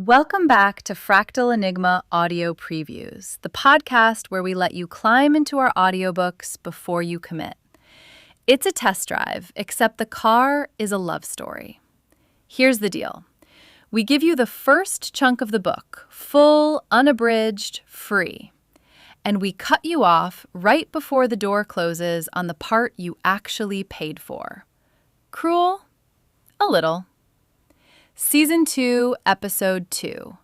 Welcome back to Fractal Enigma Audio Previews, the podcast where we let you climb into our audiobooks before you commit. It's a test drive, except the car is a love story. Here's the deal. We give you the first chunk of the book, full, unabridged, free. And we cut you off right before the door closes on the part you actually paid for. Cruel? A little. Season 2, Episode 2.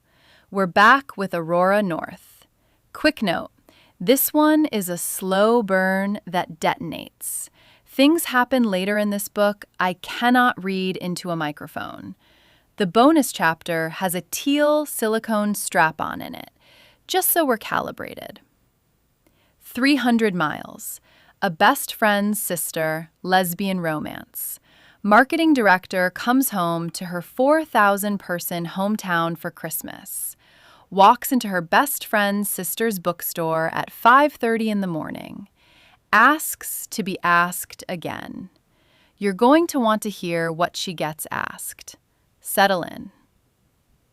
We're back with Aurora North. Quick note, this one is a slow burn that detonates. Things happen later in this book I cannot read into a microphone. The bonus chapter has a teal silicone strap-on in it, just so we're calibrated. 300 Miles, a best friend's sister lesbian romance. Marketing director comes home to her 4,000-person hometown for Christmas, walks into her best friend's sister's bookstore at 5:30 in the morning, asks to be asked again. You're going to want to hear what she gets asked. Settle in.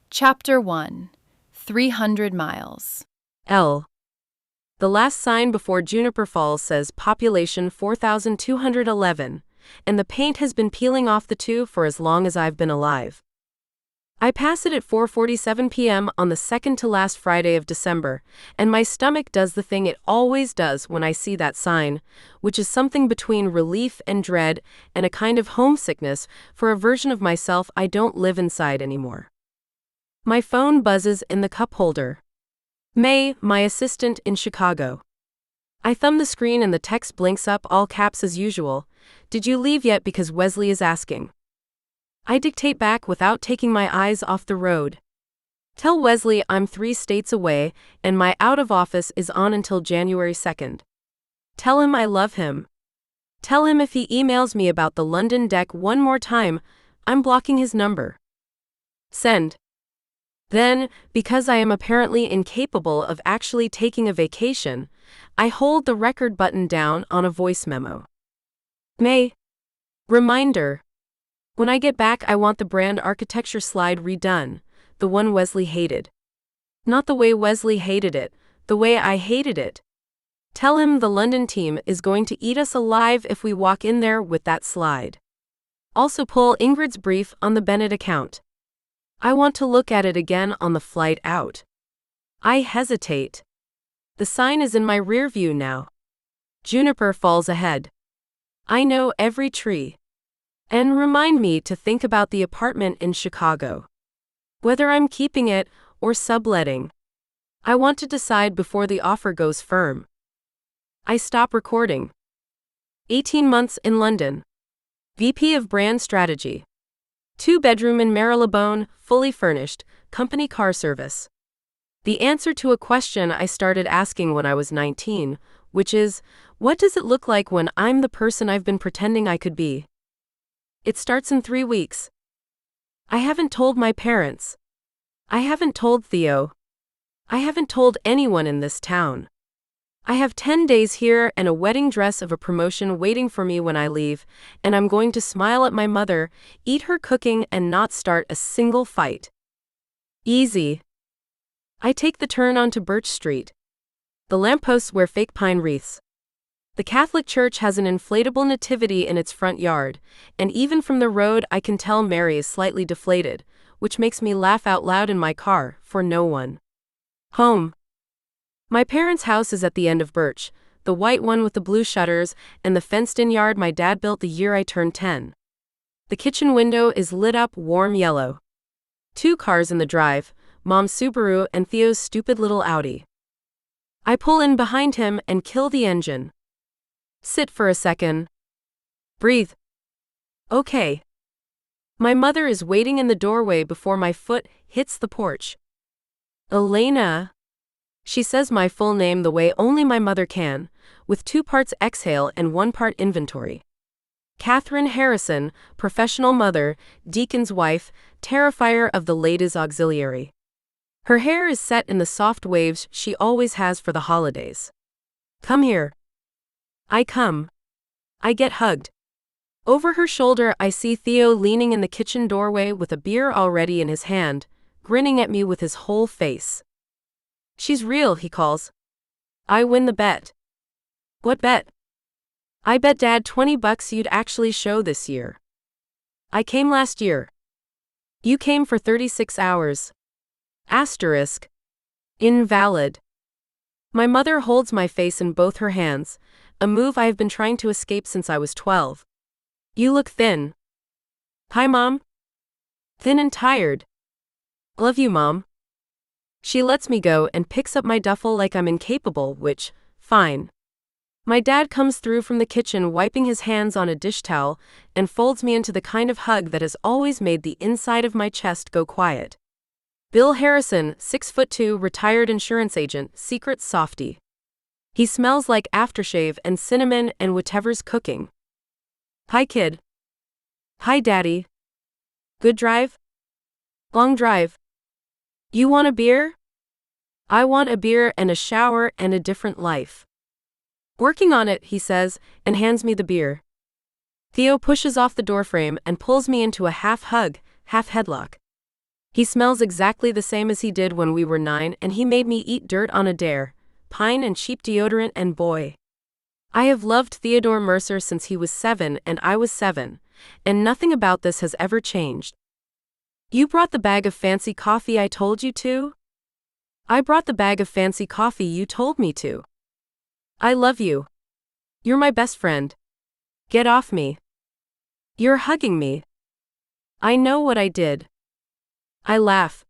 Chapter 1, 300 Miles. Elle. The last sign before Juniper Falls says population 4,211. And the paint has been peeling off the two for as long as I've been alive. I pass it at 4:47 p.m. on the second to last Friday of December, and my stomach does the thing it always does when I see that sign, which is something between relief and dread and a kind of homesickness for a version of myself I don't live inside anymore. My phone buzzes in the cup holder. May, my assistant in Chicago. I thumb the screen and the text blinks up all caps as usual. Did you leave yet because Wesley is asking? I dictate back without taking my eyes off the road. Tell Wesley I'm 3 states away and my out of office is on until January 2nd. Tell him I love him. Tell him if he emails me about the London deck one more time, I'm blocking his number. Send. Then, because I am apparently incapable of actually taking a vacation, I hold the record button down on a voice memo. May. Reminder. When I get back, I want the brand architecture slide redone, the one Wesley hated. Not the way Wesley hated it, the way I hated it. Tell him the London team is going to eat us alive if we walk in there with that slide. Also pull Ingrid's brief on the Bennett account. I want to look at it again on the flight out. I hesitate. The sign is in my rear view now. Juniper Falls ahead. I know every tree. And remind me to think about the apartment in Chicago. Whether I'm keeping it or subletting. I want to decide before the offer goes firm. I stop recording. 18 months in London. VP of Brand Strategy. 2-bedroom in Marylebone, fully furnished, company car service. The answer to a question I started asking when I was 19, which is, what does it look like when I'm the person I've been pretending I could be? It starts in 3 weeks. I haven't told my parents. I haven't told Theo. I haven't told anyone in this town. I have 10 days here and a wedding dress of a promotion waiting for me when I leave, and I'm going to smile at my mother, eat her cooking, and not start a single fight. Easy. I take the turn onto Birch Street. The lampposts wear fake pine wreaths. The Catholic Church has an inflatable nativity in its front yard, and even from the road I can tell Mary is slightly deflated, which makes me laugh out loud in my car, for no one. Home. My parents' house is at the end of Birch, the white one with the blue shutters, and the fenced-in yard my dad built the year I turned 10. The kitchen window is lit up warm yellow. 2 cars in the drive, Mom's Subaru and Theo's stupid little Audi. I pull in behind him and kill the engine. Sit for a second. Breathe. Okay. My mother is waiting in the doorway before my foot hits the porch. Elena. She says my full name the way only my mother can, with 2 parts exhale and 1 part inventory. Elle Harrison, professional mother, deacon's wife, terrifier of the ladies' auxiliary. Her hair is set in the soft waves she always has for the holidays. Come here. I come. I get hugged. Over her shoulder I see Theo leaning in the kitchen doorway with a beer already in his hand, grinning at me with his whole face. "She's real," he calls. "I win the bet." "What bet?" "I bet Dad $20 you'd actually show this year." "I came last year." "You came for 36 hours. Asterisk. Invalid." My mother holds my face in both her hands, a move I have been trying to escape since I was 12. "You look thin." "Hi, Mom." "Thin and tired." "Love you, Mom." She lets me go and picks up my duffel like I'm incapable, which, fine. My dad comes through from the kitchen wiping his hands on a dish towel and folds me into the kind of hug that has always made the inside of my chest go quiet. Elle Harrison, 6'2", retired insurance agent, secret softie. He smells like aftershave and cinnamon and whatever's cooking. "Hi, kid." "Hi, Daddy." "Good drive?" "Long drive." "You want a beer?" "I want a beer and a shower and a different life." "Working on it," he says, and hands me the beer. Theo pushes off the doorframe and pulls me into a half hug, half headlock. He smells exactly the same as he did when we were 9, and he made me eat dirt on a dare, pine and cheap deodorant, and boy. I have loved Theodore Mercer since he was 7 and I was 7, and nothing about this has ever changed. "You brought the bag of fancy coffee I told you to?" "I brought the bag of fancy coffee you told me to." "I love you. You're my best friend. Get off me. You're hugging me." "I know what I did." I laugh.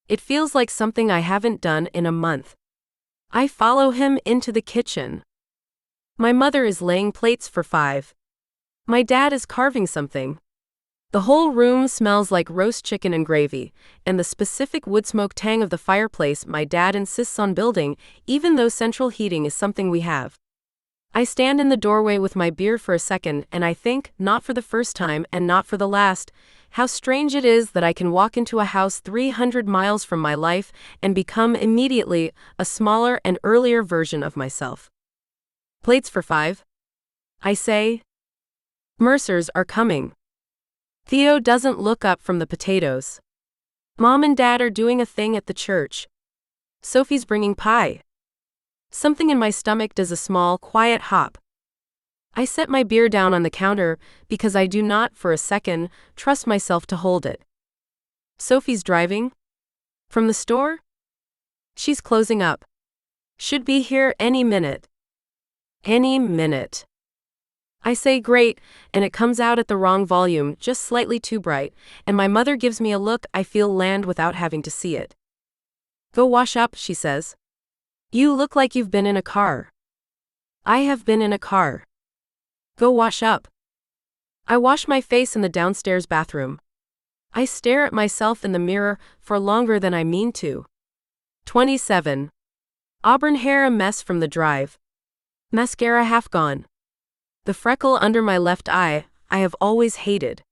It feels like something I haven't done in a month. I follow him into the kitchen. My mother is laying plates for 5. My dad is carving something. The whole room smells like roast chicken and gravy, and the specific wood smoke tang of the fireplace my dad insists on building, even though central heating is something we have. I stand in the doorway with my beer for a second and I think, not for the first time and not for the last, how strange it is that I can walk into a house 300 miles from my life and become immediately a smaller and earlier version of myself. "Plates for 5. I say. Mercers are coming. Theo doesn't look up from the potatoes. Mom and Dad are doing a thing at the church. Sophie's bringing pie. Something in my stomach does a small, quiet hop. I set my beer down on the counter because I do not, for a second, trust myself to hold it. Sophie's driving? From the store? She's closing up. Should be here any minute. Any minute. I say great, and it comes out at the wrong volume, just slightly too bright, and my mother gives me a look I feel land without having to see it. "Go wash up," she says. "You look like you've been in a car." "I have been in a car." "Go wash up." I wash my face in the downstairs bathroom. I stare at myself in the mirror for longer than I mean to. 27. Auburn hair a mess from the drive. Mascara half gone. The freckle under my left eye, I have always hated.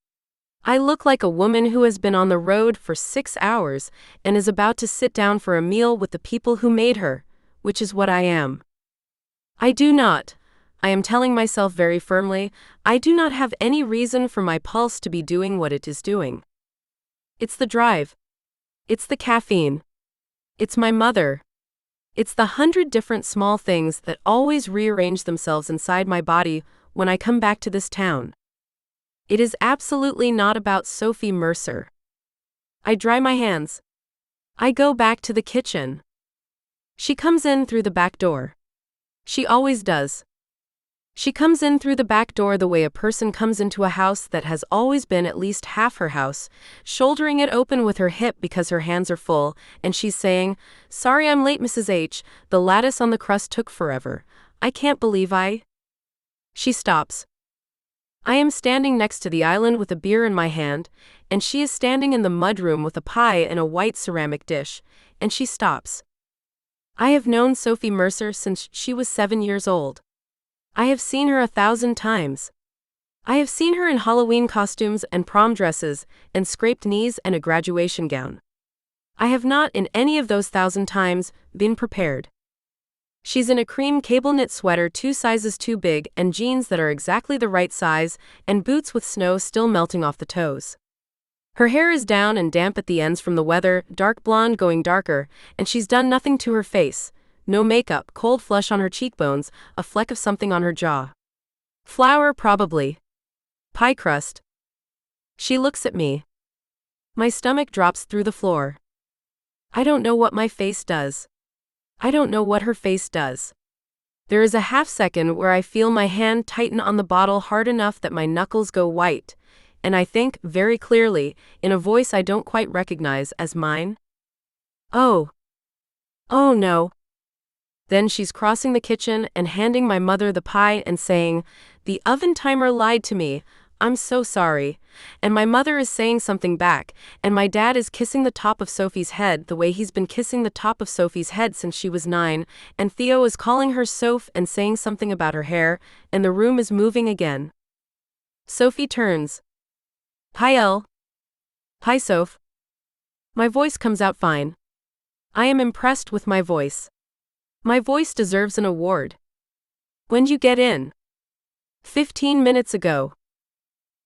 I look like a woman who has been on the road for 6 hours and is about to sit down for a meal with the people who made her, which is what I am. I am telling myself very firmly, I do not have any reason for my pulse to be doing what it is doing. It's the drive. It's the caffeine. It's my mother. It's the 100 different small things that always rearrange themselves inside my body when I come back to this town. It is absolutely not about Sophie Mercer. I dry my hands. I go back to the kitchen. She comes in through the back door. She always does. She comes in through the back door the way a person comes into a house that has always been at least half her house, shouldering it open with her hip because her hands are full, and she's saying, "Sorry I'm late, Mrs. H. The lattice on the crust took forever. I can't believe I..." She stops. I am standing next to the island with a beer in my hand, and she is standing in the mudroom with a pie in a white ceramic dish, and she stops. I have known Sophie Mercer since she was 7 years old. I have seen her 1,000 times. I have seen her in Halloween costumes and prom dresses and scraped knees and a graduation gown. I have not in any of those 1,000 times been prepared. She's in a cream cable knit sweater 2 sizes too big and jeans that are exactly the right size and boots with snow still melting off the toes. Her hair is down and damp at the ends from the weather, dark blonde going darker, and she's done nothing to her face. No makeup, cold flush on her cheekbones, a fleck of something on her jaw. Flour, probably. Pie crust. She looks at me. My stomach drops through the floor. I don't know what my face does. I don't know what her face does. There is a half second where I feel my hand tighten on the bottle hard enough that my knuckles go white, and I think, very clearly, in a voice I don't quite recognize as mine. Oh. Oh no. Then she's crossing the kitchen and handing my mother the pie and saying, "The oven timer lied to me. I'm so sorry." And my mother is saying something back, and my dad is kissing the top of Sophie's head the way he's been kissing the top of Sophie's head since she was 9, and Theo is calling her Soph and saying something about her hair, and the room is moving again. Sophie turns. "Hi, Elle." "Hi, Soph." My voice comes out fine. I am impressed with my voice. My voice deserves an award. "When'd you get in?" 15 minutes ago."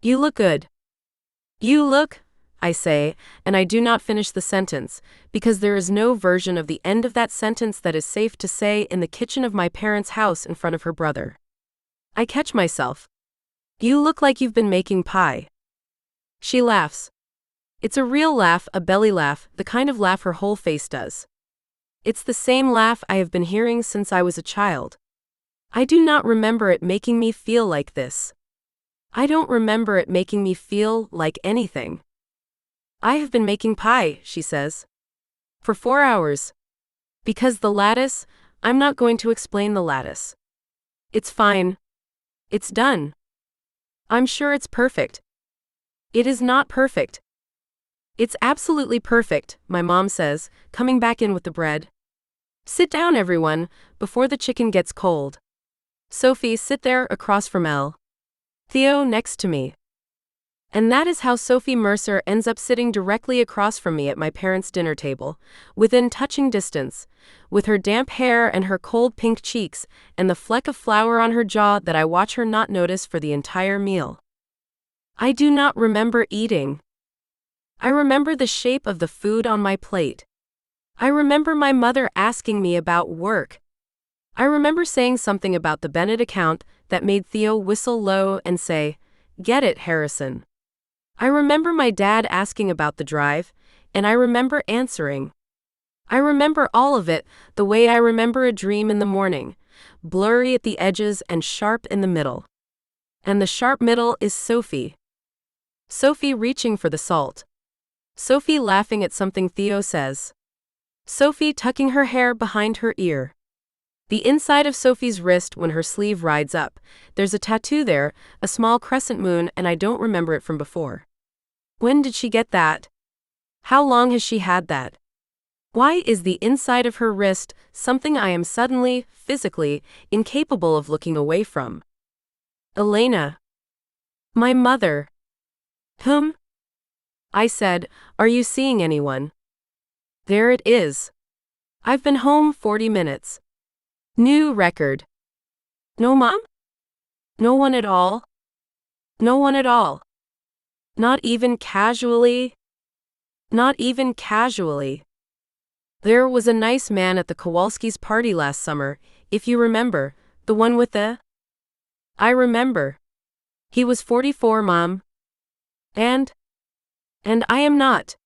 "You look good." "You look," I say, and I do not finish the sentence, because there is no version of the end of that sentence that is safe to say in the kitchen of my parents' house in front of her brother. I catch myself. "You look like you've been making pie." She laughs. It's a real laugh, a belly laugh, the kind of laugh her whole face does. It's the same laugh I have been hearing since I was a child. I do not remember it making me feel like this. I don't remember it making me feel like anything. "I have been making pie," she says. "For 4 hours. Because the lattice, I'm not going to explain the lattice. It's fine. It's done. I'm sure it's perfect." "It is not perfect." "It's absolutely perfect," my mom says, coming back in with the bread. "Sit down, everyone, before the chicken gets cold." Sophie, sit there across from Elle. Theo next to me. And that is how Sophie Mercer ends up sitting directly across from me at my parents' dinner table, within touching distance, with her damp hair and her cold pink cheeks, and the fleck of flour on her jaw that I watch her not notice for the entire meal. I do not remember eating. I remember the shape of the food on my plate. I remember my mother asking me about work. I remember saying something about the Bennett account that made Theo whistle low and say, "Get it, Harrison." I remember my dad asking about the drive, and I remember answering. I remember all of it the way I remember a dream in the morning, blurry at the edges and sharp in the middle. And the sharp middle is Sophie. Sophie reaching for the salt. Sophie laughing at something Theo says. Sophie tucking her hair behind her ear. The inside of Sophie's wrist when her sleeve rides up. There's a tattoo there, a small crescent moon, and I don't remember it from before. When did she get that? How long has she had that? Why is the inside of her wrist something I am suddenly, physically, incapable of looking away from? Elena. My mother. Whom? I said, "Are you seeing anyone?" There it is. I've been home 40 minutes. New record. No mom? No one at all? No one at all. Not even casually? Not even casually. There was a nice man at the Kowalski's party last summer, if you remember, the one with the... I remember. He was 44, Mom. And I am not.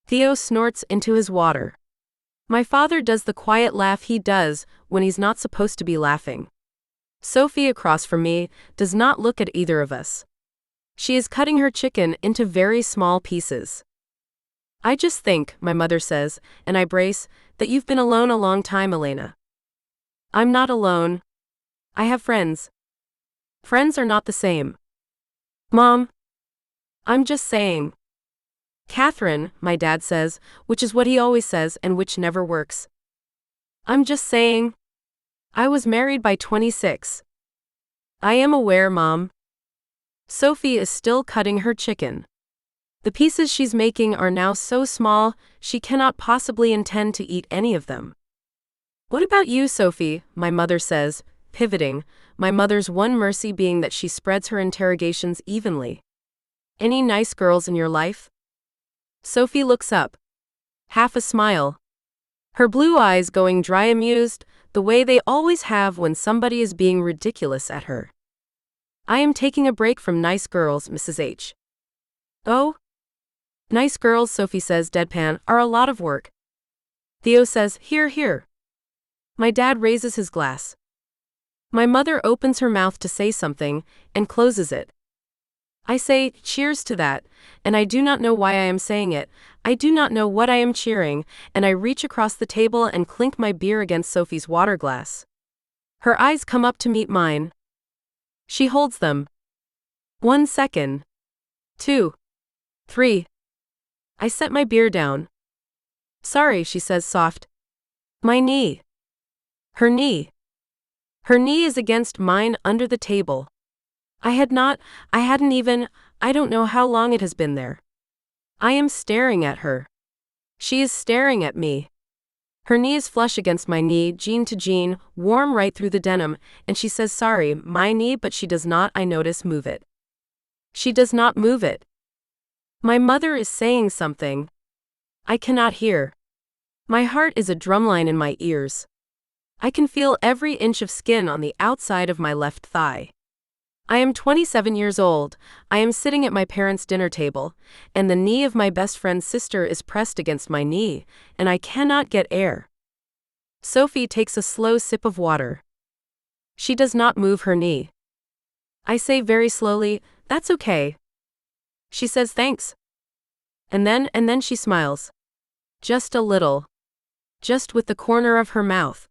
Theo snorts into his water. My father does the quiet laugh he does when he's not supposed to be laughing. Sophie across from me does not look at either of us. She is cutting her chicken into very small pieces. I just think, my mother says, and I brace, that you've been alone a long time, Elena. I'm not alone. I have friends. Friends are not the same. Mom. I'm just saying. Catherine, my dad says, which is what he always says and which never works. I'm just saying. I was married by 26. I am aware, Mom. Sophie is still cutting her chicken. The pieces she's making are now so small, she cannot possibly intend to eat any of them. What about you, Sophie? My mother says, pivoting, my mother's one mercy being that she spreads her interrogations evenly. Any nice girls in your life? Sophie looks up. Half a smile. Her blue eyes going dry, amused, the way they always have when somebody is being ridiculous at her. I am taking a break from nice girls, Mrs. H. Oh? Nice girls, Sophie says deadpan, are a lot of work. Theo says, here, here. My dad raises his glass. My mother opens her mouth to say something, and closes it. I say, cheers to that, and I do not know why I am saying it, I do not know what I am cheering, and I reach across the table and clink my beer against Sophie's water glass. Her eyes come up to meet mine. She holds them. 1 second. 2. 3. I set my beer down. Sorry, she says soft. My knee. Her knee. Her knee is against mine under the table. I hadn't even, I don't know how long it has been there. I am staring at her. She is staring at me. Her knee is flush against my knee, jean to jean, warm right through the denim, and she says sorry, my knee, but she does not, I notice, move it. She does not move it. My mother is saying something. I cannot hear. My heart is a drumline in my ears. I can feel every inch of skin on the outside of my left thigh. I am 27 years old, I am sitting at my parents' dinner table, and the knee of my best friend's sister is pressed against my knee, and I cannot get air. Sophie takes a slow sip of water. She does not move her knee. I say very slowly, that's okay. She says thanks. And then she smiles. Just a little. Just with the corner of her mouth.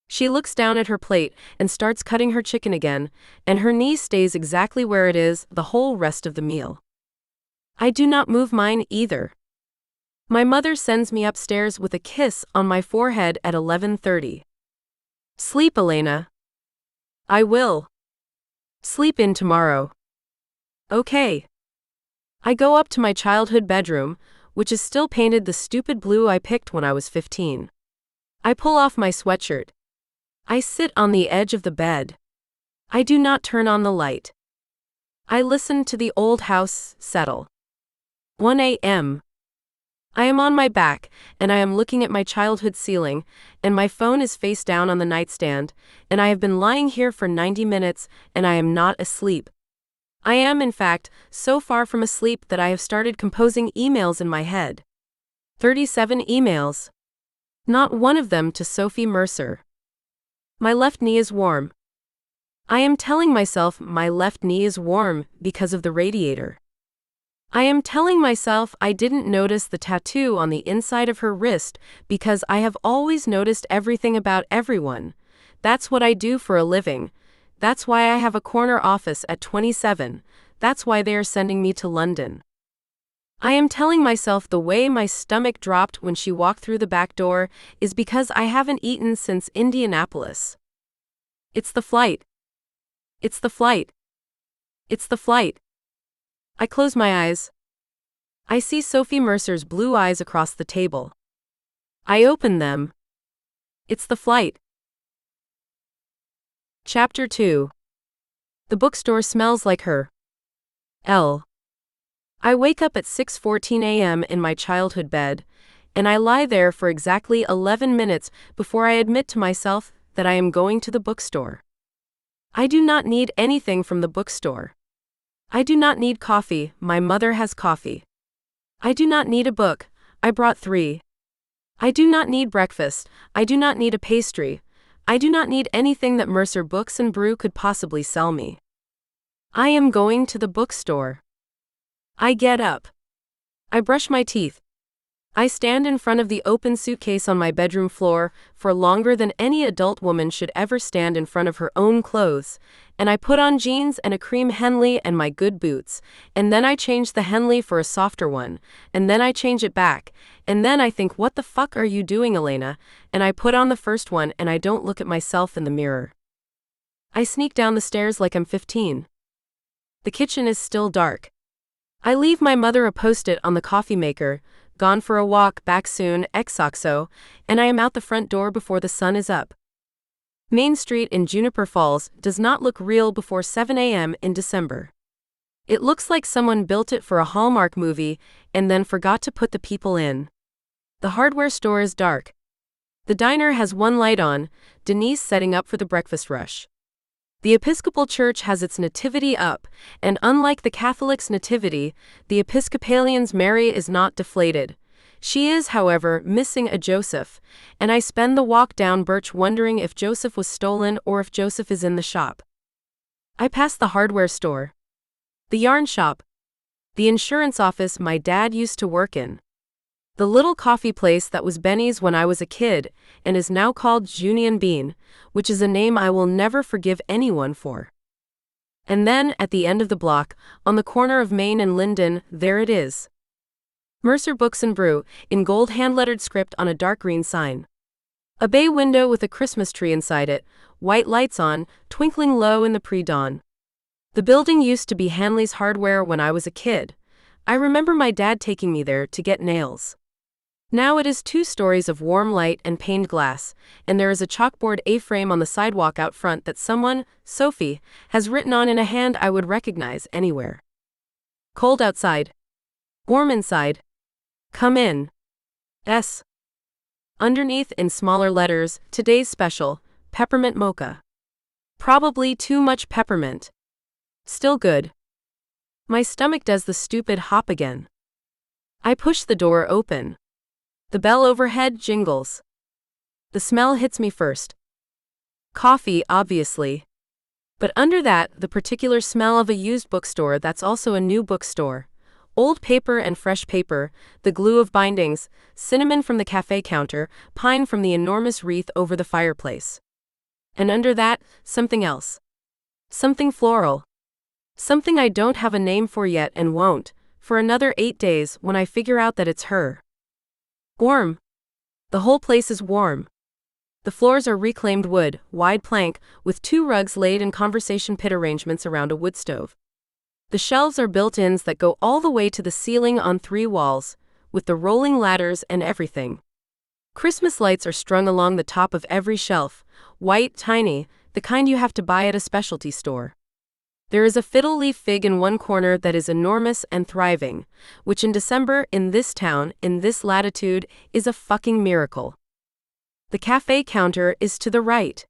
She looks down at her plate and starts cutting her chicken again, and her knee stays exactly where it is the whole rest of the meal. I do not move mine either. My mother sends me upstairs with a kiss on my forehead at 11:30. Sleep, Elena. I will. Sleep in tomorrow. Okay. I go up to my childhood bedroom, which is still painted the stupid blue I picked when I was 15. I pull off my sweatshirt. I sit on the edge of the bed. I do not turn on the light. I listen to the old house settle. 1 a.m. I am on my back, and I am looking at my childhood ceiling, and my phone is face down on the nightstand, and I have been lying here for 90 minutes, and I am not asleep. I am, in fact, so far from asleep that I have started composing emails in my head. 37 emails. Not one of them to Sophie Mercer. My left knee is warm. I am telling myself my left knee is warm because of the radiator. I am telling myself I didn't notice the tattoo on the inside of her wrist because I have always noticed everything about everyone. That's what I do for a living. That's why I have a corner office at 27. That's why they are sending me to London. I am telling myself the way my stomach dropped when she walked through the back door is because I haven't eaten since Indianapolis. It's the flight. It's the flight. It's the flight. I close my eyes. I see Sophie Mercer's blue eyes across the table. I open them. It's the flight. Chapter 2. The bookstore smells like her. Elle. I wake up at 6:14 a.m. in my childhood bed, and I lie there for exactly 11 minutes before I admit to myself that I am going to the bookstore. I do not need anything from the bookstore. I do not need coffee, my mother has coffee. I do not need a book, I brought 3. I do not need breakfast, I do not need a pastry, I do not need anything that Mercer Books and Brew could possibly sell me. I am going to the bookstore. I get up. I brush my teeth. I stand in front of the open suitcase on my bedroom floor for longer than any adult woman should ever stand in front of her own clothes, and I put on jeans and a cream Henley and my good boots, and then I change the Henley for a softer one, and then I change it back, and then I think, what the fuck are you doing, Elena? And I put on the first one and I don't look at myself in the mirror. I sneak down the stairs like I'm 15. The kitchen is still dark. I leave my mother a post-it on the coffee maker, gone for a walk, back soon, XOXO, and I am out the front door before the sun is up. Main Street in Juniper Falls does not look real before 7 a.m. in December. It looks like someone built it for a Hallmark movie and then forgot to put the people in. The hardware store is dark. The diner has one light on, Denise setting up for the breakfast rush. The Episcopal Church has its nativity up, and unlike the Catholic's nativity, the Episcopalian's Mary is not deflated. She is, however, missing a Joseph, and I spend the walk down Birch wondering if Joseph was stolen or if Joseph is in the shop. I pass the hardware store, the yarn shop, the insurance office my dad used to work in, the little coffee place that was Benny's when I was a kid and is now called Junior Bean, which is a name I will never forgive anyone for. And then, at the end of the block, on the corner of Main and Linden, there it is. Mercer Books and Brew, in gold hand-lettered script on a dark green sign. A bay window with a Christmas tree inside it, white lights on, twinkling low in the pre-dawn. The building used to be Hanley's Hardware when I was a kid. I remember my dad taking me there to get nails. Now it is 2 stories of warm light and paned glass, and there is a chalkboard A-frame on the sidewalk out front that someone, Sophie, has written on in a hand I would recognize anywhere. Cold outside. Warm inside. Come in. S. Underneath in smaller letters, today's special, peppermint mocha. Probably too much peppermint. Still good. My stomach does the stupid hop again. I push the door open. The bell overhead jingles. The smell hits me first. Coffee, obviously. But under that, the particular smell of a used bookstore that's also a new bookstore. Old paper and fresh paper, the glue of bindings, cinnamon from the cafe counter, pine from the enormous wreath over the fireplace. And under that, something else. Something floral. Something I don't have a name for yet and won't, for another 8 days when I figure out that it's her. Warm. The whole place is warm. The floors are reclaimed wood, wide plank, with 2 rugs laid in conversation pit arrangements around a wood stove. The shelves are built-ins that go all the way to the ceiling on 3 walls, with the rolling ladders and everything. Christmas lights are strung along the top of every shelf, white, tiny, the kind you have to buy at a specialty store. There is a fiddle leaf fig in one corner that is enormous and thriving, which in December, in this town, in this latitude, is a fucking miracle. The cafe counter is to the right.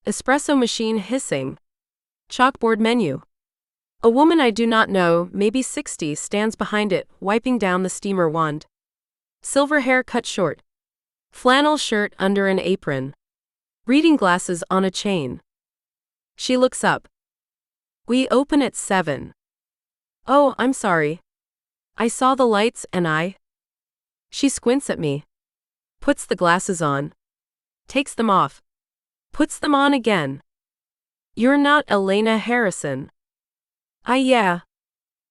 Espresso machine hissing. Chalkboard menu. A woman I do not know, maybe 60, stands behind it, wiping down the steamer wand. Silver hair cut short. Flannel shirt under an apron. Reading glasses on a chain. She looks up. We open at 7. Oh, I'm sorry. I saw the lights and I. She squints at me. Puts the glasses on. Takes them off. Puts them on again. You're not Elle Harrison. Yeah.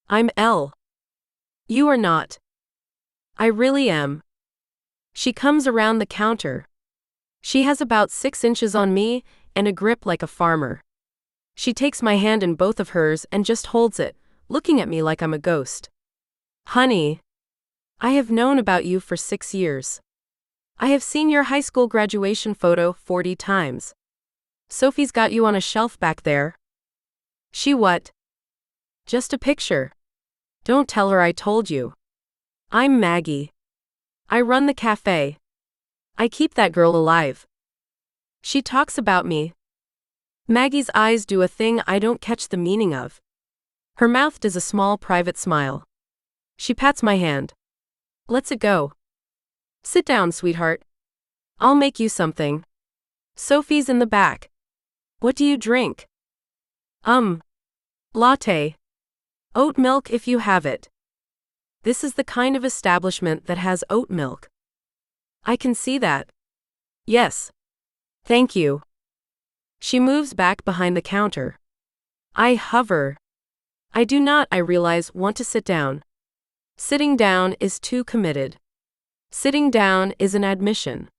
I'm Elle. You are not. I really am. She comes around the counter. She has about 6 inches on me and a grip like a farmer. She takes my hand in both of hers and just holds it, looking at me like I'm a ghost. Honey, I have known about you for 6 years. I have seen your high school graduation photo 40 times. Sophie's got you on a shelf back there. She what? Just a picture. Don't tell her I told you. I'm Maggie. I run the cafe. I keep that girl alive. She talks about me. Maggie's eyes do a thing I don't catch the meaning of. Her mouth does a small private smile. She pats my hand. Let's it go. Sit down, sweetheart. I'll make you something. Sophie's in the back. What do you drink? Latte. Oat milk if you have it. This is the kind of establishment that has oat milk. I can see that. Yes. Thank you. She moves back behind the counter. I hover. I do not, I realize, want to sit down. Sitting down is too committed. Sitting down is an admission.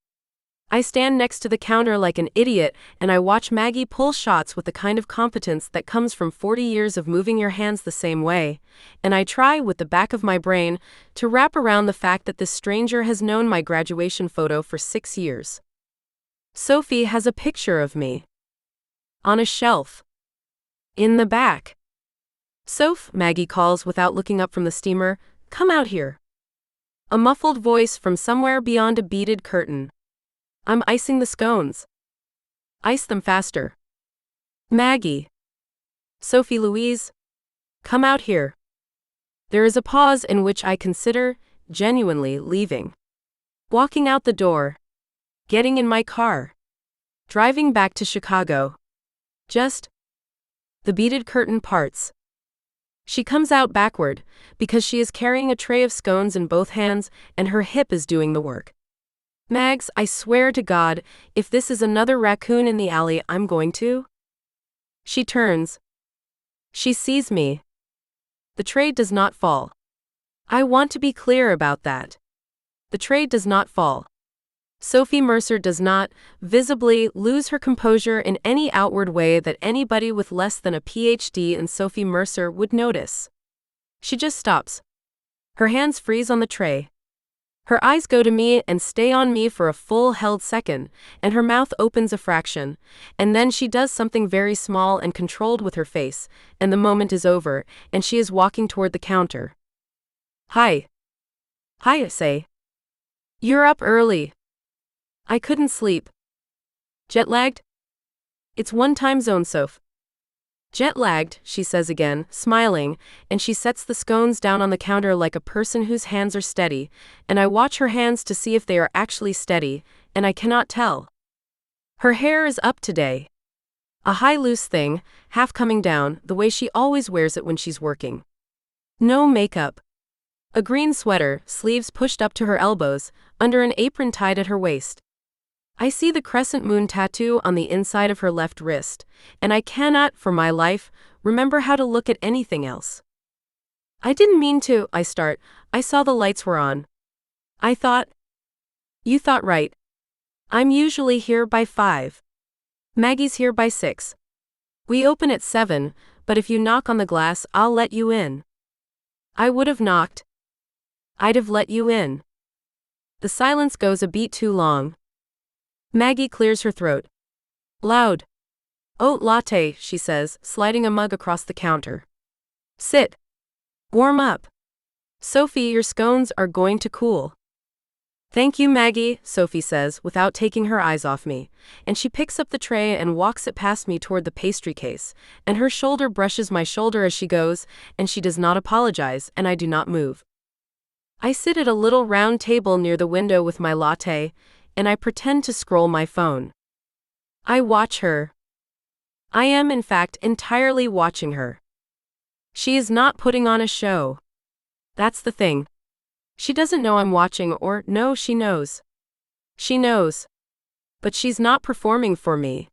I stand next to the counter like an idiot and I watch Maggie pull shots with the kind of competence that comes from 40 years of moving your hands the same way, and I try, with the back of my brain, to wrap around the fact that this stranger has known my graduation photo for 6 years. Sophie has a picture of me. On a shelf. In the back. "Soph," Maggie calls without looking up from the steamer, "come out here." A muffled voice from somewhere beyond a beaded curtain. "I'm icing the scones." "Ice them faster." "Maggie." "Sophie Louise. Come out here." There is a pause in which I consider, genuinely, leaving. Walking out the door. Getting in my car. Driving back to Chicago. Just. The beaded curtain parts. She comes out backward, because she is carrying a tray of scones in both hands, and her hip is doing the work. "Mags, I swear to God, if this is another raccoon in the alley, I'm going to." She turns. She sees me. The tray does not fall. I want to be clear about that. The tray does not fall. Sophie Mercer does not, visibly, lose her composure in any outward way that anybody with less than a PhD in Sophie Mercer would notice. She just stops. Her hands freeze on the tray. Her eyes go to me and stay on me for a full held second, and her mouth opens a fraction, and then she does something very small and controlled with her face, and the moment is over, and she is walking toward the counter. "Hi." "Hi," I say. "You're up early." "I couldn't sleep." "Jet-lagged?" "It's one time zone, Soph." "Jet-lagged," she says again, smiling, and she sets the scones down on the counter like a person whose hands are steady, and I watch her hands to see if they are actually steady, and I cannot tell. Her hair is up today. A high loose thing, half coming down, the way she always wears it when she's working. No makeup. A green sweater, sleeves pushed up to her elbows, under an apron tied at her waist. I see the crescent moon tattoo on the inside of her left wrist, and I cannot, for my life, remember how to look at anything else. "I didn't mean to," I start. "I saw the lights were on. I thought." "You thought right. I'm usually here by 5. Maggie's here by 6. We open at 7, but if you knock on the glass, I'll let you in." I would have knocked. I'd have let you in. The silence goes a beat too long. Maggie clears her throat. Loud. "Oat latte," she says, sliding a mug across the counter. "Sit. Warm up. Sophie, your scones are going to cool." "Thank you, Maggie," Sophie says, without taking her eyes off me, and she picks up the tray and walks it past me toward the pastry case, and her shoulder brushes my shoulder as she goes, and she does not apologize, and I do not move. I sit at a little round table near the window with my latte, and I pretend to scroll my phone. I watch her. I am, in fact, entirely watching her. She is not putting on a show. That's the thing. She doesn't know I'm watching, or, no, she knows. She knows. But she's not performing for me.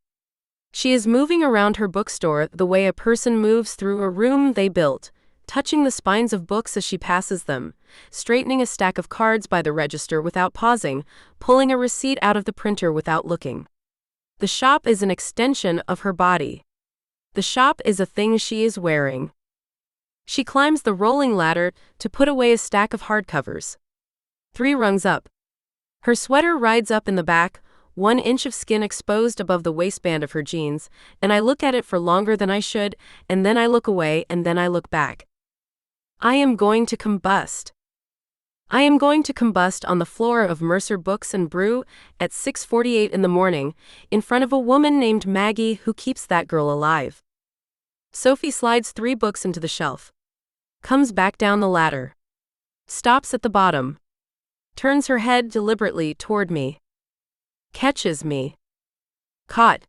She is moving around her bookstore the way a person moves through a room they built, touching the spines of books as she passes them, straightening a stack of cards by the register without pausing, pulling a receipt out of the printer without looking. The shop is an extension of her body. The shop is a thing she is wearing. She climbs the rolling ladder to put away a stack of hardcovers. 3 rungs up. Her sweater rides up in the back, 1 inch of skin exposed above the waistband of her jeans, and I look at it for longer than I should, and then I look away, and then I look back. I am going to combust. I am going to combust on the floor of Mercer Books and Brew at 6:48 in the morning, in front of a woman named Maggie who keeps that girl alive. Sophie slides 3 books into the shelf. Comes back down the ladder. Stops at the bottom. Turns her head deliberately toward me. Catches me. Caught.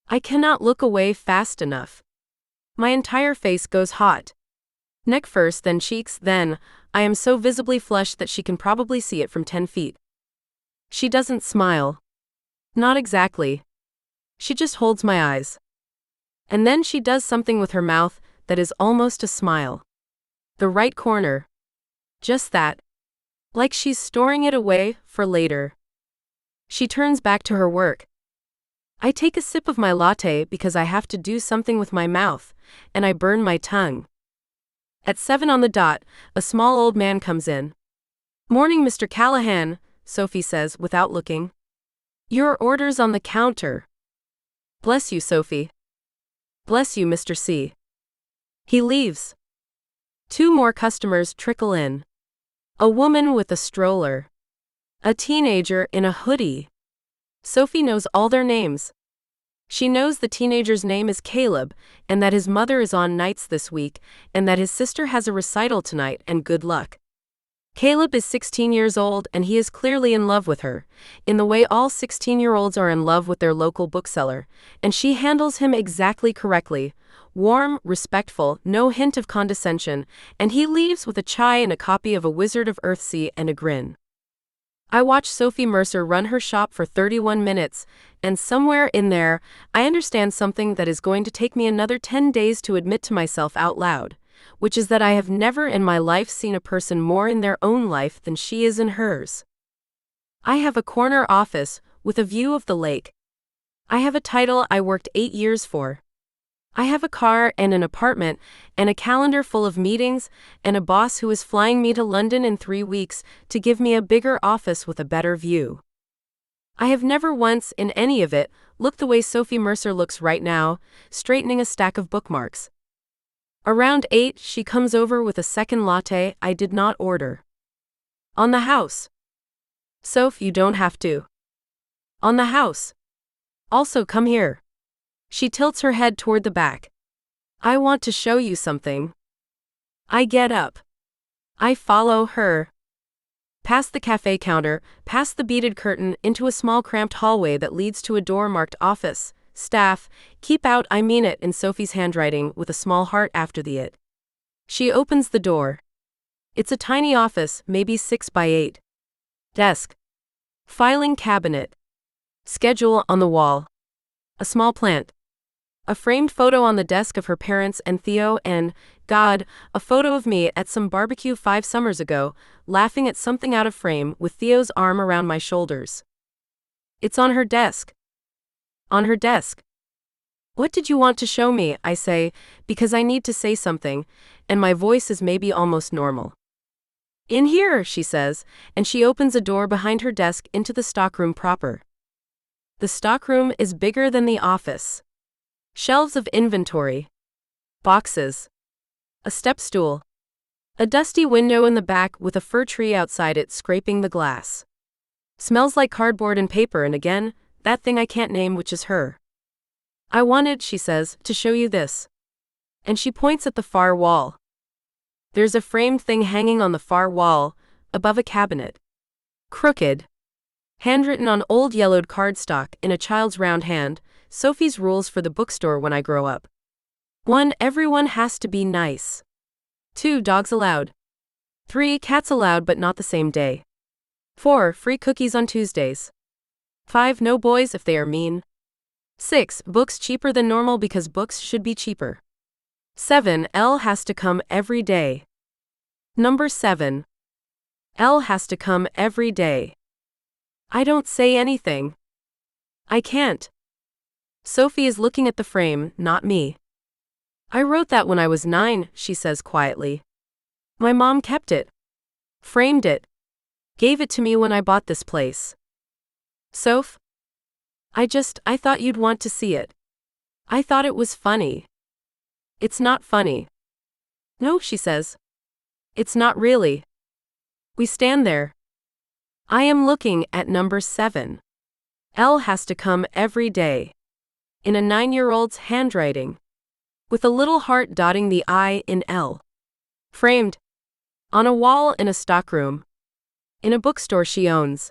I cannot look away fast enough. My entire face goes hot. Neck first, then cheeks, then, I am so visibly flushed that she can probably see it from 10 feet. She doesn't smile. Not exactly. She just holds my eyes. And then she does something with her mouth that is almost a smile. The right corner. Just that. Like she's storing it away for later. She turns back to her work. I take a sip of my latte because I have to do something with my mouth, and I burn my tongue. At 7 on the dot, a small old man comes in. "Morning, Mr. Callahan," Sophie says without looking. "Your order's on the counter." "Bless you, Sophie." "Bless you, Mr. C." He leaves. 2 more customers trickle in. A woman with a stroller. A teenager in a hoodie. Sophie knows all their names. She knows the teenager's name is Caleb, and that his mother is on nights this week, and that his sister has a recital tonight, and good luck. Caleb is 16 years old, and he is clearly in love with her, in the way all 16-year-olds are in love with their local bookseller, and she handles him exactly correctly. Warm, respectful, no hint of condescension, and he leaves with a chai and a copy of A Wizard of Earthsea and a grin. I watch Sophie Mercer run her shop for 31 minutes, and somewhere in there, I understand something that is going to take me another 10 days to admit to myself out loud, which is that I have never in my life seen a person more in their own life than she is in hers. I have a corner office with a view of the lake. I have a title I worked 8 years for. I have a car and an apartment and a calendar full of meetings and a boss who is flying me to London in 3 weeks to give me a bigger office with a better view. I have never once in any of it looked the way Sophie Mercer looks right now, straightening a stack of bookmarks. Around 8, she comes over with a second latte I did not order. On the house. Soph, you don't have to. On the house. Also, come here. She tilts her head toward the back. I want to show you something. I get up. I follow her. Past the cafe counter, past the beaded curtain, into a small cramped hallway that leads to a door marked Office, Staff, Keep Out, I Mean It in Sophie's handwriting with a small heart after the it. She opens the door. It's a tiny office, maybe 6 by 8. Desk. Filing cabinet. Schedule on the wall. A small plant. A framed photo on the desk of her parents and Theo and, God, a photo of me at some barbecue 5 summers ago, laughing at something out of frame with Theo's arm around my shoulders. It's on her desk. On her desk. What did you want to show me, I say, because I need to say something, and my voice is maybe almost normal. In here, she says, and she opens a door behind her desk into the stockroom proper. The stockroom is bigger than the office. Shelves of inventory. Boxes. A step stool. A dusty window in the back with a fir tree outside it scraping the glass. Smells like cardboard and paper, and again, that thing I can't name, which is her. I wanted, she says, to show you this. And she points at the far wall. There's a framed thing hanging on the far wall, above a cabinet. Crooked. Handwritten on old yellowed cardstock in a child's round hand, Sophie's rules for the bookstore when I grow up. 1. Everyone has to be nice. 2. Dogs allowed. 3. Cats allowed but not the same day. 4. Free cookies on Tuesdays. 5. No boys if they are mean. 6. Books cheaper than normal because books should be cheaper. 7. Elle has to come every day. Number 7. Elle has to come every day. I don't say anything. I can't. Sophie is looking at the frame, not me. I wrote that when I was 9, she says quietly. My mom kept it. Framed it. Gave it to me when I bought this place. Soph? I thought you'd want to see it. I thought it was funny. It's not funny. No, she says. It's not really. We stand there. I am looking at number 7. Elle has to come every day. In a 9-year-old's handwriting. With a little heart dotting the I in Elle. Framed. On a wall in a stockroom. In a bookstore she owns.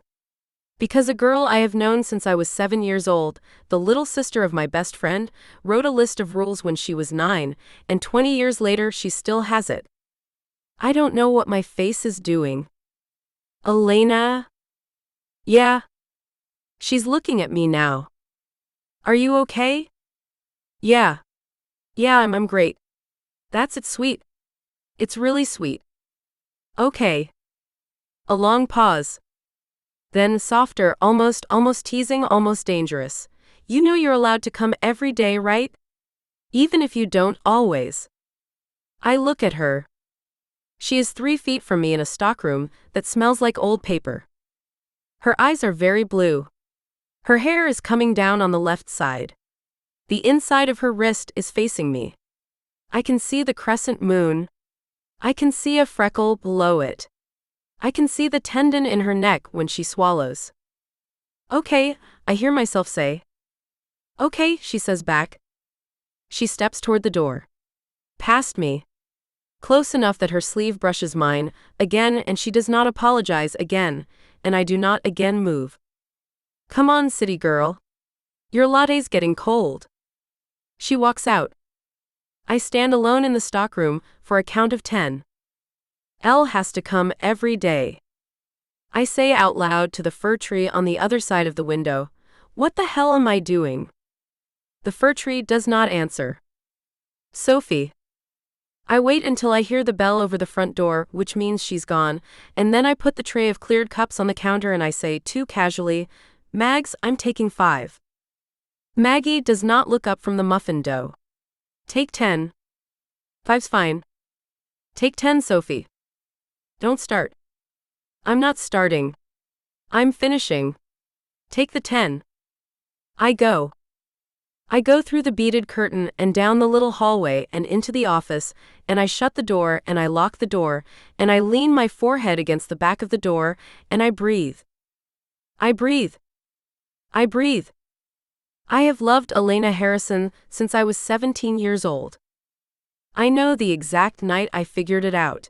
Because a girl I have known since I was 7 years old, the little sister of my best friend, wrote a list of rules when she was 9, and 20 years later she still has it. I don't know what my face is doing. Elena? Yeah. She's looking at me now. Are you okay? Yeah. Yeah, I'm great. That's it, sweet. It's really sweet. Okay. A long pause. Then softer, almost teasing, almost dangerous. You know you're allowed to come every day, right? Even if you don't always. I look at her. She is 3 feet from me in a stockroom that smells like old paper. Her eyes are very blue. Her hair is coming down on the left side. The inside of her wrist is facing me. I can see the crescent moon. I can see a freckle below it. I can see the tendon in her neck when she swallows. Okay, I hear myself say. Okay, she says back. She steps toward the door. Past me. Close enough that her sleeve brushes mine, again, and she does not apologize again, and I do not again move. Come on, city girl. Your latte's getting cold. She walks out. I stand alone in the stockroom for a count of 10. Elle has to come every day. I say out loud to the fir tree on the other side of the window, what the hell am I doing? The fir tree does not answer. Sophie. I wait until I hear the bell over the front door, which means she's gone, and then I put the tray of cleared cups on the counter and I say too casually, Mags, I'm taking 5. Maggie does not look up from the muffin dough. Take 10. 5's fine. Take 10, Sophie. Don't start. I'm not starting. I'm finishing. Take the 10. I go. I go through the beaded curtain and down the little hallway and into the office, and I shut the door and I lock the door, and I lean my forehead against the back of the door, and I breathe. I breathe. I breathe. I have loved Elle Harrison since I was 17 years old. I know the exact night I figured it out.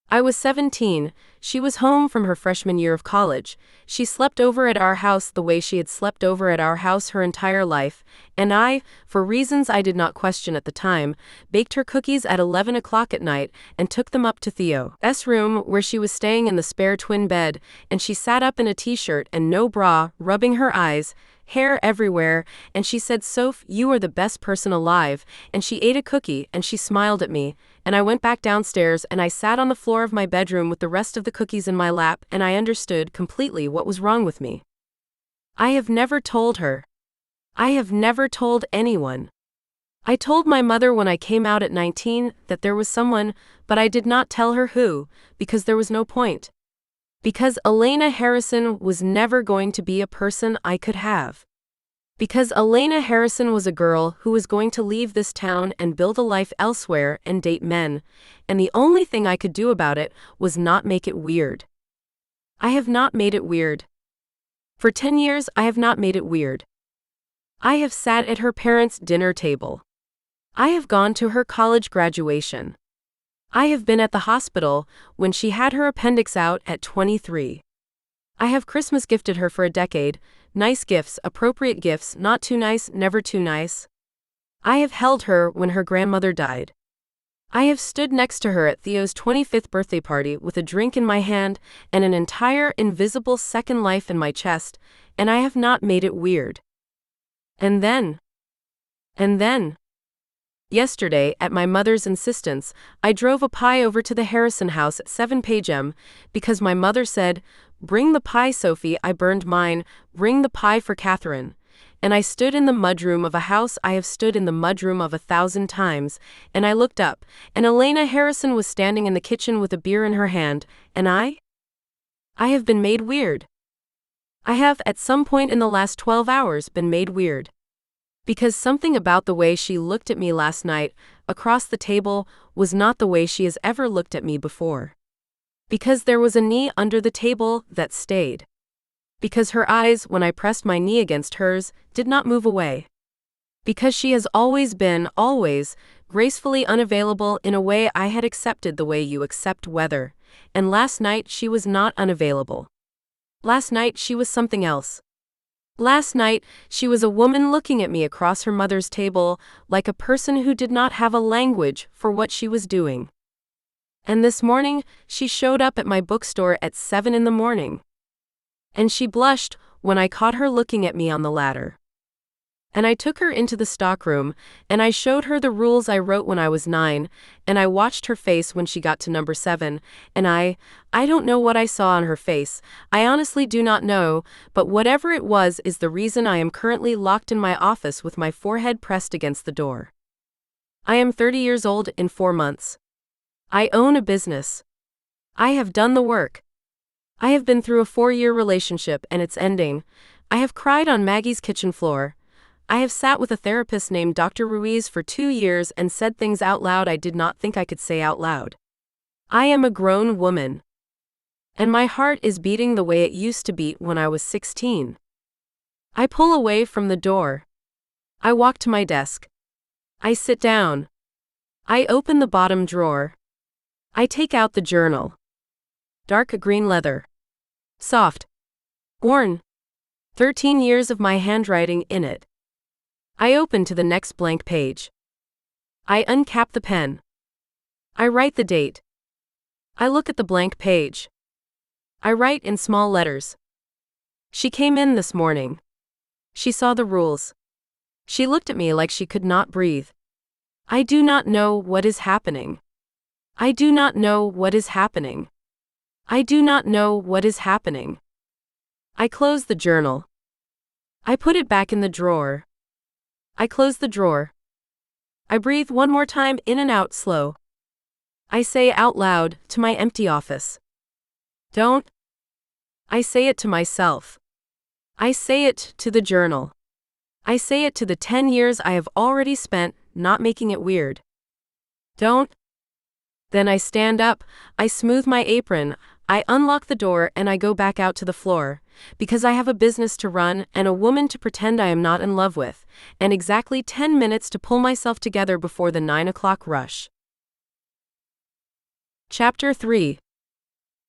I was 17, she was home from her freshman year of college, she slept over at our house the way she had slept over at our house her entire life, and I, for reasons I did not question at the time, baked her cookies at 11 o'clock at night and took them up to Theo's room where she was staying in the spare twin bed, and she sat up in a t-shirt and no bra, rubbing her eyes, hair everywhere, and she said, Soph, you are the best person alive, and she ate a cookie and she smiled at me, and I went back downstairs and I sat on the floor of my bedroom with the rest of the cookies in my lap and I understood completely what was wrong with me. I have never told her. I have never told anyone. I told my mother when I came out at 19 that there was someone, but I did not tell her who, because there was no point. Because Elle Harrison was never going to be a person I could have. Because Elle Harrison was a girl who was going to leave this town and build a life elsewhere and date men, and the only thing I could do about it was not make it weird. I have not made it weird. For 10 years I have not made it weird. I have sat at her parents' dinner table. I have gone to her college graduation. I have been at the hospital when she had her appendix out at 23. I have Christmas gifted her for a decade, nice gifts, appropriate gifts, not too nice, never too nice. I have held her when her grandmother died. I have stood next to her at Theo's 25th birthday party with a drink in my hand and an entire invisible second life in my chest, and I have not made it weird. And then. Yesterday, at my mother's insistence, I drove a pie over to the Harrison house at 7 p.m. because my mother said, "Bring the pie, Sophie, I burned mine, bring the pie for Catherine." And I stood in the mudroom of a house I have stood in the mudroom of 1,000 times, and I looked up, and Elle Harrison was standing in the kitchen with a beer in her hand, and I have been made weird. I have, at some point in the last 12 hours, been made weird. Because something about the way she looked at me last night, across the table, was not the way she has ever looked at me before. Because there was a knee under the table that stayed. Because her eyes, when I pressed my knee against hers, did not move away. Because she has always been, always, gracefully unavailable in a way I had accepted the way you accept weather, and last night she was not unavailable. Last night she was something else. Last night, she was a woman looking at me across her mother's table, like a person who did not have a language for what she was doing. And this morning, she showed up at my bookstore at 7 in the morning. And she blushed when I caught her looking at me on the ladder. And I took her into the stockroom, and I showed her the rules I wrote when I was 9, and I watched her face when she got to number 7, and I don't know what I saw on her face, I honestly do not know, but whatever it was is the reason I am currently locked in my office with my forehead pressed against the door. I am 30 years old in 4 months. I own a business. I have done the work. I have been through a 4-year relationship and it's ending. I have cried on Maggie's kitchen floor. I have sat with a therapist named Dr. Ruiz for 2 years and said things out loud I did not think I could say out loud. I am a grown woman. And my heart is beating the way it used to beat when I was 16. I pull away from the door. I walk to my desk. I sit down. I open the bottom drawer. I take out the journal. Dark green leather. Soft. Worn. 13 years of my handwriting in it. I open to the next blank page. I uncap the pen. I write the date. I look at the blank page. I write in small letters. She came in this morning. She saw the rules. She looked at me like she could not breathe. I do not know what is happening. I do not know what is happening. I do not know what is happening. I close the journal. I put it back in the drawer. I close the drawer. I breathe one more time in and out slow. I say out loud to my empty office. Don't. I say it to myself. I say it to the journal. I say it to the 10 years I have already spent not making it weird. Don't. Then I stand up, I smooth my apron, I unlock the door and I go back out to the floor, because I have a business to run and a woman to pretend I am not in love with, and exactly 10 minutes to pull myself together before the 9 o'clock rush. Chapter 3.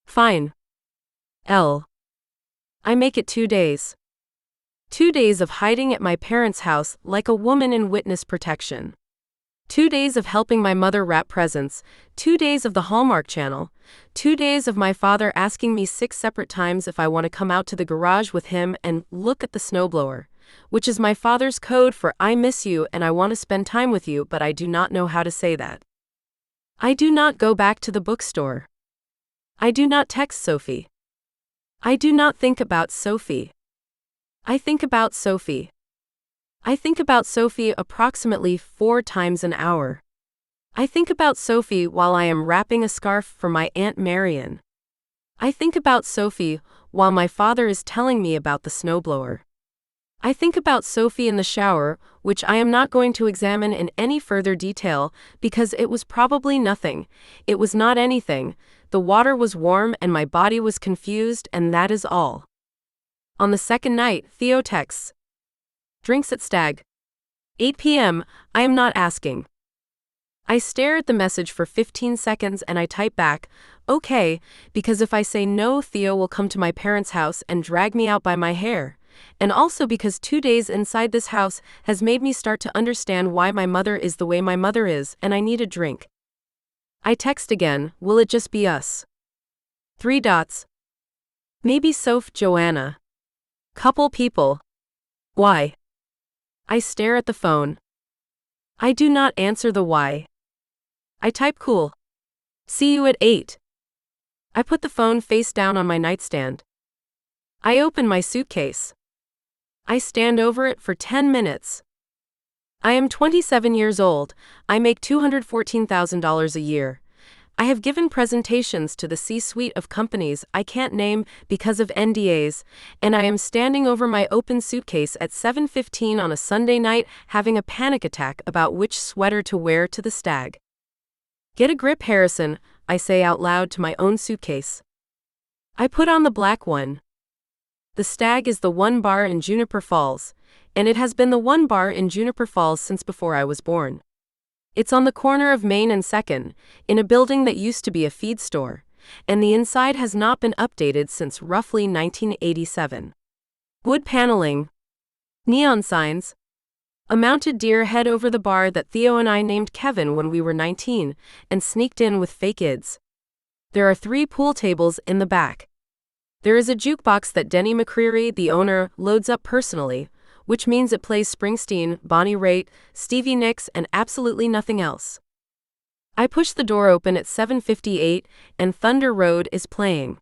Fine. Elle. I make it 2 days. 2 days of hiding at my parents' house like a woman in witness protection. 2 days of helping my mother wrap presents, 2 days of the Hallmark Channel, 2 days of my father asking me 6 separate times if I want to come out to the garage with him and look at the snowblower, which is my father's code for I miss you and I want to spend time with you, but I do not know how to say that. I do not go back to the bookstore. I do not text Sophie. I do not think about Sophie. I think about Sophie. I think about Sophie approximately 4 times an hour. I think about Sophie while I am wrapping a scarf for my Aunt Marion. I think about Sophie while my father is telling me about the snowblower. I think about Sophie in the shower, which I am not going to examine in any further detail because it was probably nothing. It was not anything. The water was warm and my body was confused, and that is all. On the second night, Theo texts. Drinks at Stag. 8 p.m. I am not asking. I stare at the message for 15 seconds and I type back, okay, because if I say no, Theo will come to my parents' house and drag me out by my hair. And also because 2 days inside this house has made me start to understand why my mother is the way my mother is, and I need a drink. I text again, will it just be us? 3 dots. Maybe Soph, Joanna. Couple people. Why? I stare at the phone. I do not answer the why. I type cool. See you at 8. I put the phone face down on my nightstand. I open my suitcase. I stand over it for 10 minutes. I am 27 years old. I make $214,000 a year. I have given presentations to the C-suite of companies I can't name because of NDAs, and I am standing over my open suitcase at 7:15 on a Sunday night having a panic attack about which sweater to wear to the stag. Get a grip, Harrison, I say out loud to my own suitcase. I put on the black one. The Stag is the one bar in Juniper Falls, and it has been the one bar in Juniper Falls since before I was born. It's on the corner of Main and 2nd, in a building that used to be a feed store, and the inside has not been updated since roughly 1987. Wood paneling, neon signs, a mounted deer head over the bar that Theo and I named Kevin when we were 19 and sneaked in with fake ids. There are 3 pool tables in the back. There is a jukebox that Denny McCreary, the owner, loads up personally, which means it plays Springsteen, Bonnie Raitt, Stevie Nicks, and absolutely nothing else. I push the door open at 7:58, and Thunder Road is playing.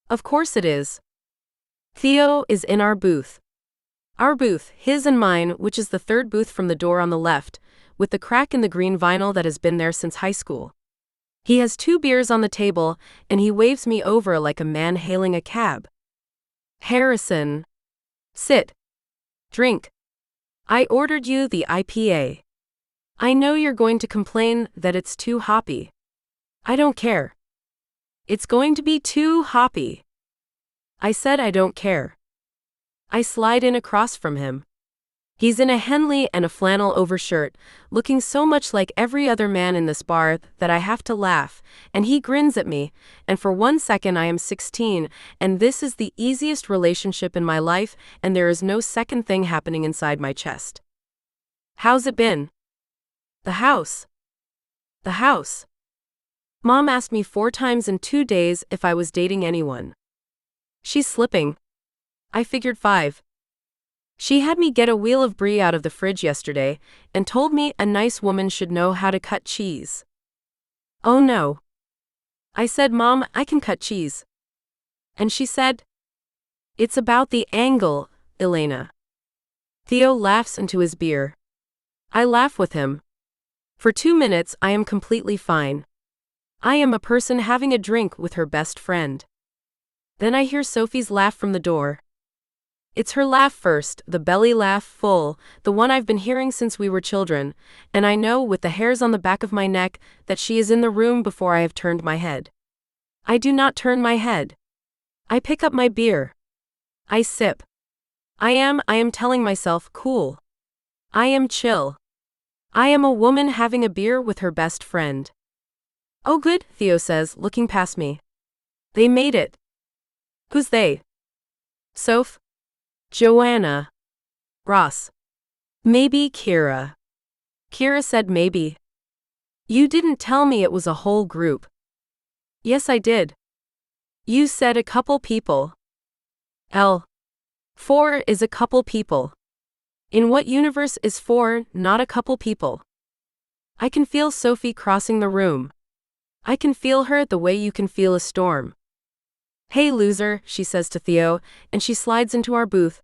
Of course it is. Theo is in our booth. Our booth, his and mine, which is the 3rd booth from the door on the left, with the crack in the green vinyl that has been there since high school. He has 2 beers on the table, and he waves me over like a man hailing a cab. Harrison. Sit. Drink. I ordered you the IPA. I know you're going to complain that it's too hoppy. I don't care. It's going to be too hoppy. I said I don't care. I slide in across from him. He's in a Henley and a flannel overshirt, looking so much like every other man in this bar that I have to laugh, and he grins at me, and for 1 second I am 16, and this is the easiest relationship in my life, and there is no second thing happening inside my chest. How's it been? The house. The house. Mom asked me 4 times in 2 days if I was dating anyone. She's slipping. I figured 5. She had me get a wheel of brie out of the fridge yesterday and told me a nice woman should know how to cut cheese. Oh no. I said, Mom, I can cut cheese. And she said, it's about the angle, Elena. Theo laughs into his beer. I laugh with him. For 2 minutes I am completely fine. I am a person having a drink with her best friend. Then I hear Sophie's laugh from the door. It's her laugh first, the belly laugh full, the one I've been hearing since we were children, and I know with the hairs on the back of my neck that she is in the room before I have turned my head. I do not turn my head. I pick up my beer. I sip. I am telling myself, cool. I am chill. I am a woman having a beer with her best friend. Oh good, Theo says, looking past me. They made it. Who's they? Soph? Joanna. Ross. Maybe Kira. Kira said maybe. You didn't tell me it was a whole group. Yes, I did. You said a couple people. Elle. 4 is a couple people. In what universe is 4 not a couple people? I can feel Sophie crossing the room. I can feel her the way you can feel a storm. Hey loser, she says to Theo, and she slides into our booth.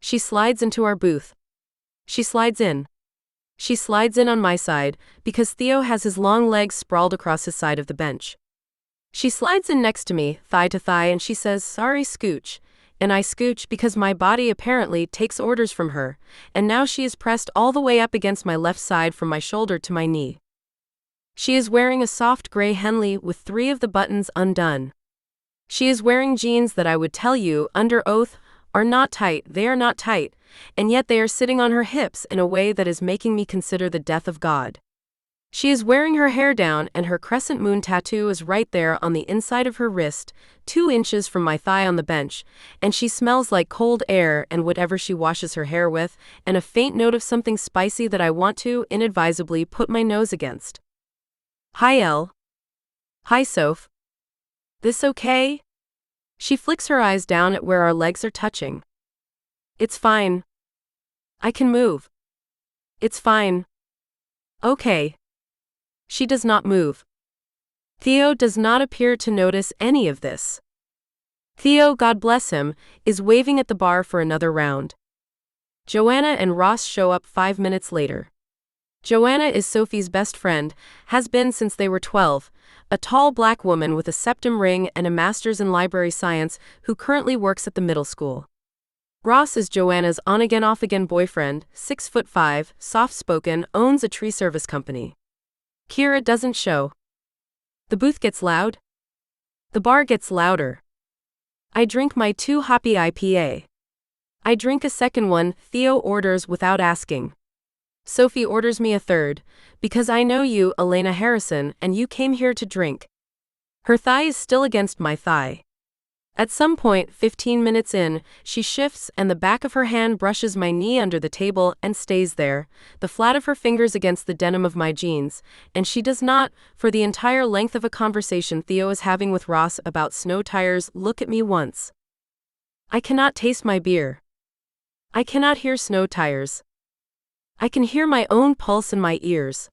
She slides into our booth. She slides in. She slides in on my side, because Theo has his long legs sprawled across his side of the bench. She slides in next to me, thigh to thigh, and she says, sorry, scooch. And I scooch because my body apparently takes orders from her, and now she is pressed all the way up against my left side from my shoulder to my knee. She is wearing a soft gray Henley with 3 of the buttons undone. She is wearing jeans that I would tell you, under oath, are not tight, they are not tight, and yet they are sitting on her hips in a way that is making me consider the death of God. She is wearing her hair down and her crescent moon tattoo is right there on the inside of her wrist, 2 inches from my thigh on the bench, and she smells like cold air and whatever she washes her hair with, and a faint note of something spicy that I want to, inadvisably, put my nose against. Hi Elle. Hi Soph. This okay? She flicks her eyes down at where our legs are touching. It's fine. I can move. It's fine. Okay. She does not move. Theo does not appear to notice any of this. Theo, God bless him, is waving at the bar for another round. Joanna and Ross show up 5 minutes later. Joanna is Sophie's best friend, has been since they were 12, a tall black woman with a septum ring and a master's in library science who currently works at the middle school. Ross is Joanna's on-again off-again boyfriend, 6'5", soft-spoken, owns a tree service company. Kira doesn't show. The booth gets loud. The bar gets louder. I drink my 2 hoppy IPA. I drink a second one, Theo orders without asking. Sophie orders me a third, because I know you, Elle Harrison, and you came here to drink. Her thigh is still against my thigh. At some point, 15 minutes in, she shifts and the back of her hand brushes my knee under the table and stays there, the flat of her fingers against the denim of my jeans, and she does not, for the entire length of a conversation Theo is having with Ross about snow tires, look at me once. I cannot taste my beer. I cannot hear snow tires. I can hear my own pulse in my ears.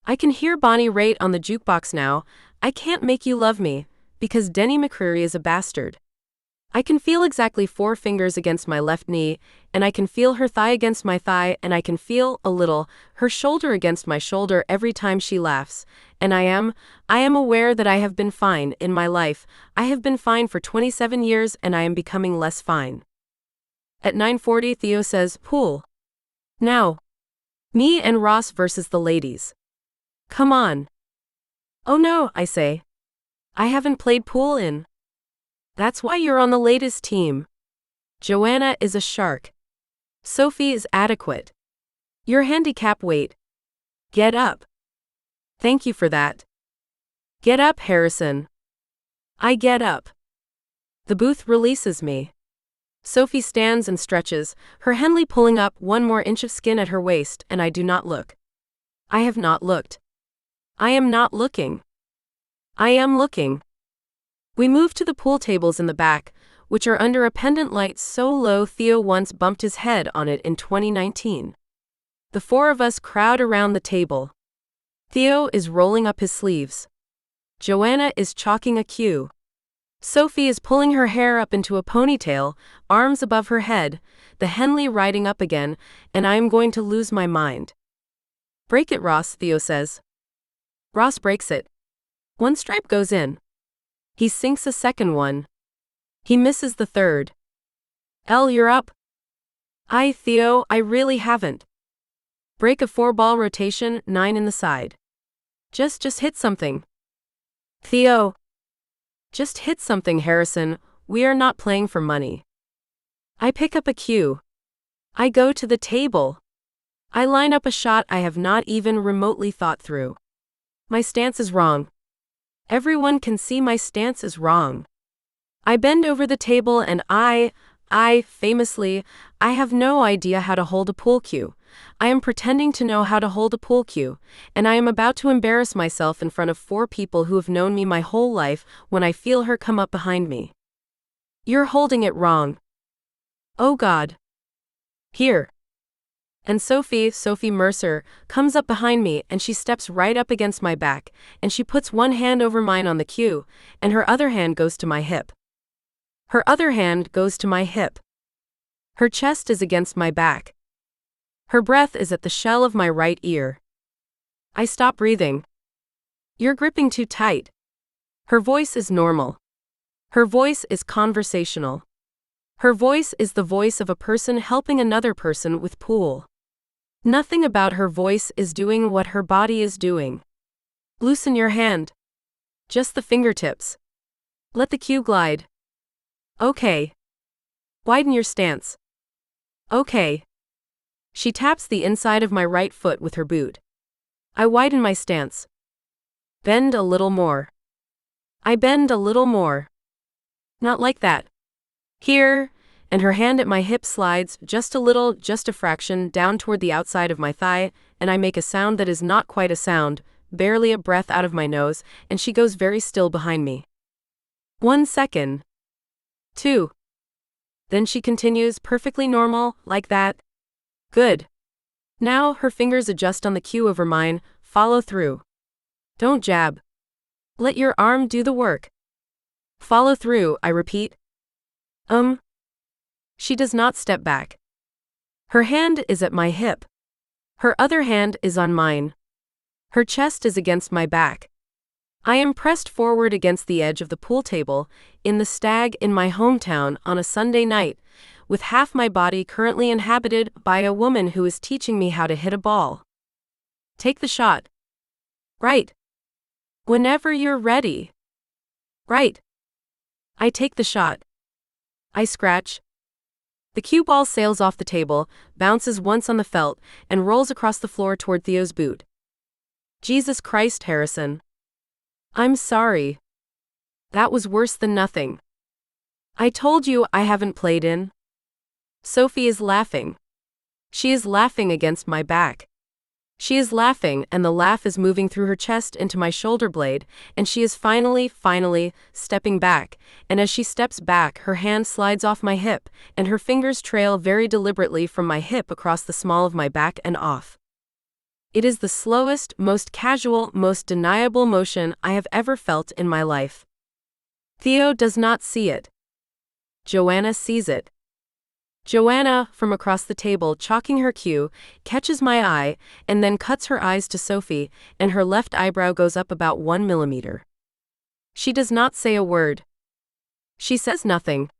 I can hear Bonnie Raitt on the jukebox now, I can't make you love me, because Denny McCreary is a bastard. I can feel exactly 4 fingers against my left knee, and I can feel her thigh against my thigh, and I can feel, a little, her shoulder against my shoulder every time she laughs, and I am aware that I have been fine in my life. I have been fine for 27 years and I am becoming less fine. At 9:40 Theo says, pool. Now. Me and Ross versus the ladies. Come on. Oh no, I say. I haven't played pool in. That's why you're on the latest team. Joanna is a shark. Sophie is adequate. Your handicap weight. Get up. Thank you for that. Get up, Harrison. I get up. The booth releases me. Sophie stands and stretches, her Henley pulling up 1 more inch of skin at her waist, and I do not look. I have not looked. I am not looking. I am looking. We move to the pool tables in the back, which are under a pendant light so low Theo once bumped his head on it in 2019. The 4 of us crowd around the table. Theo is rolling up his sleeves. Joanna is chalking a cue. Sophie is pulling her hair up into a ponytail, arms above her head, the Henley riding up again, and I am going to lose my mind. Break it, Ross, Theo says. Ross breaks it. 1 stripe goes in. He sinks a second one. He misses the third. Elle, you're up. Theo, I really haven't. Break a 4-ball rotation, 9 in the side. Just hit something. Theo. Just hit something, Harrison. We are not playing for money. I pick up a cue. I go to the table. I line up a shot I have not even remotely thought through. My stance is wrong. Everyone can see my stance is wrong. I bend over the table and famously, I have no idea how to hold a pool cue. I am pretending to know how to hold a pool cue, and I am about to embarrass myself in front of 4 people who have known me my whole life when I feel her come up behind me. You're holding it wrong. Oh God. Here. And Sophie Mercer, comes up behind me and she steps right up against my back, and she puts 1 hand over mine on the cue, and her other hand goes to my hip. Her other hand goes to my hip. Her chest is against my back. Her breath is at the shell of my right ear. I stop breathing. You're gripping too tight. Her voice is normal. Her voice is conversational. Her voice is the voice of a person helping another person with pool. Nothing about her voice is doing what her body is doing. Loosen your hand. Just the fingertips. Let the cue glide. Okay. Widen your stance. Okay. She taps the inside of my right foot with her boot. I widen my stance. Bend a little more. I bend a little more. Not like that. Here, and her hand at my hip slides just a little, just a fraction, down toward the outside of my thigh, and I make a sound that is not quite a sound, barely a breath out of my nose, and she goes very still behind me. 1 second. 2. Then she continues perfectly normal, like that. Good. Now her fingers adjust on the cue over mine, follow through. Don't jab. Let your arm do the work. Follow through, I repeat. She does not step back. Her hand is at my hip. Her other hand is on mine. Her chest is against my back. I am pressed forward against the edge of the pool table, in the Stag in my hometown on a Sunday night, with half my body currently inhabited by a woman who is teaching me how to hit a ball. Take the shot. Right. Whenever you're ready. Right. I take the shot. I scratch. The cue ball sails off the table, bounces once on the felt, and rolls across the floor toward Theo's boot. Jesus Christ, Harrison. I'm sorry. That was worse than nothing. I told you I haven't played in. Sophie is laughing. She is laughing against my back. She is laughing, and the laugh is moving through her chest into my shoulder blade, and she is finally, stepping back, and as she steps back, her hand slides off my hip, and her fingers trail very deliberately from my hip across the small of my back and off. It is the slowest, most casual, most deniable motion I have ever felt in my life. Theo does not see it. Joanna sees it. Joanna, from across the table chalking her cue, catches my eye, and then cuts her eyes to Sophie, and her left eyebrow goes up about 1 millimeter. She does not say a word. She says nothing.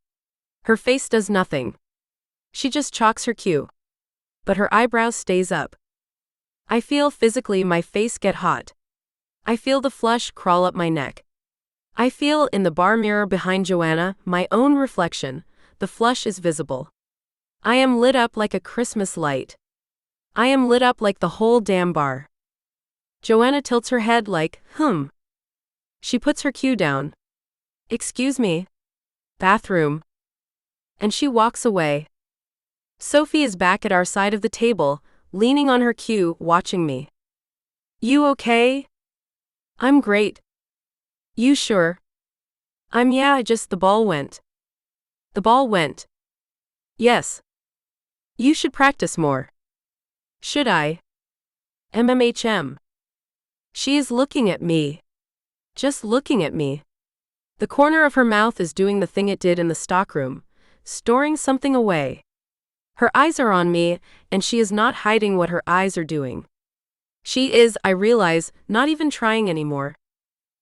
Her face does nothing. She just chalks her cue. but her eyebrows stays up. I feel physically my face get hot. I feel the flush crawl up my neck. I feel in the bar mirror behind Joanna, my own reflection, the flush is visible. I am lit up like a Christmas light. I am lit up like the whole damn bar. Joanna tilts her head like, She puts her cue down. Excuse me. Bathroom. And she walks away. Sophie is back at our side of the table, leaning on her cue, watching me. You okay? I'm great. You sure? Yeah, just the ball went. The ball went. Yes. You should practice more. Should I? MMHM. She is looking at me. Just looking at me. The corner of her mouth is doing the thing it did in the stockroom, storing something away. Her eyes are on me, and she is not hiding what her eyes are doing. She is, I realize, not even trying anymore.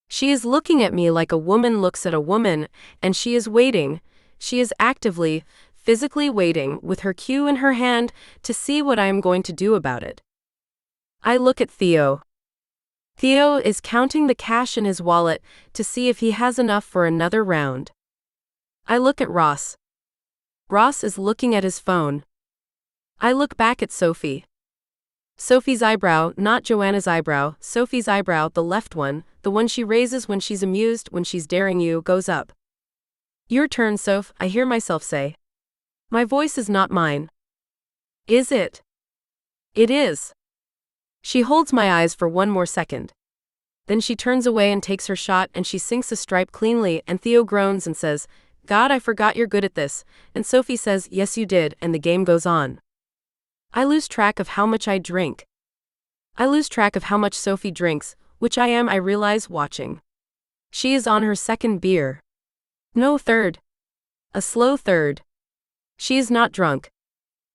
She is looking at me like a woman looks at a woman, and she is waiting. She is actively, physically waiting, with her cue in her hand, to see what I am going to do about it. I look at Theo. Theo is counting the cash in his wallet to see if he has enough for another round. I look at Ross. Ross is looking at his phone. I look back at Sophie. Sophie's eyebrow, not Joanna's eyebrow, Sophie's eyebrow, the left one, the one she raises when she's amused, when she's daring you, goes up. Your turn, Soph, I hear myself say. My voice is not mine. Is it? It is. She holds my eyes for one more second. Then she turns away and takes her shot, and she sinks a stripe cleanly, and Theo groans and says, God, I forgot you're good at this, and Sophie says, yes you did, and the game goes on. I lose track of how much I drink. I lose track of how much Sophie drinks, which I realize, watching. She is on her second beer. No, third. A slow third. She is not drunk.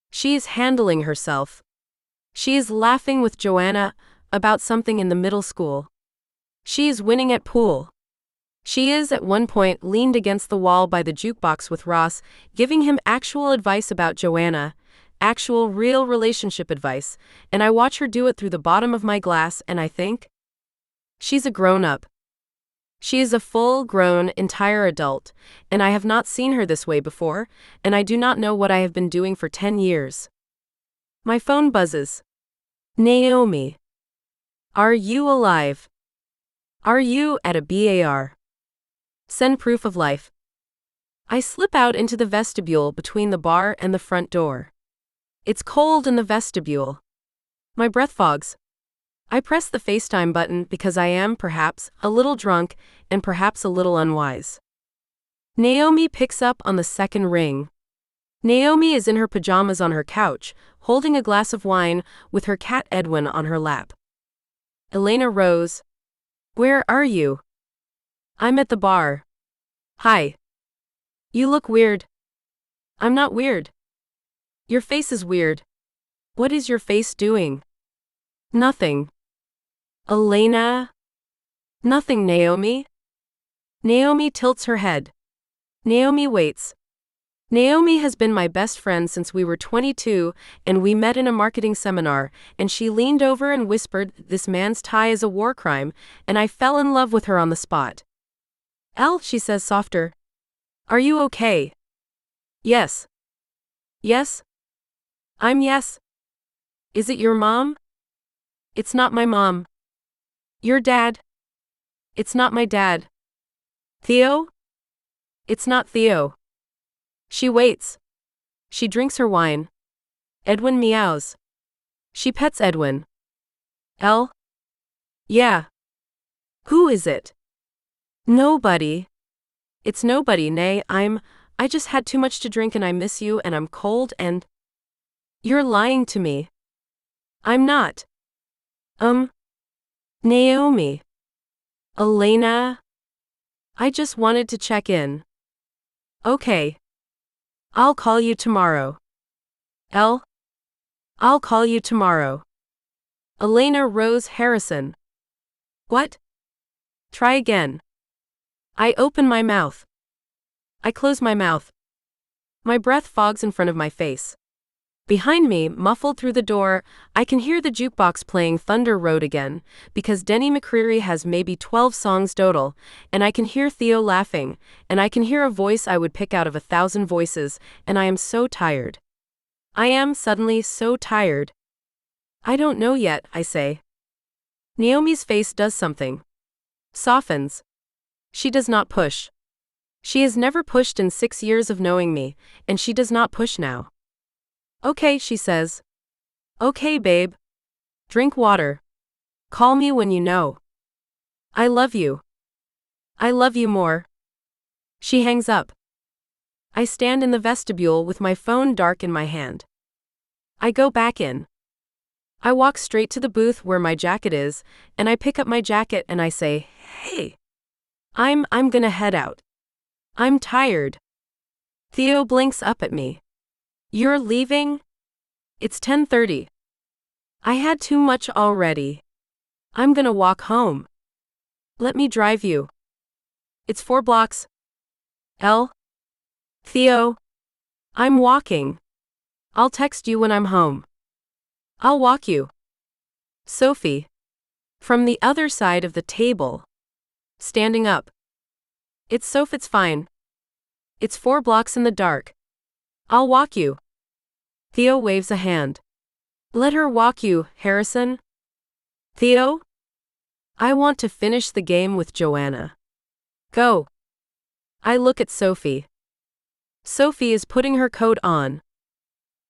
She is handling herself. She is laughing with Joanna about something in the middle school. She is winning at pool. She is at one point leaned against the wall by the jukebox with Ross, giving him actual advice about Joanna, actual real relationship advice, and I watch her do it through the bottom of my glass and I think, she's a grown-up. She is a full-grown, entire adult, and I have not seen her this way before, and I do not know what I have been doing for 10 years. My phone buzzes. Naomi. Are you alive? Are you at a bar? Send proof of life. I slip out into the vestibule between the bar and the front door. It's cold in the vestibule. My breath fogs. I press the FaceTime button because I am, perhaps, a little drunk and perhaps a little unwise. Naomi picks up on the second ring. Naomi is in her pajamas on her couch, holding a glass of wine with her cat Edwin on her lap. Elena rose. Where are you? I'm at the bar. Hi. You look weird. I'm not weird. Your face is weird. What is your face doing? Nothing. Elena? Nothing, Naomi. Naomi tilts her head. Naomi waits. Naomi has been my best friend since we were 22, and we met in a marketing seminar, and she leaned over and whispered, this man's tie is a war crime, and I fell in love with her on the spot. Elle, she says softer. Are you okay? Yes. Yes? I'm yes. Is it your mom? It's not my mom. Your dad? It's not my dad. Theo? It's not Theo. She waits. She drinks her wine. Edwin meows. She pets Edwin. Elle? Yeah. Who is it? Nobody. It's nobody, nay, I just had too much to drink and I miss you and I'm cold and... You're lying to me. I'm not. Naomi. Elena. I just wanted to check in. Okay. I'll call you tomorrow. Elle? I'll call you tomorrow. Elena Rose Harrison. What? Try again. I open my mouth. I close my mouth. My breath fogs in front of my face. Behind me, muffled through the door, I can hear the jukebox playing Thunder Road again, because Denny McCreary has maybe 12 songs total, and I can hear Theo laughing, and I can hear a voice I would pick out of 1,000 voices, and I am so tired. I am suddenly so tired. I don't know yet, I say. Naomi's face does something. Softens. She does not push. She has never pushed in 6 years of knowing me, and she does not push now. Okay, she says. Okay, babe. Drink water. Call me when you know. I love you. I love you more. She hangs up. I stand in the vestibule with my phone dark in my hand. I go back in. I walk straight to the booth where my jacket is, and I pick up my jacket and I say, hey. I'm gonna head out. I'm tired. Theo blinks up at me. You're leaving? It's 10:30. I had too much already. I'm gonna walk home. Let me drive you. It's 4 blocks. Elle? Theo? I'm walking. I'll text you when I'm home. I'll walk you. Sophie. From the other side of the table. Standing up. It's Soph, it's fine. It's 4 blocks in the dark. I'll walk you. Theo waves a hand. Let her walk you, Harrison. Theo? I want to finish the game with Joanna. Go. I look at Sophie. Sophie is putting her coat on.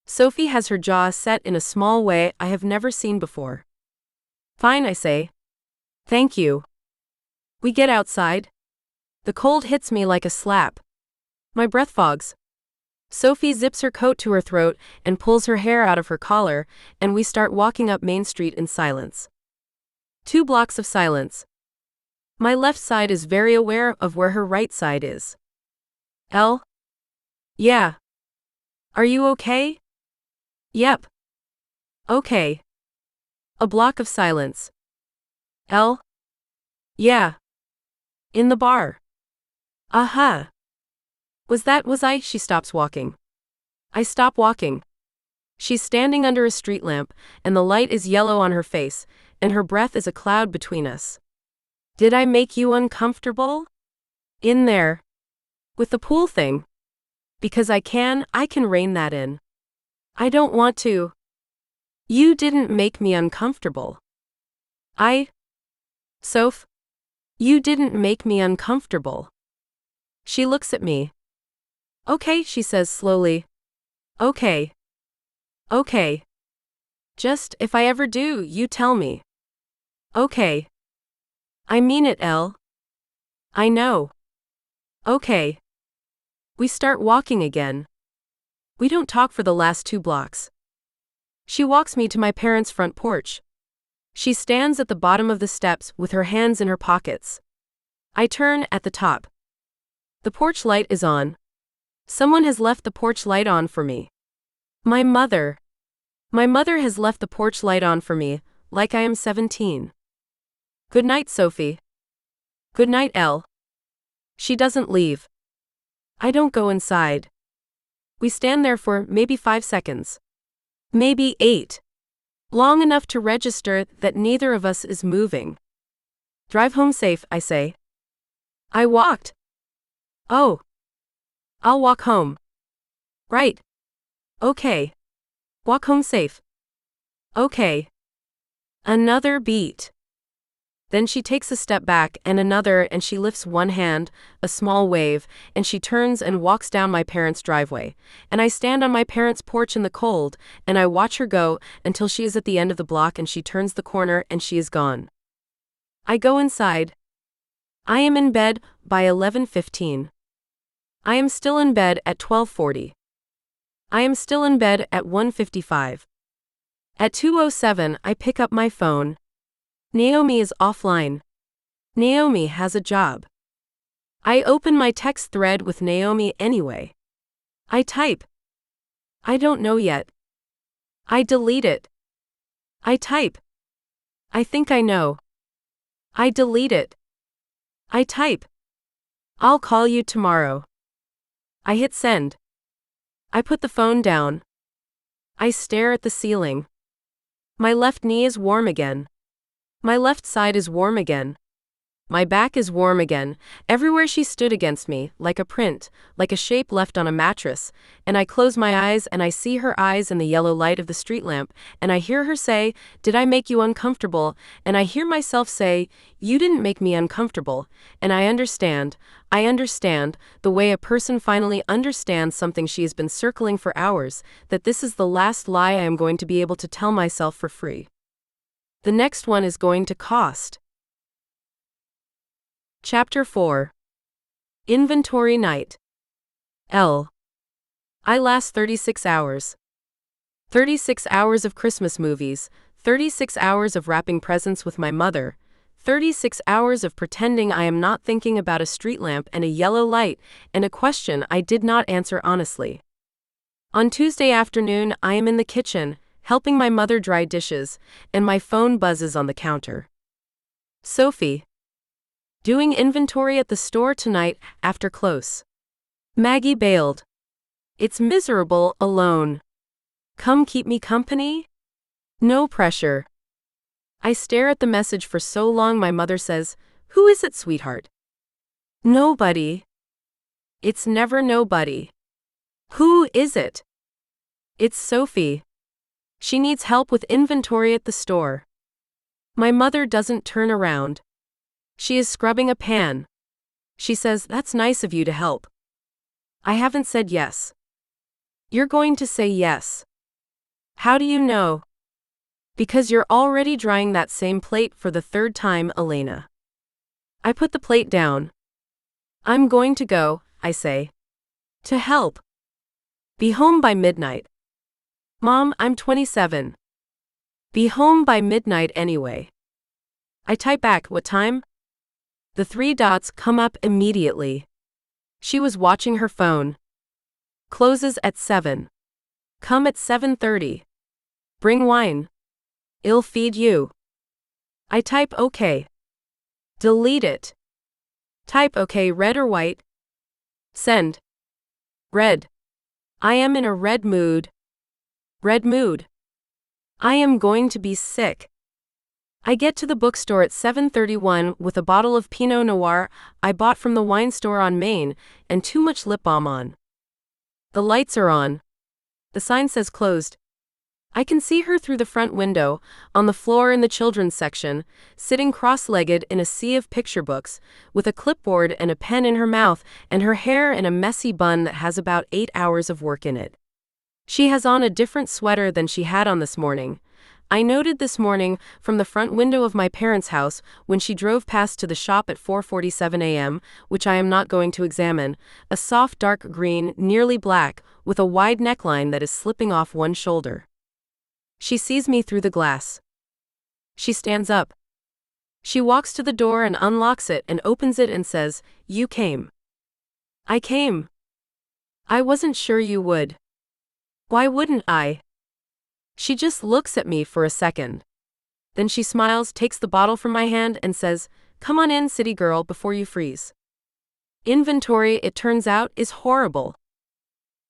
Sophie has her jaw set in a small way I have never seen before. Fine, I say. Thank you. We get outside. The cold hits me like a slap. My breath fogs. Sophie zips her coat to her throat and pulls her hair out of her collar, and we start walking up Main Street in silence. 2 blocks of silence. My left side is very aware of where her right side is. Elle? Yeah. Are you okay? Yep. Okay. A block of silence. Elle? Yeah. In the bar. Aha. Was I? She stops walking. I stop walking. She's standing under a street lamp, and the light is yellow on her face, and her breath is a cloud between us. Did I make you uncomfortable? In there. With the pool thing. Because I can rein that in. I don't want to. You didn't make me uncomfortable. Soph? You didn't make me uncomfortable. She looks at me. Okay, she says slowly. Okay. Okay. Just, if I ever do, you tell me. Okay. I mean it, Elle. I know. Okay. We start walking again. We don't talk for the last 2 blocks. She walks me to my parents' front porch. She stands at the bottom of the steps with her hands in her pockets. I turn at the top. The porch light is on. Someone has left the porch light on for me. My mother. My mother has left the porch light on for me, like I am 17. Good night, Sophie. Good night, Elle. She doesn't leave. I don't go inside. We stand there for maybe 5 seconds. Maybe 8. Long enough to register that neither of us is moving. Drive home safe, I say. I walked. Oh. I'll walk home. Right. Okay. Walk home safe. Okay. Another beat. Then she takes a step back and another, and she lifts one hand, a small wave, and she turns and walks down my parents' driveway. And I stand on my parents' porch in the cold, and I watch her go until she is at the end of the block and she turns the corner and she is gone. I go inside. I am in bed by 11:15. I am still in bed at 12:40. I am still in bed at 1:55. At 2:07 I pick up my phone. Naomi is offline. Naomi has a job. I open my text thread with Naomi anyway. I type. I don't know yet. I delete it. I type. I think I know. I delete it. I type. I'll call you tomorrow. I hit send. I put the phone down. I stare at the ceiling. My left knee is warm again. My left side is warm again. My back is warm again. Everywhere she stood against me, like a print, like a shape left on a mattress, and I close my eyes and I see her eyes in the yellow light of the street lamp, and I hear her say, "Did I make you uncomfortable?" And I hear myself say, "You didn't make me uncomfortable." And I understand, the way a person finally understands something she has been circling for hours, that this is the last lie I am going to be able to tell myself for free. The next one is going to cost. Chapter 4. Inventory Night. Elle. I last 36 hours. 36 hours of Christmas movies, 36 hours of wrapping presents with my mother, 36 hours of pretending I am not thinking about a street lamp and a yellow light, and a question I did not answer honestly. On Tuesday afternoon, I am in the kitchen, helping my mother dry dishes, and my phone buzzes on the counter. Sophie. Doing inventory at the store tonight after close. Maggie bailed. It's miserable alone. Come keep me company? No pressure. I stare at the message for so long my mother says, "Who is it, sweetheart?" Nobody. It's never nobody. Who is it? It's Sophie. She needs help with inventory at the store. My mother doesn't turn around. She is scrubbing a pan. She says, "That's nice of you to help." I haven't said yes. You're going to say yes. How do you know? Because you're already drying that same plate for the third time, Elena. I put the plate down. I'm going to go, I say. To help. Be home by midnight. Mom, I'm 27. Be home by midnight anyway. I type back, what time? The 3 dots come up immediately. She was watching her phone. Closes at 7. Come at 7:30. Bring wine. I'll feed you. I type OK. Delete it. Type OK, red or white? Send. Red. I am in a red mood. Red mood. I am going to be sick. I get to the bookstore at 7:31 with a bottle of Pinot Noir I bought from the wine store on Main and too much lip balm on. The lights are on. The sign says closed. I can see her through the front window, on the floor in the children's section, sitting cross-legged in a sea of picture books, with a clipboard and a pen in her mouth and her hair in a messy bun that has about 8 hours of work in it. She has on a different sweater than she had on this morning. I noted this morning from the front window of my parents' house when she drove past to the shop at 4:47 a.m., which I am not going to examine, a soft dark green, nearly black, with a wide neckline that is slipping off one shoulder. She sees me through the glass. She stands up. She walks to the door and unlocks it and opens it and says, "You came." I came. I wasn't sure you would. Why wouldn't I? She just looks at me for a second. Then she smiles, takes the bottle from my hand, and says, "Come on in, city girl, before you freeze." Inventory, it turns out, is horrible.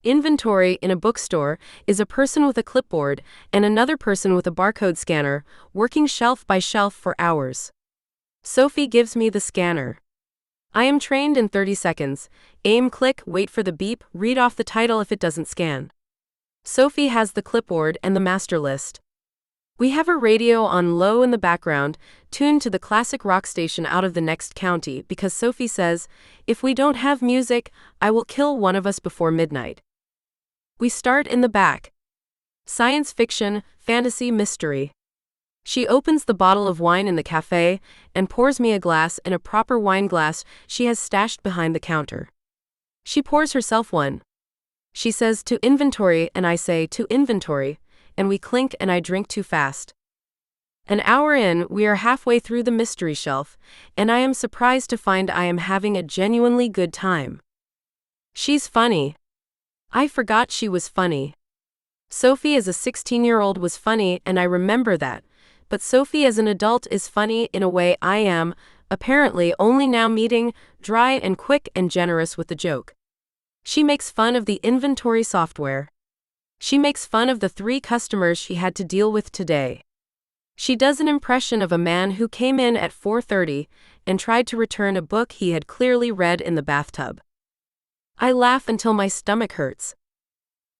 Inventory in a bookstore is a person with a clipboard and another person with a barcode scanner, working shelf by shelf for hours. Sophie gives me the scanner. I am trained in 30 seconds. Aim, click, wait for the beep, read off the title if it doesn't scan. Sophie has the clipboard and the master list. We have a radio on low in the background, tuned to the classic rock station out of the next county because Sophie says, "If we don't have music, I will kill one of us before midnight." We start in the back. Science fiction, fantasy, mystery. She opens the bottle of wine in the cafe and pours me a glass in a proper wine glass she has stashed behind the counter. She pours herself one. She says, "To inventory," and I say, "To inventory," and we clink and I drink too fast. An hour in, we are halfway through the mystery shelf, and I am surprised to find I am having a genuinely good time. She's funny. I forgot she was funny. Sophie as a 16-year-old was funny, and I remember that, but Sophie as an adult is funny in a way I am, apparently only now meeting, dry and quick and generous with the joke. She makes fun of the inventory software. She makes fun of the 3 customers she had to deal with today. She does an impression of a man who came in at 4:30 and tried to return a book he had clearly read in the bathtub. I laugh until my stomach hurts.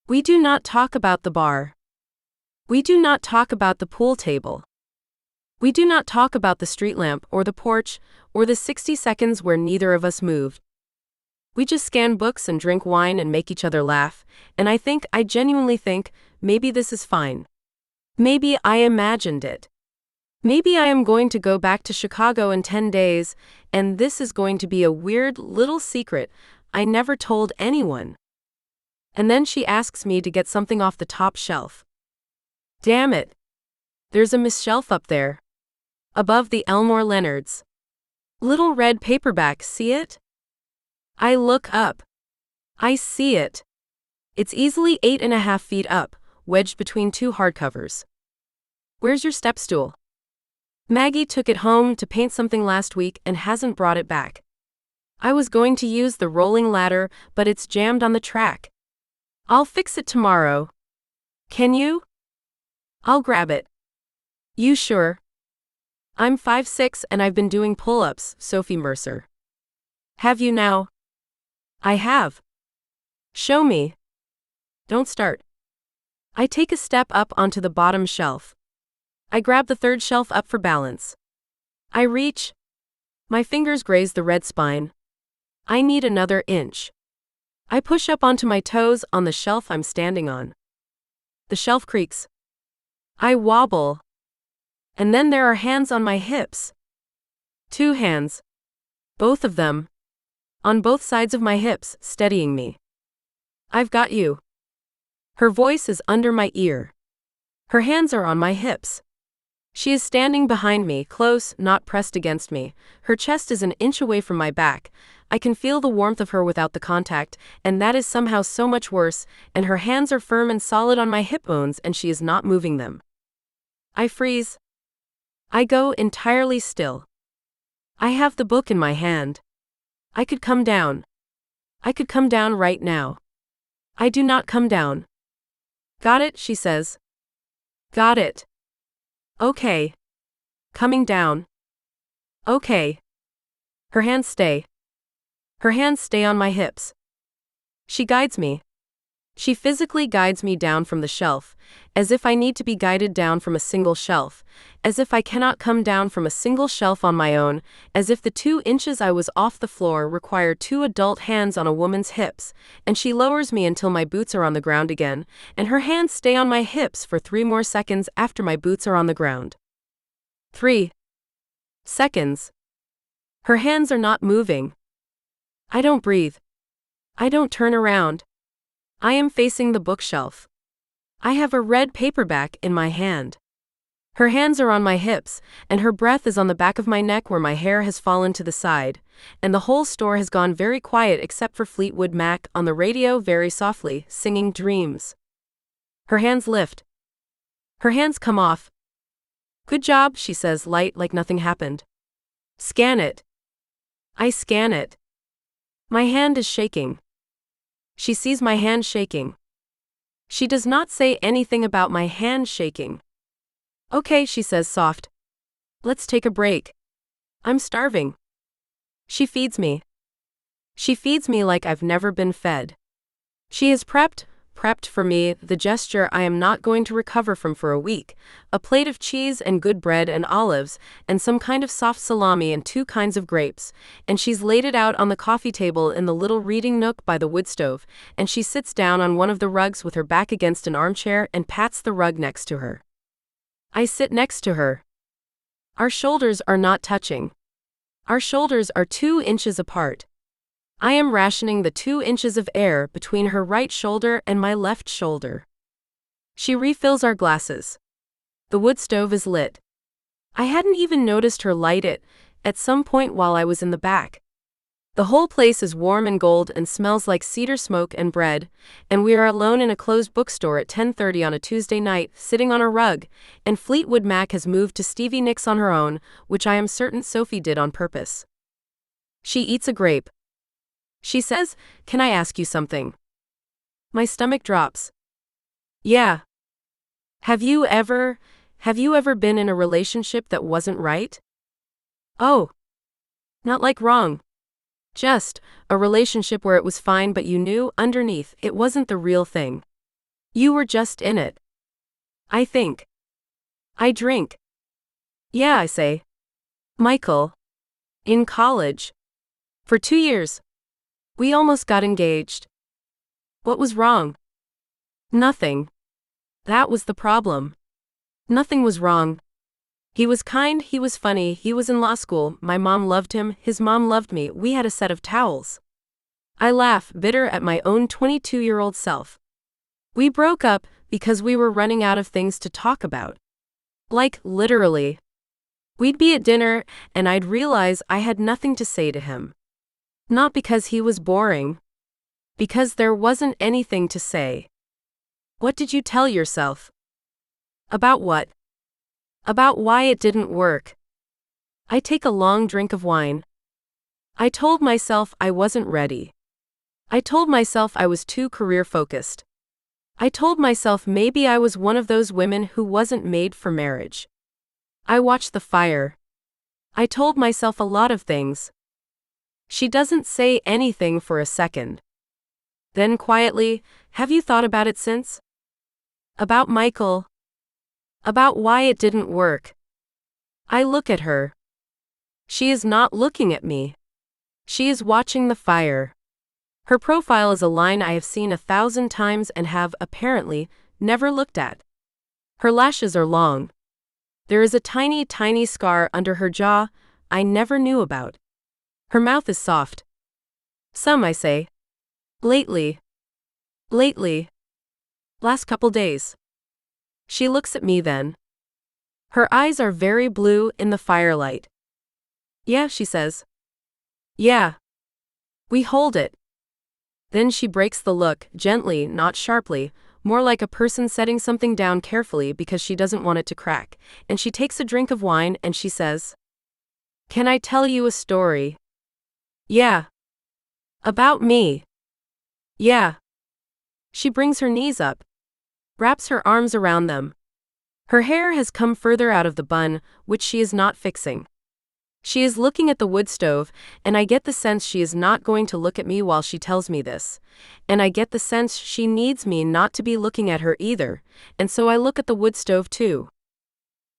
We do not talk about the bar. We do not talk about the pool table. We do not talk about the street lamp or the porch or the 60 seconds where neither of us moved. We just scan books and drink wine and make each other laugh, and I genuinely think, maybe this is fine. Maybe I imagined it. Maybe I am going to go back to Chicago in 10 days, and this is going to be a weird little secret I never told anyone. And then she asks me to get something off the top shelf. Damn it. There's a Miss Shelf up there. Above the Elmore Leonards. Little red paperback, see it? I look up. I see it. It's easily 8.5 feet up, wedged between 2 hardcovers. Where's your step stool? Maggie took it home to paint something last week and hasn't brought it back. I was going to use the rolling ladder, but it's jammed on the track. I'll fix it tomorrow. Can you? I'll grab it. You sure? I'm 5'6" and I've been doing pull-ups, Sophie Mercer. Have you now? I have. Show me. Don't start. I take a step up onto the bottom shelf. I grab the 3rd shelf up for balance. I reach. My fingers graze the red spine. I need another inch. I push up onto my toes on the shelf I'm standing on. The shelf creaks. I wobble. And then there are hands on my hips. 2 hands. Both of them. On both sides of my hips, steadying me. I've got you. Her voice is under my ear. Her hands are on my hips. She is standing behind me, close, not pressed against me. Her chest is an inch away from my back. I can feel the warmth of her without the contact, and that is somehow so much worse, and her hands are firm and solid on my hip bones and she is not moving them. I freeze. I go entirely still. I have the book in my hand. I could come down. I could come down right now. I do not come down. Got it, she says. Got it. Okay. Coming down. Okay. Her hands stay. Her hands stay on my hips. She guides me. She physically guides me down from the shelf, as if I need to be guided down from a single shelf, as if I cannot come down from a single shelf on my own, as if the 2 inches I was off the floor require 2 adult hands on a woman's hips, and she lowers me until my boots are on the ground again, and her hands stay on my hips for 3 more seconds after my boots are on the ground. 3 seconds. Her hands are not moving. I don't breathe. I don't turn around. I am facing the bookshelf. I have a red paperback in my hand. Her hands are on my hips, and her breath is on the back of my neck where my hair has fallen to the side, and the whole store has gone very quiet except for Fleetwood Mac on the radio very softly, singing Dreams. Her hands lift. Her hands come off. Good job, she says, light like nothing happened. Scan it. I scan it. My hand is shaking. She sees my hand shaking. She does not say anything about my hand shaking. Okay, she says soft. Let's take a break. I'm starving. She feeds me. She feeds me like I've never been fed. She has prepped for me the gesture I am not going to recover from for a week, a plate of cheese and good bread and olives, and some kind of soft salami and 2 kinds of grapes, and she's laid it out on the coffee table in the little reading nook by the wood stove, and she sits down on one of the rugs with her back against an armchair and pats the rug next to her. I sit next to her. Our shoulders are not touching. Our shoulders are 2 inches apart. I am rationing the 2 inches of air between her right shoulder and my left shoulder. She refills our glasses. The wood stove is lit. I hadn't even noticed her light it at some point while I was in the back. The whole place is warm and gold and smells like cedar smoke and bread, and we are alone in a closed bookstore at 10:30 on a Tuesday night, sitting on a rug, and Fleetwood Mac has moved to Stevie Nicks on her own, which I am certain Sophie did on purpose. She eats a grape. She says, "Can I ask you something?" My stomach drops. Yeah. Have you ever been in a relationship that wasn't right? Oh, not like wrong. Just a relationship where it was fine but you knew underneath it wasn't the real thing. You were just in it. I think. I drink. Yeah, I say. Michael. In college. For 2 years. We almost got engaged. What was wrong? Nothing. That was the problem. Nothing was wrong. He was kind, he was funny, he was in law school, my mom loved him, his mom loved me, we had a set of towels. I laugh, bitter at my own 22-year-old self. We broke up because we were running out of things to talk about. Like, literally. We'd be at dinner, and I'd realize I had nothing to say to him. Not because he was boring. Because there wasn't anything to say. What did you tell yourself? About what? About why it didn't work. I take a long drink of wine. I told myself I wasn't ready. I told myself I was too career-focused. I told myself maybe I was one of those women who wasn't made for marriage. I watched the fire. I told myself a lot of things. She doesn't say anything for a second. Then quietly, have you thought about it since? About Michael. About why it didn't work. I look at her. She is not looking at me. She is watching the fire. Her profile is a line I have seen 1,000 times and have, apparently, never looked at. Her lashes are long. There is a tiny, tiny scar under her jaw I never knew about. Her mouth is soft. Some, I say. Lately. Last couple days. She looks at me then. Her eyes are very blue in the firelight. Yeah, she says. Yeah. We hold it. Then she breaks the look, gently, not sharply, more like a person setting something down carefully because she doesn't want it to crack, and she takes a drink of wine and she says, "Can I tell you a story?" Yeah. About me. Yeah. She brings her knees up, wraps her arms around them. Her hair has come further out of the bun, which she is not fixing. She is looking at the wood stove, and I get the sense she is not going to look at me while she tells me this. And I get the sense she needs me not to be looking at her either, and so I look at the wood stove too.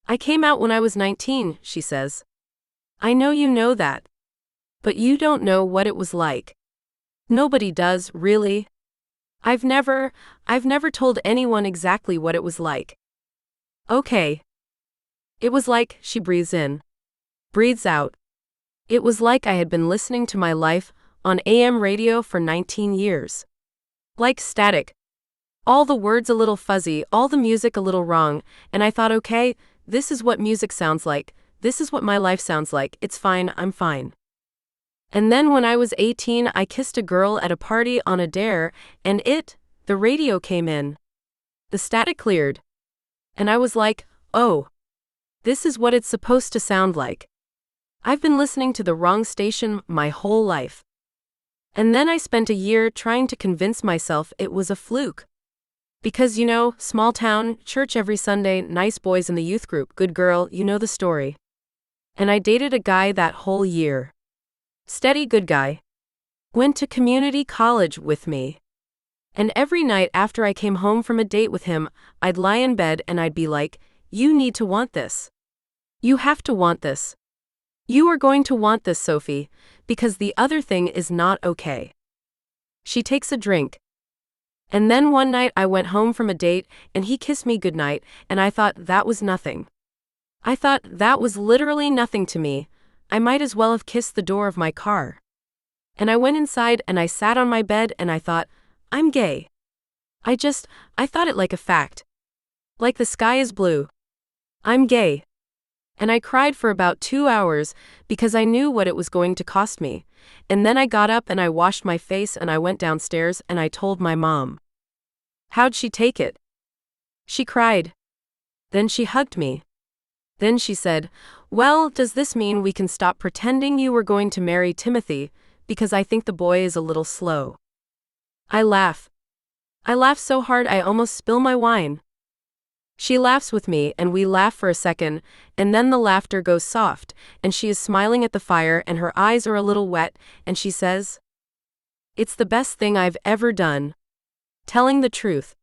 I came out when I was 19, she says. I know you know that. But you don't know what it was like. Nobody does, really. I've never told anyone exactly what it was like. Okay. It was like, she breathes in. Breathes out. It was like I had been listening to my life on AM radio for 19 years. Like static. All the words a little fuzzy, all the music a little wrong, and I thought, okay, this is what music sounds like, this is what my life sounds like, it's fine, I'm fine. And then when I was 18, I kissed a girl at a party on a dare, and the radio came in. The static cleared. And I was like, oh. This is what it's supposed to sound like. I've been listening to the wrong station my whole life. And then I spent a year trying to convince myself it was a fluke. Because, small town, church every Sunday, nice boys in the youth group, good girl, you know the story. And I dated a guy that whole year. Steady good guy. Went to community college with me. And every night after I came home from a date with him, I'd lie in bed and I'd be like, you need to want this. You have to want this. You are going to want this, Sophie, because the other thing is not okay. She takes a drink. And then one night I went home from a date and he kissed me goodnight and I thought that was nothing. I thought that was literally nothing to me. I might as well have kissed the door of my car. And I went inside and I sat on my bed and I thought, I'm gay. I thought it like a fact. Like the sky is blue. I'm gay. And I cried for about 2 hours because I knew what it was going to cost me. And then I got up and I washed my face and I went downstairs and I told my mom. How'd she take it? She cried. Then she hugged me. Then she said, well, does this mean we can stop pretending you were going to marry Timothy, because I think the boy is a little slow? I laugh. I laugh so hard I almost spill my wine. She laughs with me, and we laugh for a second, and then the laughter goes soft, and she is smiling at the fire, and her eyes are a little wet, and she says, "It's the best thing I've ever done." Telling the truth.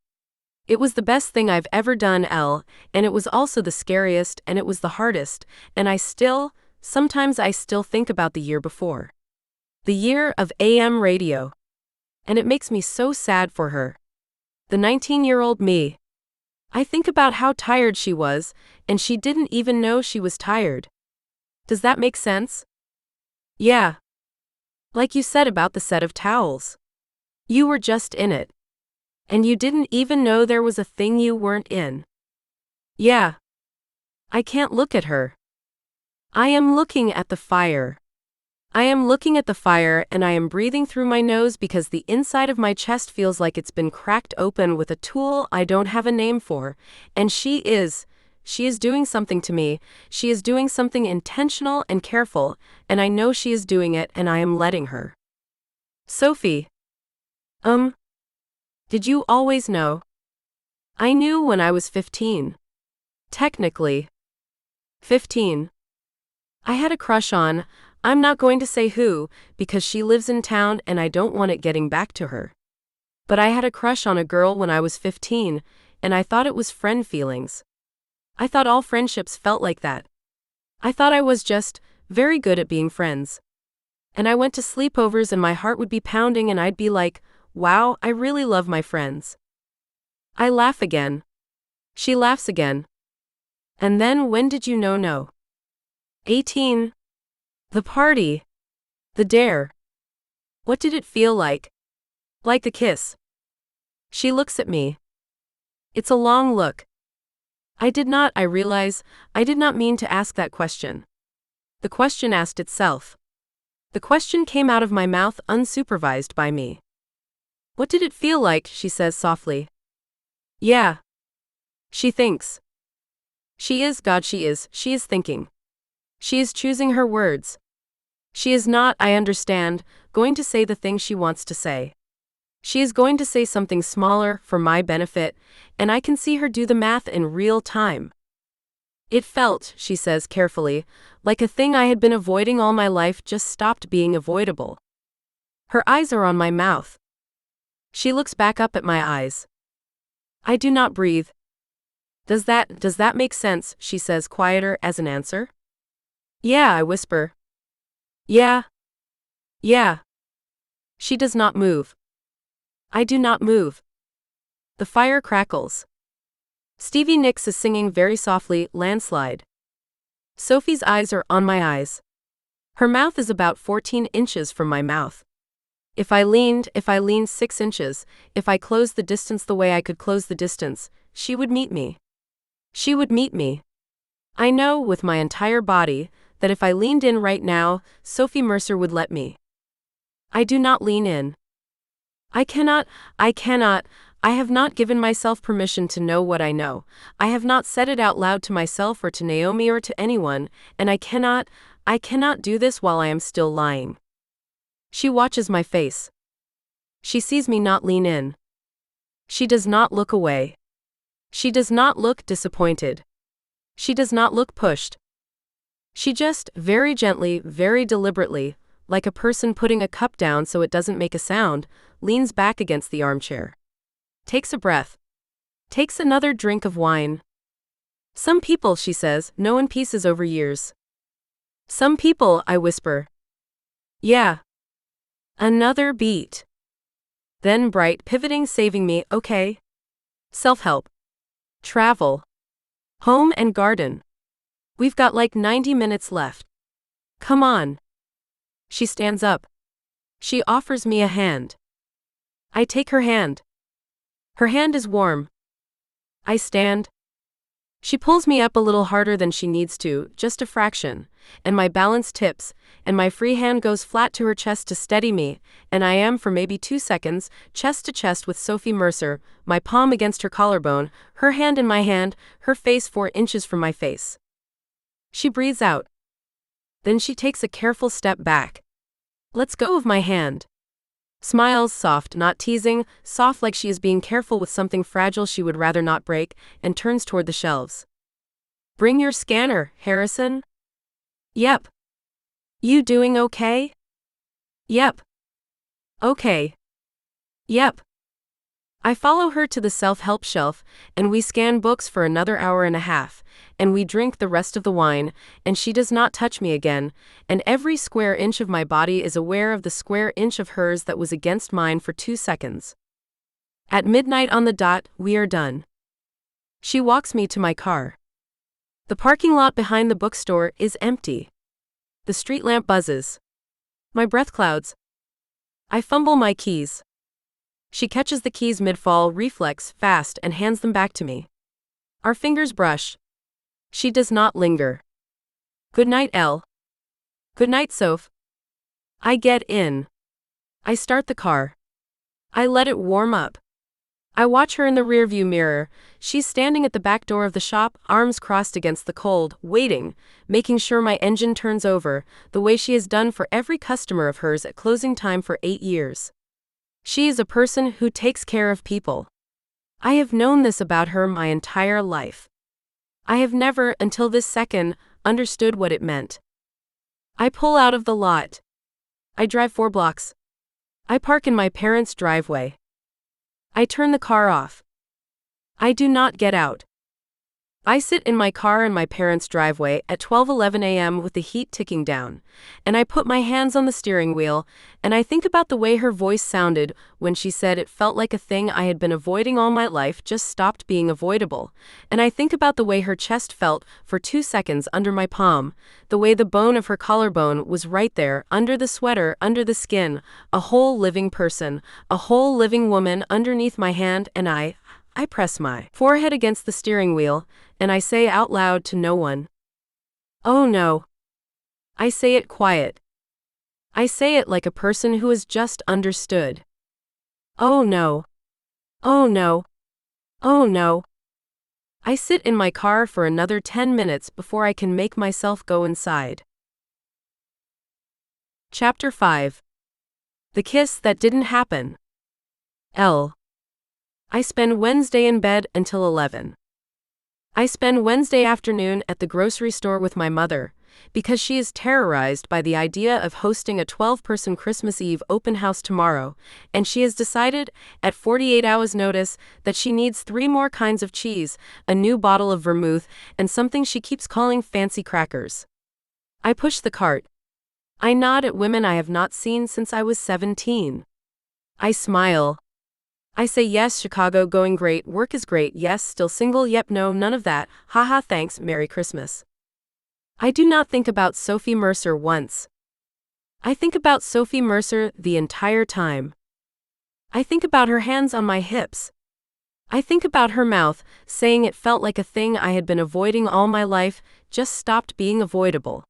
It was the best thing I've ever done, Elle, and it was also the scariest, and it was the hardest, and sometimes I still think about the year before. The year of AM radio. And it makes me so sad for her. The 19-year-old me. I think about how tired she was, and she didn't even know she was tired. Does that make sense? Yeah. Like you said about the set of towels. You were just in it. And you didn't even know there was a thing you weren't in. Yeah. I can't look at her. I am looking at the fire. I am looking at the fire, and I am breathing through my nose because the inside of my chest feels like it's been cracked open with a tool I don't have a name for, and she is doing something to me. She is doing something intentional and careful, and I know she is doing it, and I am letting her. Sophie. Did you always know? I knew when I was 15. Technically. 15. I had a crush on, I'm not going to say who, because she lives in town and I don't want it getting back to her. But I had a crush on a girl when I was 15, and I thought it was friend feelings. I thought all friendships felt like that. I thought I was just very good at being friends. And I went to sleepovers and my heart would be pounding and I'd be like, wow, I really love my friends. I laugh again. She laughs again. And then when did you know no? 18. The party. The dare. What did it feel like? Like a kiss. She looks at me. It's a long look. I realize, I did not mean to ask that question. The question asked itself. The question came out of my mouth unsupervised by me. What did it feel like? She says softly. Yeah. She thinks. She is thinking. She is choosing her words. She is not, I understand, going to say the thing she wants to say. She is going to say something smaller, for my benefit, and I can see her do the math in real time. It felt, she says carefully, like a thing I had been avoiding all my life just stopped being avoidable. Her eyes are on my mouth. She looks back up at my eyes. I do not breathe. Does that make sense? She says quieter as an answer. Yeah, I whisper. Yeah. Yeah. She does not move. I do not move. The fire crackles. Stevie Nicks is singing very softly, Landslide. Sophie's eyes are on my eyes. Her mouth is about 14 inches from my mouth. If I leaned 6 inches, if I closed the distance the way I could close the distance, she would meet me. She would meet me. I know, with my entire body, that if I leaned in right now, Sophie Mercer would let me. I do not lean in. I cannot, I have not given myself permission to know what I know. I have not said it out loud to myself or to Naomi or to anyone, and I cannot do this while I am still lying. She watches my face. She sees me not lean in. She does not look away. She does not look disappointed. She does not look pushed. She just, very gently, very deliberately, like a person putting a cup down so it doesn't make a sound, leans back against the armchair. Takes a breath. Takes another drink of wine. Some people, she says, know in pieces over years. Some people, I whisper. Yeah. Another beat. Then bright, pivoting, saving me, okay. Self-help. Travel. Home and garden. We've got like 90 minutes left. Come on. She stands up. She offers me a hand. I take her hand. Her hand is warm. I stand. She pulls me up a little harder than she needs to, just a fraction, and my balance tips, and my free hand goes flat to her chest to steady me, and I am, for maybe 2 seconds, chest to chest with Sophie Mercer, my palm against her collarbone, her hand in my hand, her face 4 inches from my face. She breathes out. Then she takes a careful step back. Lets go of my hand. Smiles, soft, not teasing, soft like she is being careful with something fragile she would rather not break, and turns toward the shelves. Bring your scanner, Harrison. Yep. You doing okay? Yep. Okay. Yep. I follow her to the self-help shelf, and we scan books for another hour and a half, and we drink the rest of the wine, and she does not touch me again, and every square inch of my body is aware of the square inch of hers that was against mine for 2 seconds. At midnight on the dot, we are done. She walks me to my car. The parking lot behind the bookstore is empty. The street lamp buzzes. My breath clouds. I fumble my keys. She catches the keys mid-fall, reflex, fast, and hands them back to me. Our fingers brush. She does not linger. Good night, Elle. Good night, Soph. I get in. I start the car. I let it warm up. I watch her in the rearview mirror. She's standing at the back door of the shop, arms crossed against the cold, waiting, making sure my engine turns over, the way she has done for every customer of hers at closing time for 8 years. She is a person who takes care of people. I have known this about her my entire life. I have never, until this second, understood what it meant. I pull out of the lot. I drive 4 blocks. I park in my parents' driveway. I turn the car off. I do not get out. I sit in my car in my parents' driveway at 12:11 a.m. with the heat ticking down, and I put my hands on the steering wheel, and I think about the way her voice sounded when she said it felt like a thing I had been avoiding all my life just stopped being avoidable, and I think about the way her chest felt for 2 seconds under my palm, the way the bone of her collarbone was right there, under the sweater, under the skin, a whole living person, a whole living woman underneath my hand, and I press my forehead against the steering wheel, and I say out loud to no one, "Oh no." I say it quiet. I say it like a person who has just understood. Oh no. Oh no. Oh no. I sit in my car for another 10 minutes before I can make myself go inside. Chapter 5. The Kiss That Didn't Happen. Elle. I spend Wednesday in bed until 11. I spend Wednesday afternoon at the grocery store with my mother, because she is terrorized by the idea of hosting a 12-person Christmas Eve open house tomorrow, and she has decided, at 48 hours' notice, that she needs 3 more kinds of cheese, a new bottle of vermouth, and something she keeps calling fancy crackers. I push the cart. I nod at women I have not seen since I was 17. I smile. I say yes, Chicago going great, work is great, yes, still single, yep, no, none of that, haha, thanks, Merry Christmas. I do not think about Sophie Mercer once. I think about Sophie Mercer the entire time. I think about her hands on my hips. I think about her mouth, saying it felt like a thing I had been avoiding all my life, just stopped being avoidable.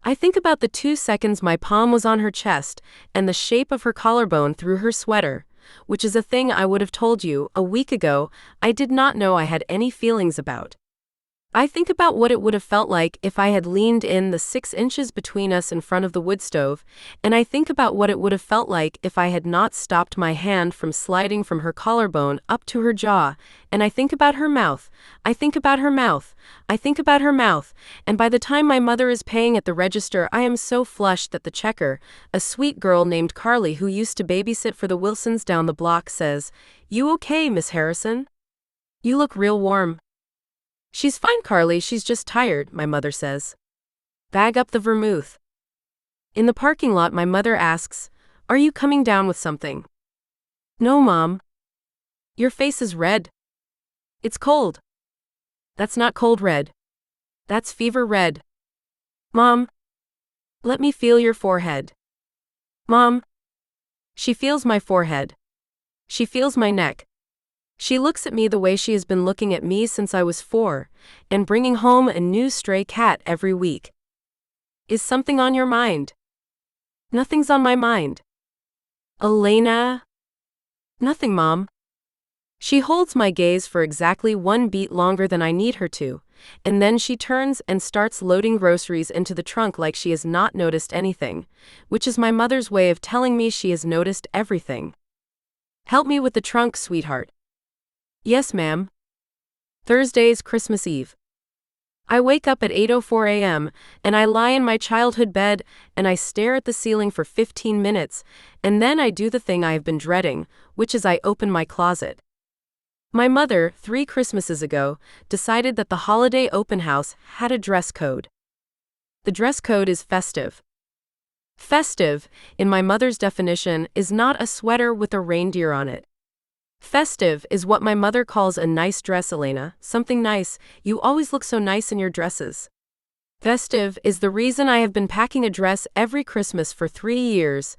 I think about the 2 seconds my palm was on her chest, and the shape of her collarbone through her sweater, which is a thing I would have told you, a week ago, I did not know I had any feelings about. I think about what it would have felt like if I had leaned in the 6 inches between us in front of the wood stove, and I think about what it would have felt like if I had not stopped my hand from sliding from her collarbone up to her jaw, and I think about her mouth, I think about her mouth, I think about her mouth, and by the time my mother is paying at the register I am so flushed that the checker, a sweet girl named Carly who used to babysit for the Wilsons down the block, says, "You okay, Miss Harrison? You look real warm." "She's fine, Carly, she's just tired," my mother says. "Bag up the vermouth." In the parking lot my mother asks, "Are you coming down with something?" "No, Mom." "Your face is red." "It's cold." "That's not cold red. That's fever red." "Mom." "Let me feel your forehead." "Mom." She feels my forehead. She feels my neck. She looks at me the way she has been looking at me since I was 4, and bringing home a new stray cat every week. "Is something on your mind?" "Nothing's on my mind." "Elena?" "Nothing, Mom." She holds my gaze for exactly 1 beat longer than I need her to, and then she turns and starts loading groceries into the trunk like she has not noticed anything, which is my mother's way of telling me she has noticed everything. Help me with the trunk, sweetheart. Yes, ma'am. Thursday's Christmas Eve. I wake up at 8:04 a.m., and I lie in my childhood bed, and I stare at the ceiling for 15 minutes, and then I do the thing I have been dreading, which is I open my closet. My mother, 3 Christmases ago, decided that the holiday open house had a dress code. The dress code is festive. Festive, in my mother's definition, is not a sweater with a reindeer on it. Festive is what my mother calls a nice dress, Elena, something nice. You always look so nice in your dresses. Festive is the reason I have been packing a dress every Christmas for 3 years,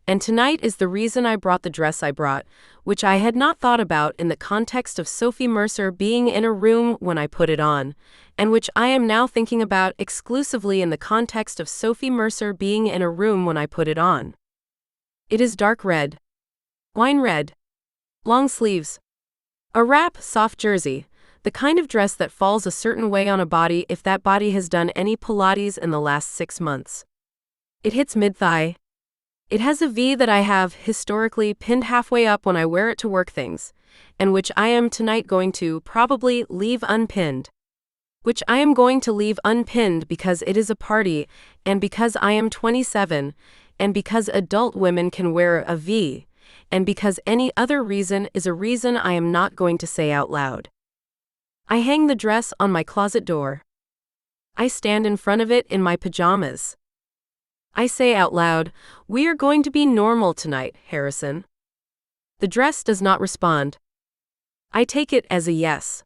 and tonight is the reason I brought the dress I brought, which I had not thought about in the context of Sophie Mercer being in a room when I put it on, and which I am now thinking about exclusively in the context of Sophie Mercer being in a room when I put it on. It is dark red. Wine red. Long sleeves. A wrap, soft jersey, the kind of dress that falls a certain way on a body if that body has done any Pilates in the last 6 months. It hits mid-thigh. It has a V that I have, historically, pinned halfway up when I wear it to work things, and which I am tonight going to, probably, leave unpinned. Which I am going to leave unpinned because it is a party, and because I am 27, and because adult women can wear a V, and because any other reason is a reason I am not going to say out loud. I hang the dress on my closet door. I stand in front of it in my pajamas. I say out loud, "We are going to be normal tonight, Harrison." The dress does not respond. I take it as a yes.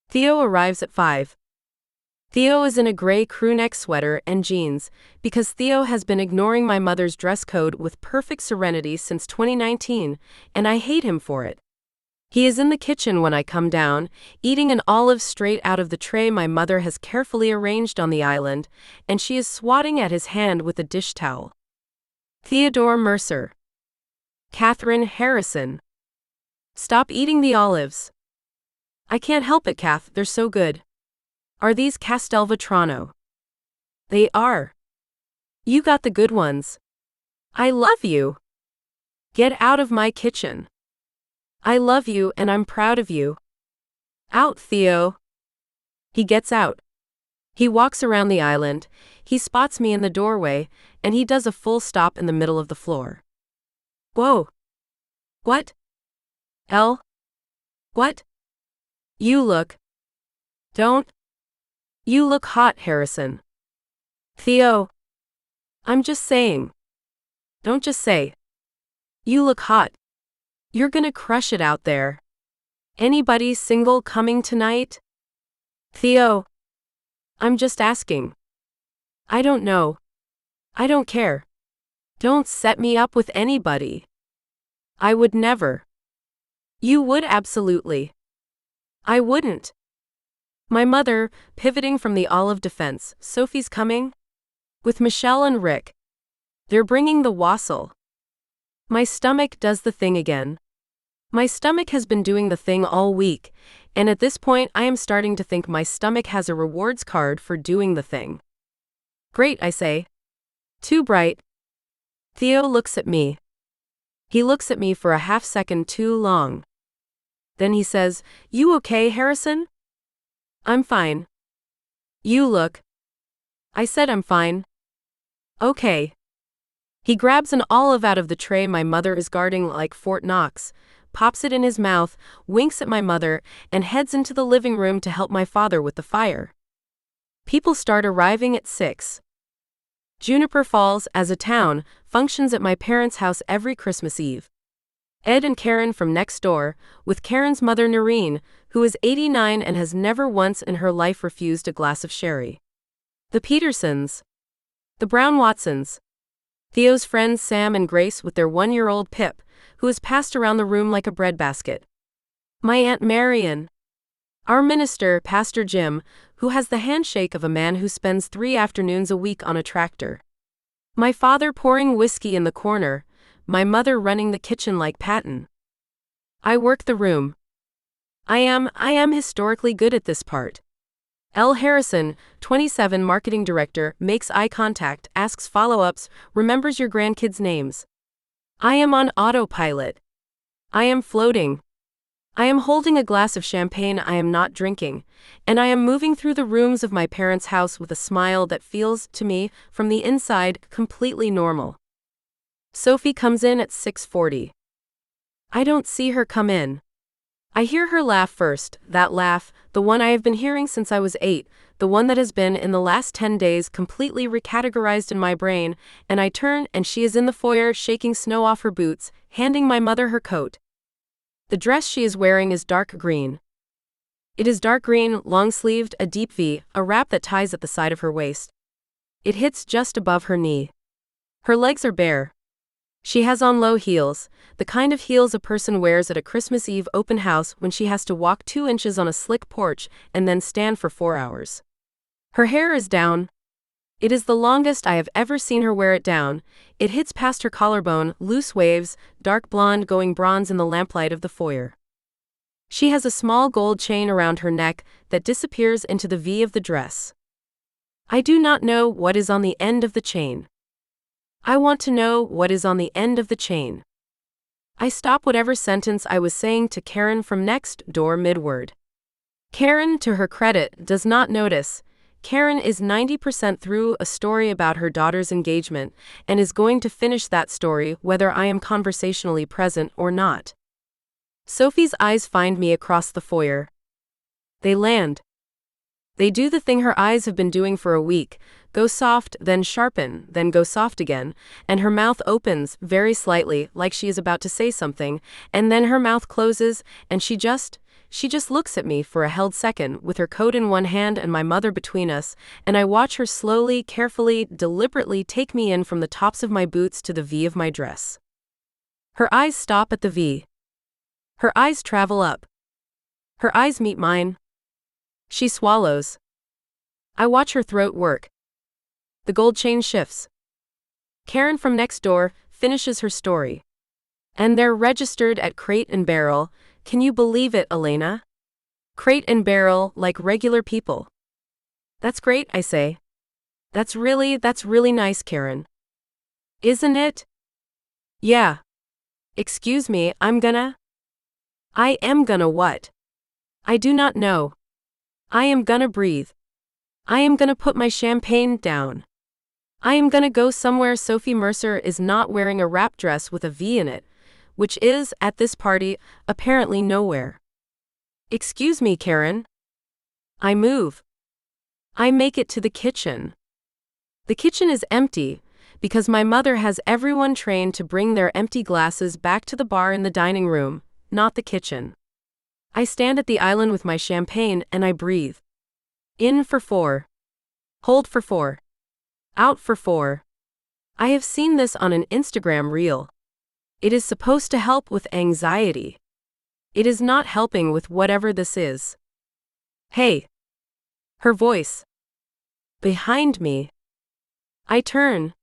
Theo arrives at 5. Theo is in a gray crewneck sweater and jeans, because Theo has been ignoring my mother's dress code with perfect serenity since 2019, and I hate him for it. He is in the kitchen when I come down, eating an olive straight out of the tray my mother has carefully arranged on the island, and she is swatting at his hand with a dish towel. Theodore Mercer. Catherine Harrison. Stop eating the olives. I can't help it, Kath, they're so good. Are these Castelvetrano? They are. You got the good ones. I love you. Get out of my kitchen. I love you and I'm proud of you. Out, Theo. He gets out. He walks around the island, he spots me in the doorway, and he does a full stop in the middle of the floor. Whoa. What? Elle? What? You look. Don't. You look hot, Harrison. Theo. I'm just saying. Don't just say. You look hot. You're gonna crush it out there. Anybody single coming tonight? Theo. I'm just asking. I don't know. I don't care. Don't set me up with anybody. I would never. You would absolutely. I wouldn't. My mother, pivoting from the olive defense, Sophie's coming? With Michelle and Rick. They're bringing the wassail. My stomach does the thing again. My stomach has been doing the thing all week, and at this point I am starting to think my stomach has a rewards card for doing the thing. Great, I say. Too bright. Theo looks at me. He looks at me for a half second too long. Then he says, "You okay, Harrison?" I'm fine. You look. I said I'm fine. Okay. He grabs an olive out of the tray my mother is guarding like Fort Knox, pops it in his mouth, winks at my mother, and heads into the living room to help my father with the fire. People start arriving at 6. Juniper Falls, as a town, functions at my parents' house every Christmas Eve. Ed and Karen from next door, with Karen's mother Noreen, who is 89 and has never once in her life refused a glass of sherry. The Petersons. The Brown-Watsons. Theo's friends Sam and Grace with their 1-year-old Pip, who is passed around the room like a breadbasket. My Aunt Marian. Our minister, Pastor Jim, who has the handshake of a man who spends 3 afternoons a week on a tractor. My father pouring whiskey in the corner, my mother running the kitchen like Patton. I work the room. I am historically good at this part. Elle Harrison, 27, marketing director, makes eye contact, asks follow-ups, remembers your grandkids' names. I am on autopilot. I am floating. I am holding a glass of champagne I am not drinking, and I am moving through the rooms of my parents' house with a smile that feels, to me, from the inside, completely normal. Sophie comes in at 6:40. I don't see her come in. I hear her laugh first, that laugh, the one I have been hearing since I was 8, the one that has been, in the last 10 days, completely recategorized in my brain, and I turn and she is in the foyer shaking snow off her boots, handing my mother her coat. The dress she is wearing is dark green. It is dark green, long-sleeved, a deep V, a wrap that ties at the side of her waist. It hits just above her knee. Her legs are bare. She has on low heels, the kind of heels a person wears at a Christmas Eve open house when she has to walk 2 inches on a slick porch and then stand for 4 hours. Her hair is down. It is the longest I have ever seen her wear it down. It hits past her collarbone, loose waves, dark blonde going bronze in the lamplight of the foyer. She has a small gold chain around her neck that disappears into the V of the dress. I do not know what is on the end of the chain. I want to know what is on the end of the chain. I stop whatever sentence I was saying to Karen from next door mid-word. Karen, to her credit, does not notice. Karen is 90% through a story about her daughter's engagement and is going to finish that story whether I am conversationally present or not. Sophie's eyes find me across the foyer. They land. They do the thing her eyes have been doing for a week, go soft, then sharpen, then go soft again, and her mouth opens, very slightly, like she is about to say something, and then her mouth closes, and she just looks at me for a held second, with her coat in one hand and my mother between us, and I watch her slowly, carefully, deliberately take me in from the tops of my boots to the V of my dress. Her eyes stop at the V. Her eyes travel up. Her eyes meet mine. She swallows. I watch her throat work. The gold chain shifts. Karen from next door finishes her story. And they're registered at Crate and Barrel. Can you believe it, Elena? Crate and Barrel, like regular people. That's great, I say. That's really nice, Karen. Isn't it? Yeah. Excuse me, I am gonna what? I do not know. I am gonna breathe. I am gonna put my champagne down. I am gonna go somewhere Sophie Mercer is not wearing a wrap dress with a V in it, which is, at this party, apparently nowhere. Excuse me, Karen. I move. I make it to the kitchen. The kitchen is empty, because my mother has everyone trained to bring their empty glasses back to the bar in the dining room, not the kitchen. I stand at the island with my champagne and I breathe. In for 4. Hold for 4. Out for 4. I have seen this on an Instagram reel. It is supposed to help with anxiety. It is not helping with whatever this is. Hey. Her voice. Behind me. I turn.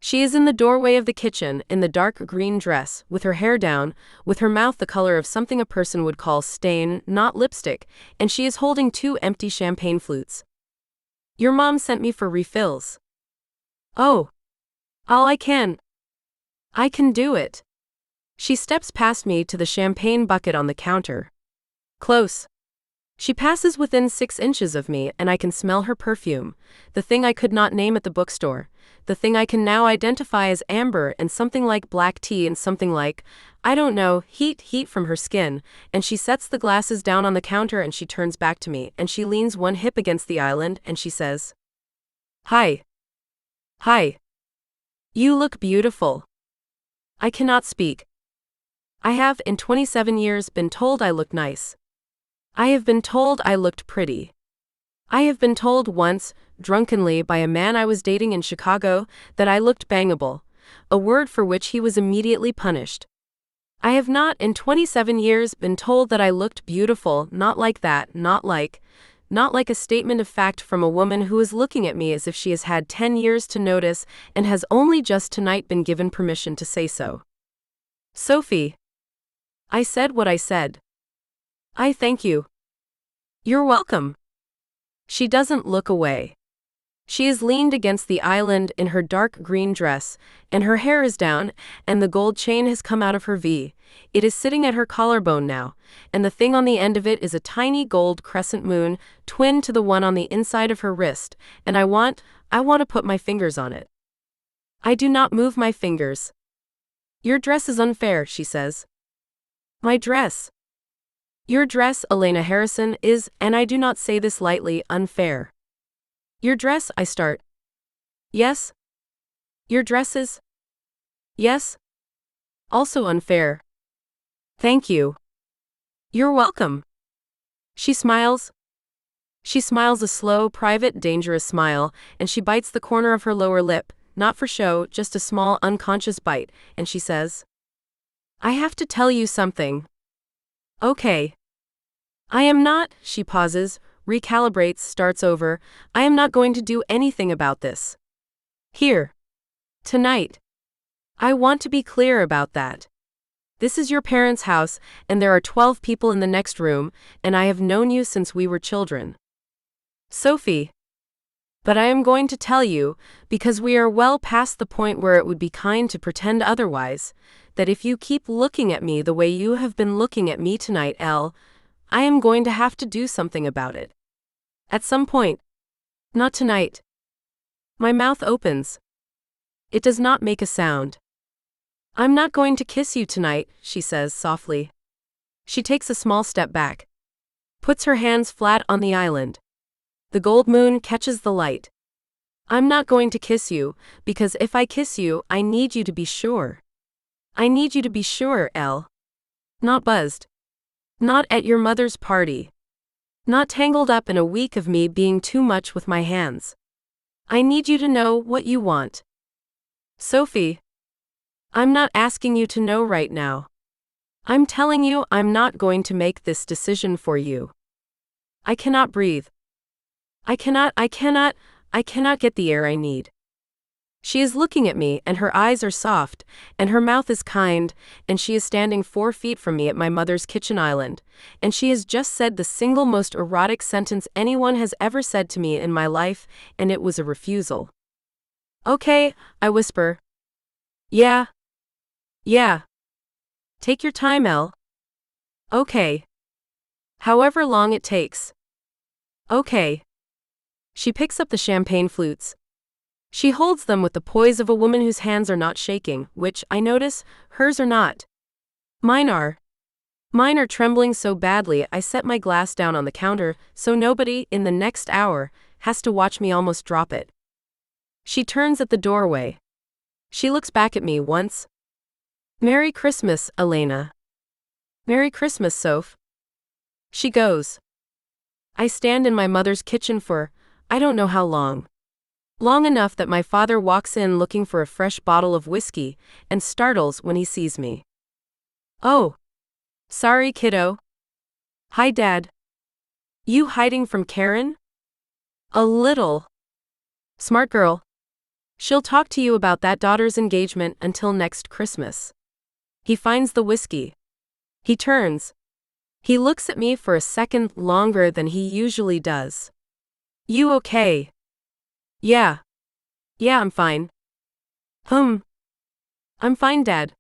She is in the doorway of the kitchen, in the dark green dress, with her hair down, with her mouth the color of something a person would call stain, not lipstick, and she is holding 2 empty champagne flutes. Your mom sent me for refills. Oh. I can do it. She steps past me to the champagne bucket on the counter. Close. She passes within 6 inches of me and I can smell her perfume, the thing I could not name at the bookstore, the thing I can now identify as amber and something like black tea and something like, I don't know, heat from her skin, and she sets the glasses down on the counter and she turns back to me and she leans one hip against the island and she says, Hi. Hi. You look beautiful. I cannot speak. I have, in 27 years, been told I look nice. I have been told I looked pretty. I have been told once, drunkenly by a man I was dating in Chicago, that I looked bangable, a word for which he was immediately punished. I have not, in 27 years, been told that I looked beautiful, not like that, not like a statement of fact from a woman who is looking at me as if she has had 10 years to notice and has only just tonight been given permission to say so. Sophie. I said what I said. I thank you. You're welcome. She doesn't look away. She is leaned against the island in her dark green dress, and her hair is down, and the gold chain has come out of her V. It is sitting at her collarbone now, and the thing on the end of it is a tiny gold crescent moon, twin to the one on the inside of her wrist, and I want to put my fingers on it. I do not move my fingers. Your dress is unfair, she says. My dress. Your dress, Elle Harrison, is, and I do not say this lightly, unfair. Your dress, I start. Yes. Your dress is? Yes. Also unfair. Thank you. You're welcome. She smiles. She smiles a slow, private, dangerous smile, and she bites the corner of her lower lip, not for show, just a small, unconscious bite, and she says, I have to tell you something. Okay. I am not, she pauses, recalibrates, starts over, I am not going to do anything about this. Here. Tonight. I want to be clear about that. This is your parents' house, and there are 12 people in the next room, and I have known you since we were children. Sophie. But I am going to tell you, because we are well past the point where it would be kind to pretend otherwise, that if you keep looking at me the way you have been looking at me tonight, Elle, I am going to have to do something about it. At some point. Not tonight. My mouth opens. It does not make a sound. I'm not going to kiss you tonight, she says softly. She takes a small step back. Puts her hands flat on the island. The gold moon catches the light. I'm not going to kiss you, because if I kiss you, I need you to be sure. I need you to be sure, Elle. Not buzzed. Not at your mother's party. Not tangled up in a week of me being too much with my hands. I need you to know what you want. Sophie. I'm not asking you to know right now. I'm telling you I'm not going to make this decision for you. I cannot breathe. I cannot get the air I need. She is looking at me, and her eyes are soft, and her mouth is kind, and she is standing 4 feet from me at my mother's kitchen island, and she has just said the single most erotic sentence anyone has ever said to me in my life, and it was a refusal. Okay, I whisper. Yeah. Take your time, Elle. Okay. However long it takes. Okay. She picks up the champagne flutes. She holds them with the poise of a woman whose hands are not shaking, which, I notice, hers are not. Mine are. Mine are trembling so badly I set my glass down on the counter so nobody, in the next hour, has to watch me almost drop it. She turns at the doorway. She looks back at me once. Merry Christmas, Elena. Merry Christmas, Soph. She goes. I stand in my mother's kitchen for, I don't know how long. Long enough that my father walks in looking for a fresh bottle of whiskey, and startles when he sees me. Oh. Sorry, kiddo. Hi, Dad. You hiding from Karen? A little. Smart girl. She'll talk to you about that daughter's engagement until next Christmas. He finds the whiskey. He turns. He looks at me for a second longer than he usually does. You okay? Yeah, I'm fine. I'm fine, Dad.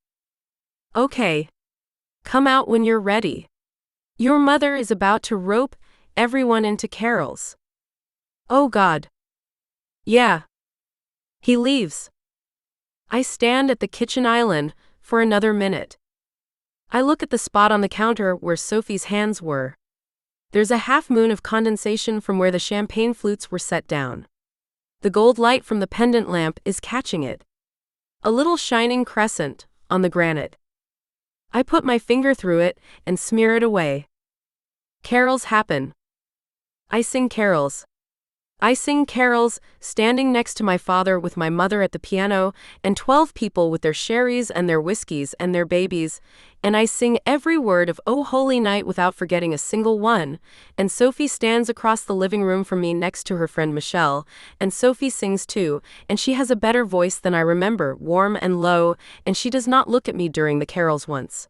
Okay. Come out when you're ready. Your mother is about to rope everyone into carols. Oh God. Yeah. He leaves. I stand at the kitchen island for another minute. I look at the spot on the counter where Sophie's hands were. There's a half moon of condensation from where the champagne flutes were set down. The gold light from the pendant lamp is catching it. A little shining crescent on the granite. I put my finger through it and smear it away. Carols happen. I sing carols. I sing carols, standing next to my father with my mother at the piano, and 12 people with their sherries and their whiskeys and their babies, and I sing every word of O Holy Night without forgetting a single one, and Sophie stands across the living room from me next to her friend Michelle, and Sophie sings too, and she has a better voice than I remember, warm and low, and she does not look at me during the carols once.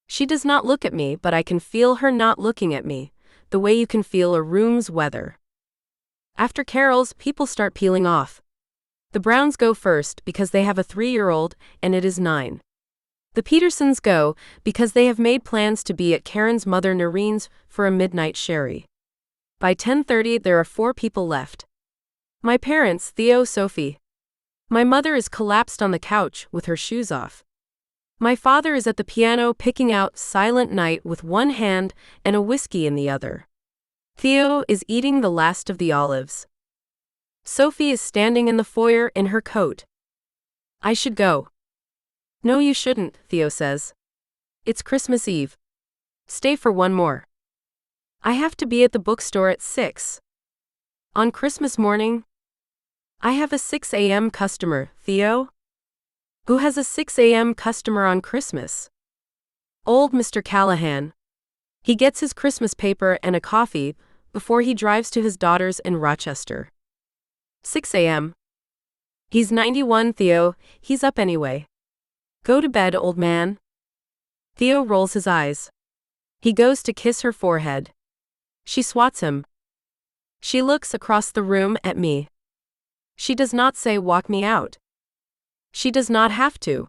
She does not look at me, but I can feel her not looking at me, the way you can feel a room's weather. After carols, people start peeling off. The Browns go first because they have a 3-year-old, and it is 9. The Petersons go because they have made plans to be at Karen's mother Noreen's for a midnight sherry. By 10:30 there are 4 people left. My parents, Theo, Sophie. My mother is collapsed on the couch with her shoes off. My father is at the piano picking out Silent Night with one hand and a whiskey in the other. Theo is eating the last of the olives. Sophie is standing in the foyer in her coat. I should go. No, you shouldn't, Theo says. It's Christmas Eve. Stay for one more. I have to be at the bookstore at 6. On Christmas morning? I have a 6 a.m. customer, Theo. Who has a 6 a.m. customer on Christmas? Old Mr. Callahan. He gets his Christmas paper and a coffee before he drives to his daughter's in Rochester. 6 a.m. He's 91, Theo. He's up anyway. Go to bed, old man. Theo rolls his eyes. He goes to kiss her forehead. She swats him. She looks across the room at me. She does not say walk me out. She does not have to.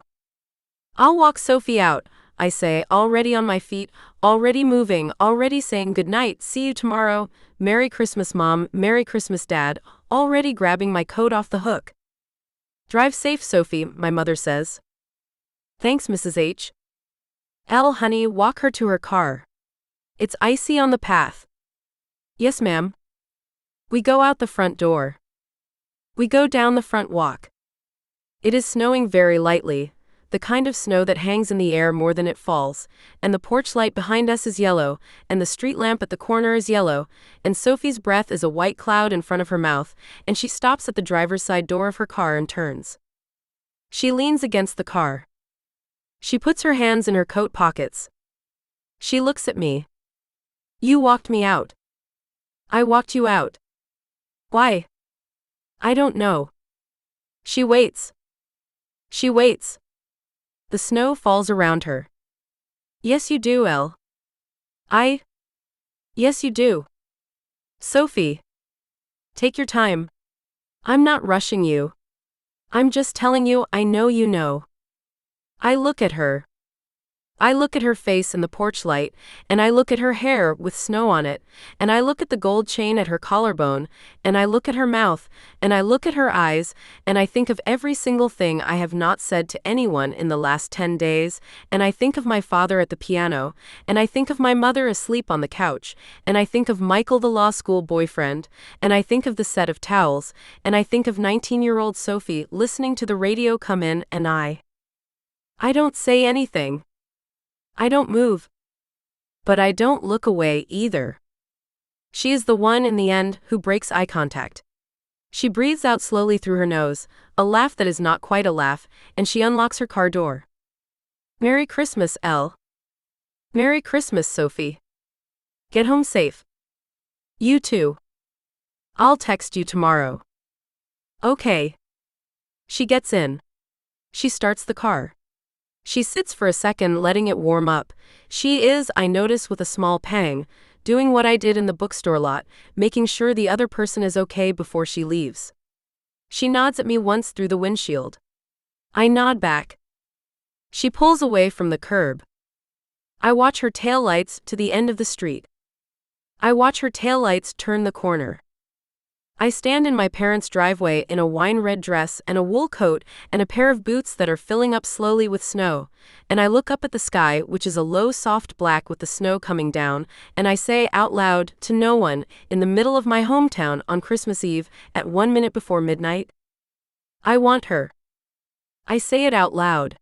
I'll walk Sophie out, I say, already on my feet, already moving, already saying good night, see you tomorrow, Merry Christmas Mom, Merry Christmas Dad, already grabbing my coat off the hook. Drive safe, Sophie, my mother says. Thanks, Mrs. H. Elle, honey, walk her to her car. It's icy on the path. Yes, ma'am. We go out the front door. We go down the front walk. It is snowing very lightly, the kind of snow that hangs in the air more than it falls, and the porch light behind us is yellow, and the street lamp at the corner is yellow, and Sophie's breath is a white cloud in front of her mouth, and she stops at the driver's side door of her car and turns. She leans against the car. She puts her hands in her coat pockets. She looks at me. You walked me out. I walked you out. Why? I don't know. She waits. She waits. The snow falls around her. Yes, you do, Elle. Yes, you do. Sophie. Take your time. I'm not rushing you. I'm just telling you I know you know. I look at her. I look at her face in the porch light, and I look at her hair with snow on it, and I look at the gold chain at her collarbone, and I look at her mouth, and I look at her eyes, and I think of every single thing I have not said to anyone in the last 10 days, and I think of my father at the piano, and I think of my mother asleep on the couch, and I think of Michael the law school boyfriend, and I think of the set of towels, and I think of 19-year-old Sophie listening to the radio come in, and I don't say anything. I don't move. But I don't look away either. She is the one in the end who breaks eye contact. She breathes out slowly through her nose, a laugh that is not quite a laugh, and she unlocks her car door. Merry Christmas, Elle. Merry Christmas, Sophie. Get home safe. You too. I'll text you tomorrow. Okay. She gets in. She starts the car. She sits for a second, letting it warm up. She is, I notice with a small pang, doing what I did in the bookstore lot, making sure the other person is okay before she leaves. She nods at me once through the windshield. I nod back. She pulls away from the curb. I watch her taillights to the end of the street. I watch her taillights turn the corner. I stand in my parents' driveway in a wine-red dress and a wool coat and a pair of boots that are filling up slowly with snow, and I look up at the sky, which is a low soft black with the snow coming down, and I say out loud to no one, in the middle of my hometown on Christmas Eve, at 1 minute before midnight, I want her. I say it out loud.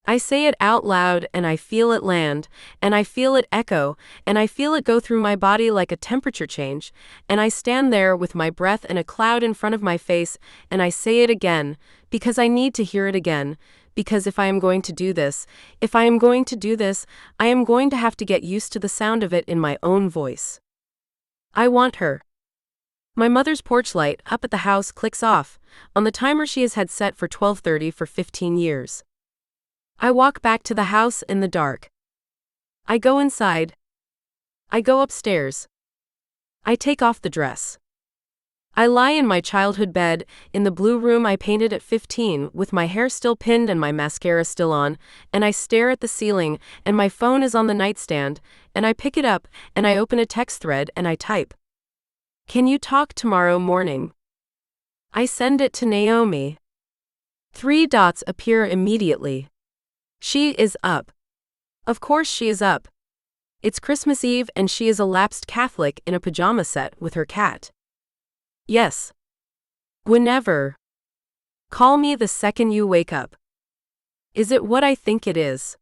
I say it out loud, and I feel it land, and I feel it echo, and I feel it go through my body like a temperature change, and I stand there with my breath and a cloud in front of my face, and I say it again, because I need to hear it again, because if I am going to do this, I am going to have to get used to the sound of it in my own voice. I want her. My mother's porch light up at the house clicks off, on the timer she has had set for 12:30 for 15 years. I walk back to the house in the dark. I go inside. I go upstairs. I take off the dress. I lie in my childhood bed, in the blue room I painted at 15, with my hair still pinned and my mascara still on, and I stare at the ceiling, and my phone is on the nightstand, and I pick it up, and I open a text thread, and I type, "Can you talk tomorrow morning?" I send it to Naomi. 3 dots appear immediately. She is up. Of course she is up. It's Christmas Eve and she is a lapsed Catholic in a pajama set with her cat. Yes. Whenever. Call me the second you wake up. Is it what I think it is?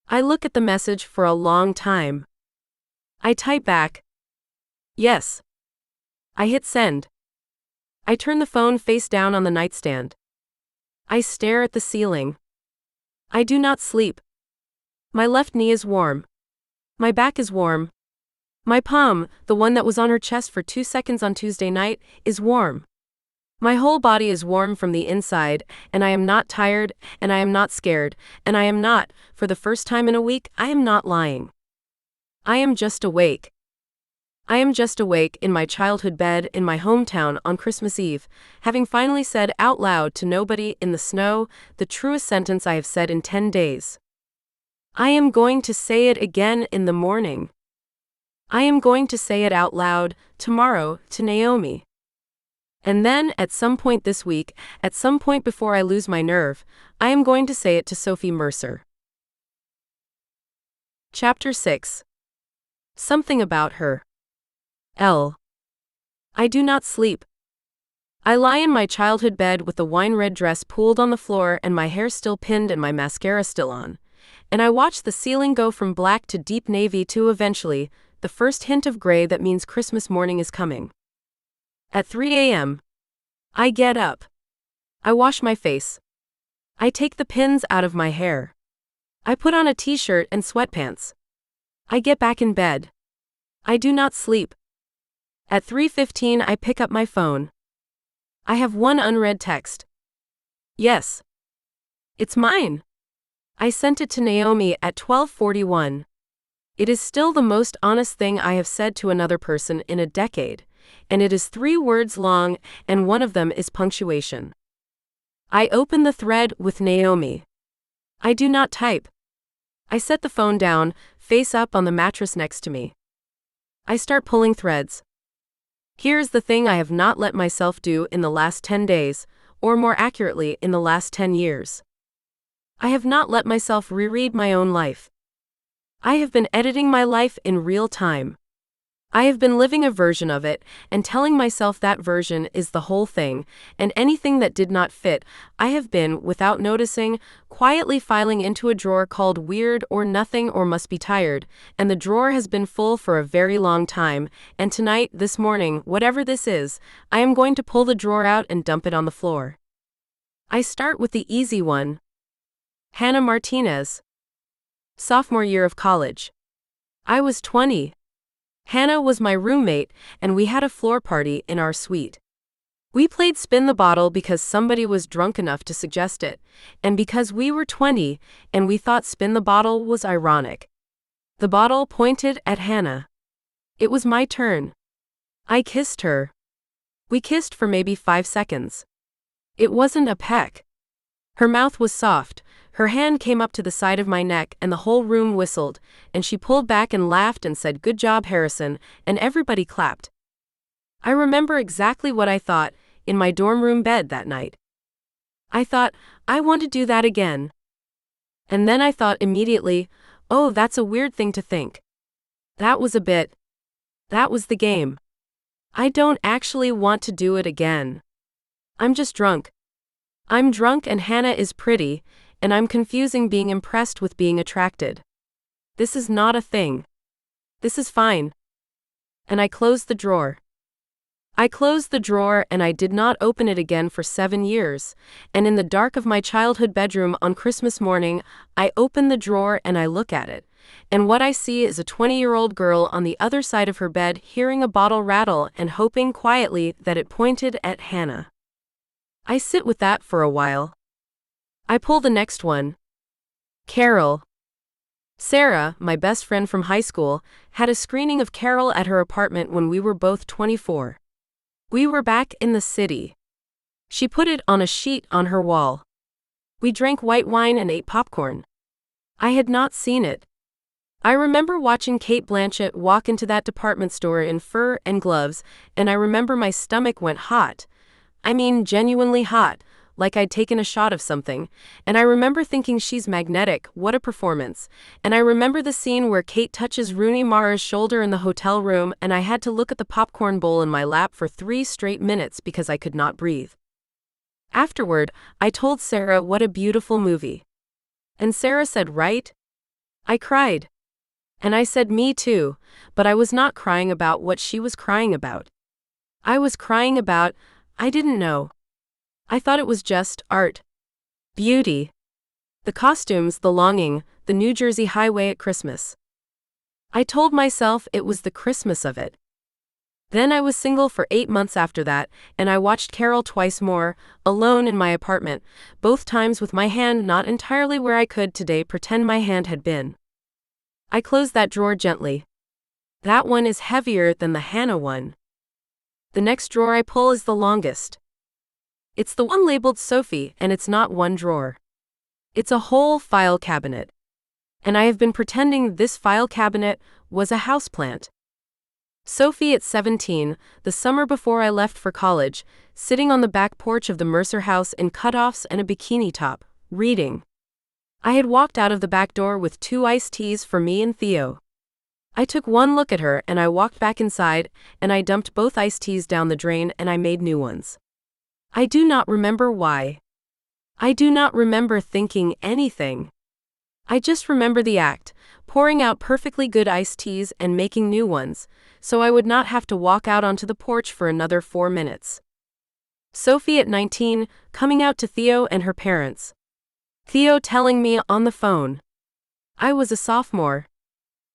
I look at the message for a long time. I type back, yes. I hit send. I turn the phone face down on the nightstand. I stare at the ceiling. I do not sleep. My left knee is warm. My back is warm. My palm, the one that was on her chest for 2 seconds on Tuesday night, is warm. My whole body is warm from the inside, and I am not tired, and I am not scared, and I am not, for the first time in a week, I am not lying. I am just awake. I am just awake in my childhood bed in my hometown on Christmas Eve, having finally said out loud to nobody in the snow the truest sentence I have said in 10 days. I am going to say it again in the morning. I am going to say it out loud tomorrow to Naomi. And then, at some point this week, at some point before I lose my nerve, I am going to say it to Sophie Mercer. Chapter 6. Something about her. Elle. I do not sleep. I lie in my childhood bed with the wine-red dress pooled on the floor and my hair still pinned and my mascara still on. And I watch the ceiling go from black to deep navy to eventually, the first hint of gray that means Christmas morning is coming. At 3 a.m. I get up. I wash my face. I take the pins out of my hair. I put on a t-shirt and sweatpants. I get back in bed. I do not sleep. At 3:15 I pick up my phone. I have one unread text. Yes. It's mine. I sent it to Naomi at 12:41. It is still the most honest thing I have said to another person in a decade, and it is 3 words long, and one of them is punctuation. I open the thread with Naomi. I do not type. I set the phone down, face up on the mattress next to me. I start pulling threads. Here's the thing I have not let myself do in the last 10 days, or more accurately, in the last 10 years. I have not let myself reread my own life. I have been editing my life in real time. I have been living a version of it, and telling myself that version is the whole thing, and anything that did not fit, I have been, without noticing, quietly filing into a drawer called Weird or Nothing or Must Be Tired, and the drawer has been full for a very long time, and tonight, this morning, whatever this is, I am going to pull the drawer out and dump it on the floor. I start with the easy one. Hannah Martinez. Sophomore year of college. I was 20. Hannah was my roommate, and we had a floor party in our suite. We played Spin the Bottle because somebody was drunk enough to suggest it, and because we were 20, and we thought Spin the Bottle was ironic. The bottle pointed at Hannah. It was my turn. I kissed her. We kissed for maybe 5 seconds. It wasn't a peck. Her mouth was soft. Her hand came up to the side of my neck and the whole room whistled, and she pulled back and laughed and said, "Good job, Harrison," and everybody clapped. I remember exactly what I thought in my dorm room bed that night. I thought, I want to do that again. And then I thought immediately, oh, that's a weird thing to think. That was a bit. That was the game. I don't actually want to do it again. I'm just drunk. I'm drunk and Hannah is pretty, and I'm confusing being impressed with being attracted. This is not a thing. This is fine. And I closed the drawer. I closed the drawer and I did not open it again for 7 years, and in the dark of my childhood bedroom on Christmas morning, I open the drawer and I look at it, and what I see is a 20-year-old girl on the other side of her bed hearing a bottle rattle and hoping quietly that it pointed at Hannah. I sit with that for a while. I pull the next one. Carol. Sarah, my best friend from high school, had a screening of Carol at her apartment when we were both 24. We were back in the city. She put it on a sheet on her wall. We drank white wine and ate popcorn. I had not seen it. I remember watching Cate Blanchett walk into that department store in fur and gloves, and I remember my stomach went hot. I mean, genuinely hot, like I'd taken a shot of something. And I remember thinking, she's magnetic, what a performance. And I remember the scene where Kate touches Rooney Mara's shoulder in the hotel room, and I had to look at the popcorn bowl in my lap for 3 straight minutes because I could not breathe. Afterward, I told Sarah what a beautiful movie. And Sarah said, right? I cried. And I said, me too, but I was not crying about what she was crying about. I was crying about, I didn't know. I thought it was just art. Beauty. The costumes, the longing, the New Jersey highway at Christmas. I told myself it was the Christmas of it. Then I was single for 8 months after that, and I watched Carol twice more, alone in my apartment, both times with my hand not entirely where I could today pretend my hand had been. I closed that drawer gently. That one is heavier than the Hannah one. The next drawer I pull is the longest. It's the one labeled Sophie, and it's not one drawer. It's a whole file cabinet. And I have been pretending this file cabinet was a houseplant. Sophie at 17, the summer before I left for college, sitting on the back porch of the Mercer house in cutoffs and a bikini top, reading. I had walked out of the back door with 2 iced teas for me and Theo. I took one look at her and I walked back inside, and I dumped both iced teas down the drain and I made new ones. I do not remember why. I do not remember thinking anything. I just remember the act, pouring out perfectly good iced teas and making new ones, so I would not have to walk out onto the porch for another 4 minutes. Sophie at 19, coming out to Theo and her parents. Theo telling me on the phone. I was a sophomore.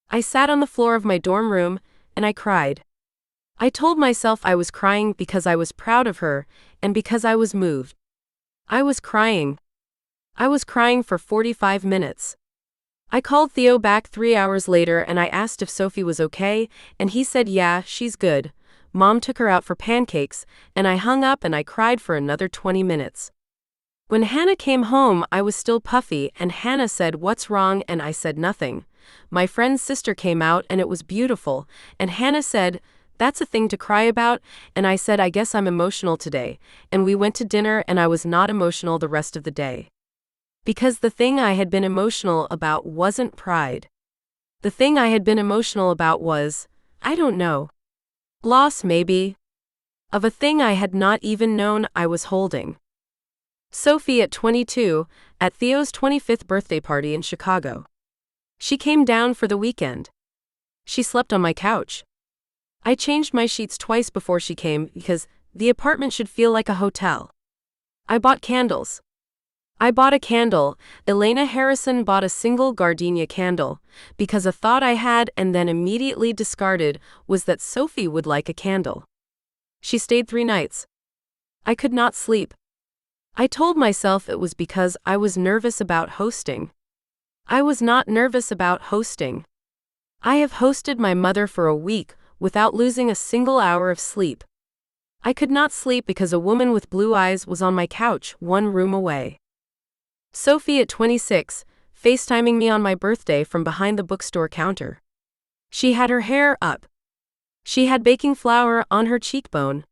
I sat on the floor of my dorm room, and I cried. I told myself I was crying because I was proud of her, and because I was moved. I was crying. I was crying for 45 minutes. I called Theo back 3 hours later and I asked if Sophie was okay, and he said yeah, she's good. Mom took her out for pancakes, and I hung up and I cried for another 20 minutes. When Hannah came home, I was still puffy, and Hannah said, "What's wrong?" and I said nothing. My friend's sister came out and it was beautiful, and Hannah said, "That's a thing to cry about," and I said, "I guess I'm emotional today," and we went to dinner and I was not emotional the rest of the day. Because the thing I had been emotional about wasn't pride. The thing I had been emotional about was, I don't know. Loss maybe. Of a thing I had not even known I was holding. Sophie at 22, at Theo's 25th birthday party in Chicago. She came down for the weekend. She slept on my couch. I changed my sheets twice before she came because the apartment should feel like a hotel. I bought candles. I bought a candle. Elle Harrison bought a single gardenia candle, because a thought I had and then immediately discarded was that Sophie would like a candle. She stayed 3 nights. I could not sleep. I told myself it was because I was nervous about hosting. I was not nervous about hosting. I have hosted my mother for a week without losing a single hour of sleep. I could not sleep because a woman with blue eyes was on my couch 1 room away. Sophie at 26, FaceTiming me on my birthday from behind the bookstore counter. She had her hair up. She had baking flour on her cheekbone.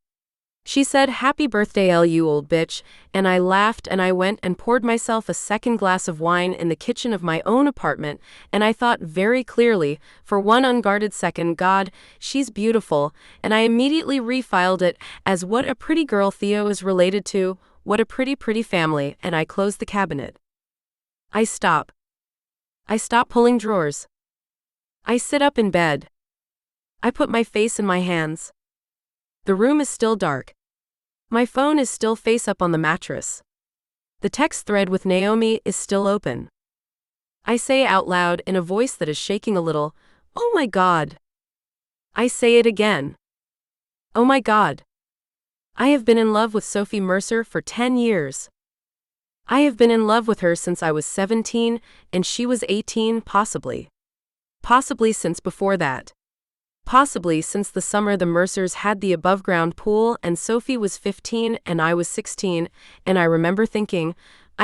She said, "Happy birthday, Elle, you old bitch," and I laughed and I went and poured myself a second glass of wine in the kitchen of my own apartment, and I thought very clearly, for one unguarded second, God, she's beautiful, and I immediately refiled it as what a pretty girl Theo is related to, what a pretty family, and I closed the cabinet. I stop pulling drawers. I sit up in bed. I put my face in my hands. The room is still dark. My phone is still face up on the mattress. The text thread with Naomi is still open. I say out loud in a voice that is shaking a little, "Oh my God." I say it again. Oh my God. I have been in love with Sophie Mercer for 10 years. I have been in love with her since I was 17, and she was 18, possibly. Possibly since before that. Possibly since the summer the Mercers had the above-ground pool and Sophie was 15 and I was 16, and I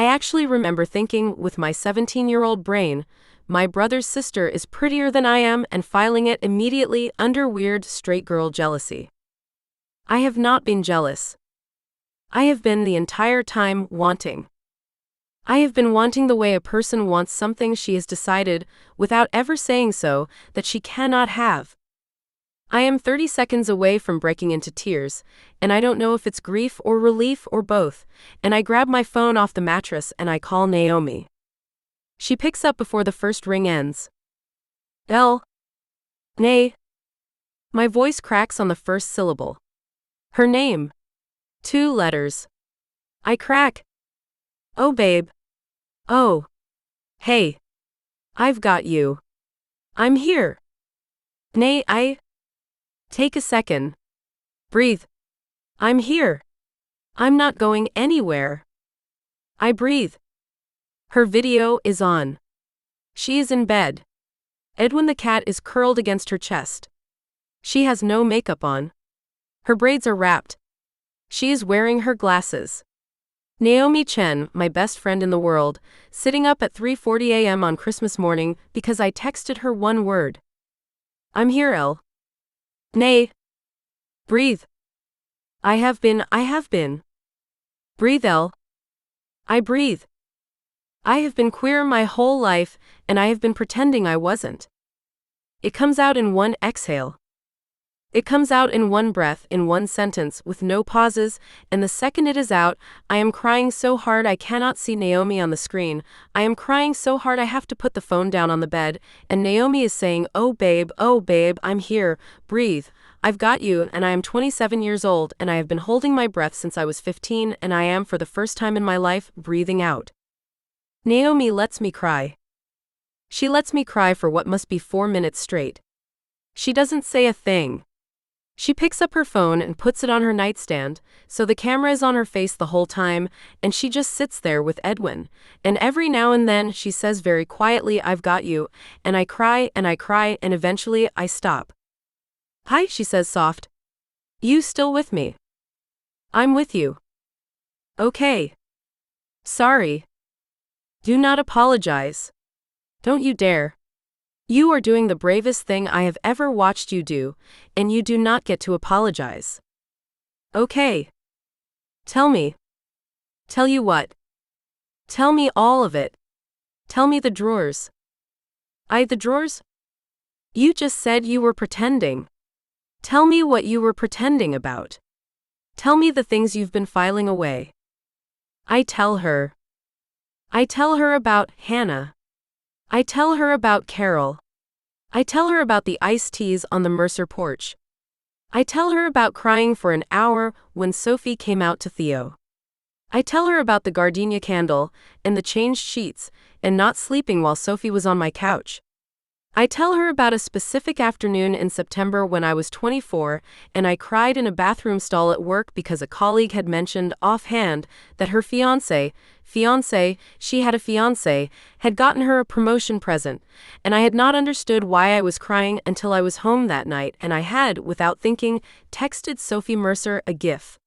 actually remember thinking with my 17-year-old brain, my brother's sister is prettier than I am, and filing it immediately under weird straight girl jealousy. I have not been jealous. I have been the entire time wanting. I have been wanting the way a person wants something she has decided, without ever saying so, that she cannot have. I am 30 seconds away from breaking into tears, and I don't know if it's grief or relief or both, and I grab my phone off the mattress and I call Naomi. She picks up before the first ring ends. Elle. Nay. My voice cracks on the first syllable. Her name. 2 letters. I crack. Oh babe. Oh. Hey. I've got you. I'm here. Nay, Take a second. Breathe. I'm here. I'm not going anywhere. I breathe. Her video is on. She is in bed. Edwin the cat is curled against her chest. She has no makeup on. Her braids are wrapped. She is wearing her glasses. Naomi Chen, my best friend in the world, sitting up at 3:40 a.m. on Christmas morning because I texted her one word. I'm here, Elle. Nay. Breathe. I have been. Breathe, Elle. I breathe. I have been queer my whole life, and I have been pretending I wasn't. It comes out in one exhale. It comes out in one breath, in one sentence, with no pauses, and the second it is out, I am crying so hard I cannot see Naomi on the screen. I am crying so hard I have to put the phone down on the bed, and Naomi is saying, oh babe, I'm here, breathe, I've got you, and I am 27 years old, and I have been holding my breath since I was 15, and I am, for the first time in my life, breathing out. Naomi lets me cry. She lets me cry for what must be 4 minutes straight. She doesn't say a thing. She picks up her phone and puts it on her nightstand, so the camera is on her face the whole time, and she just sits there with Edwin, and every now and then she says very quietly, I've got you, and I cry, and eventually I stop. Hi, she says soft. You still with me? I'm with you. Okay. Sorry. Do not apologize. Don't you dare. You are doing the bravest thing I have ever watched you do, and you do not get to apologize. Okay. Tell me. Tell you what? Tell me all of it. Tell me the drawers. The drawers? You just said you were pretending. Tell me what you were pretending about. Tell me the things you've been filing away. I tell her. I tell her about Hannah. I tell her about Carol. I tell her about the iced teas on the Mercer porch. I tell her about crying for an hour when Sophie came out to Theo. I tell her about the gardenia candle and the changed sheets and not sleeping while Sophie was on my couch. I tell her about a specific afternoon in September when I was 24 and I cried in a bathroom stall at work because a colleague had mentioned offhand that her fiancé, she had a fiancé, had gotten her a promotion present, and I had not understood why I was crying until I was home that night and I had, without thinking, texted Sophie Mercer a gif.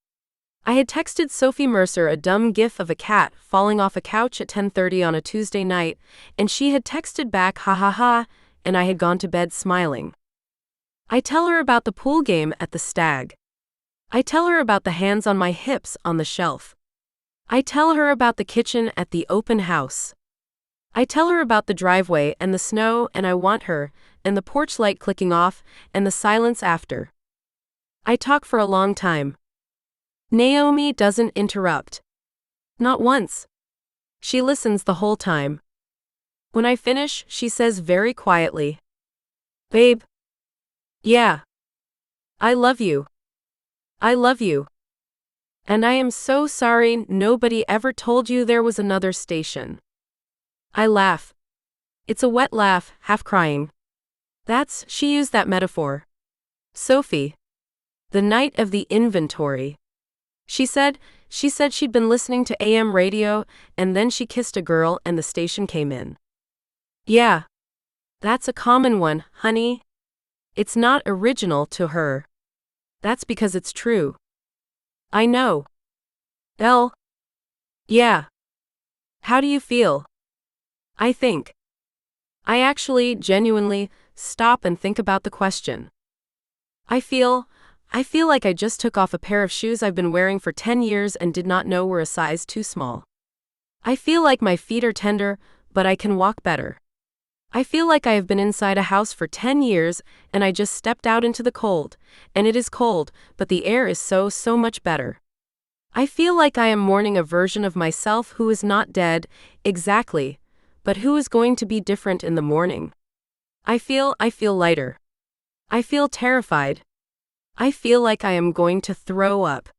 I had texted Sophie Mercer a dumb gif of a cat falling off a couch at 10:30 on a Tuesday night, and she had texted back ha ha ha, and I had gone to bed smiling. I tell her about the pool game at the Stag. I tell her about the hands on my hips on the shelf. I tell her about the kitchen at the open house. I tell her about the driveway and the snow and I want her, and the porch light clicking off, and the silence after. I talk for a long time. Naomi doesn't interrupt. Not once. She listens the whole time. When I finish, she says very quietly, Babe. Yeah. I love you. I love you. And I am so sorry nobody ever told you there was another station. I laugh. It's a wet laugh, half crying. She used that metaphor. Sophie. The night of the inventory. She said, she'd been listening to AM radio, and then she kissed a girl and the station came in. Yeah. That's a common one, honey. It's not original to her. That's because it's true. I know. Elle? Yeah. How do you feel? I think. I actually, genuinely, stop and think about the question. I feel like I just took off a pair of shoes I've been wearing for 10 years and did not know were a size too small. I feel like my feet are tender, but I can walk better. I feel like I have been inside a house for 10 years and I just stepped out into the cold, and it is cold, but the air is so much better. I feel like I am mourning a version of myself who is not dead, exactly, but who is going to be different in the morning. I feel lighter. I feel terrified. I feel like I am going to throw up.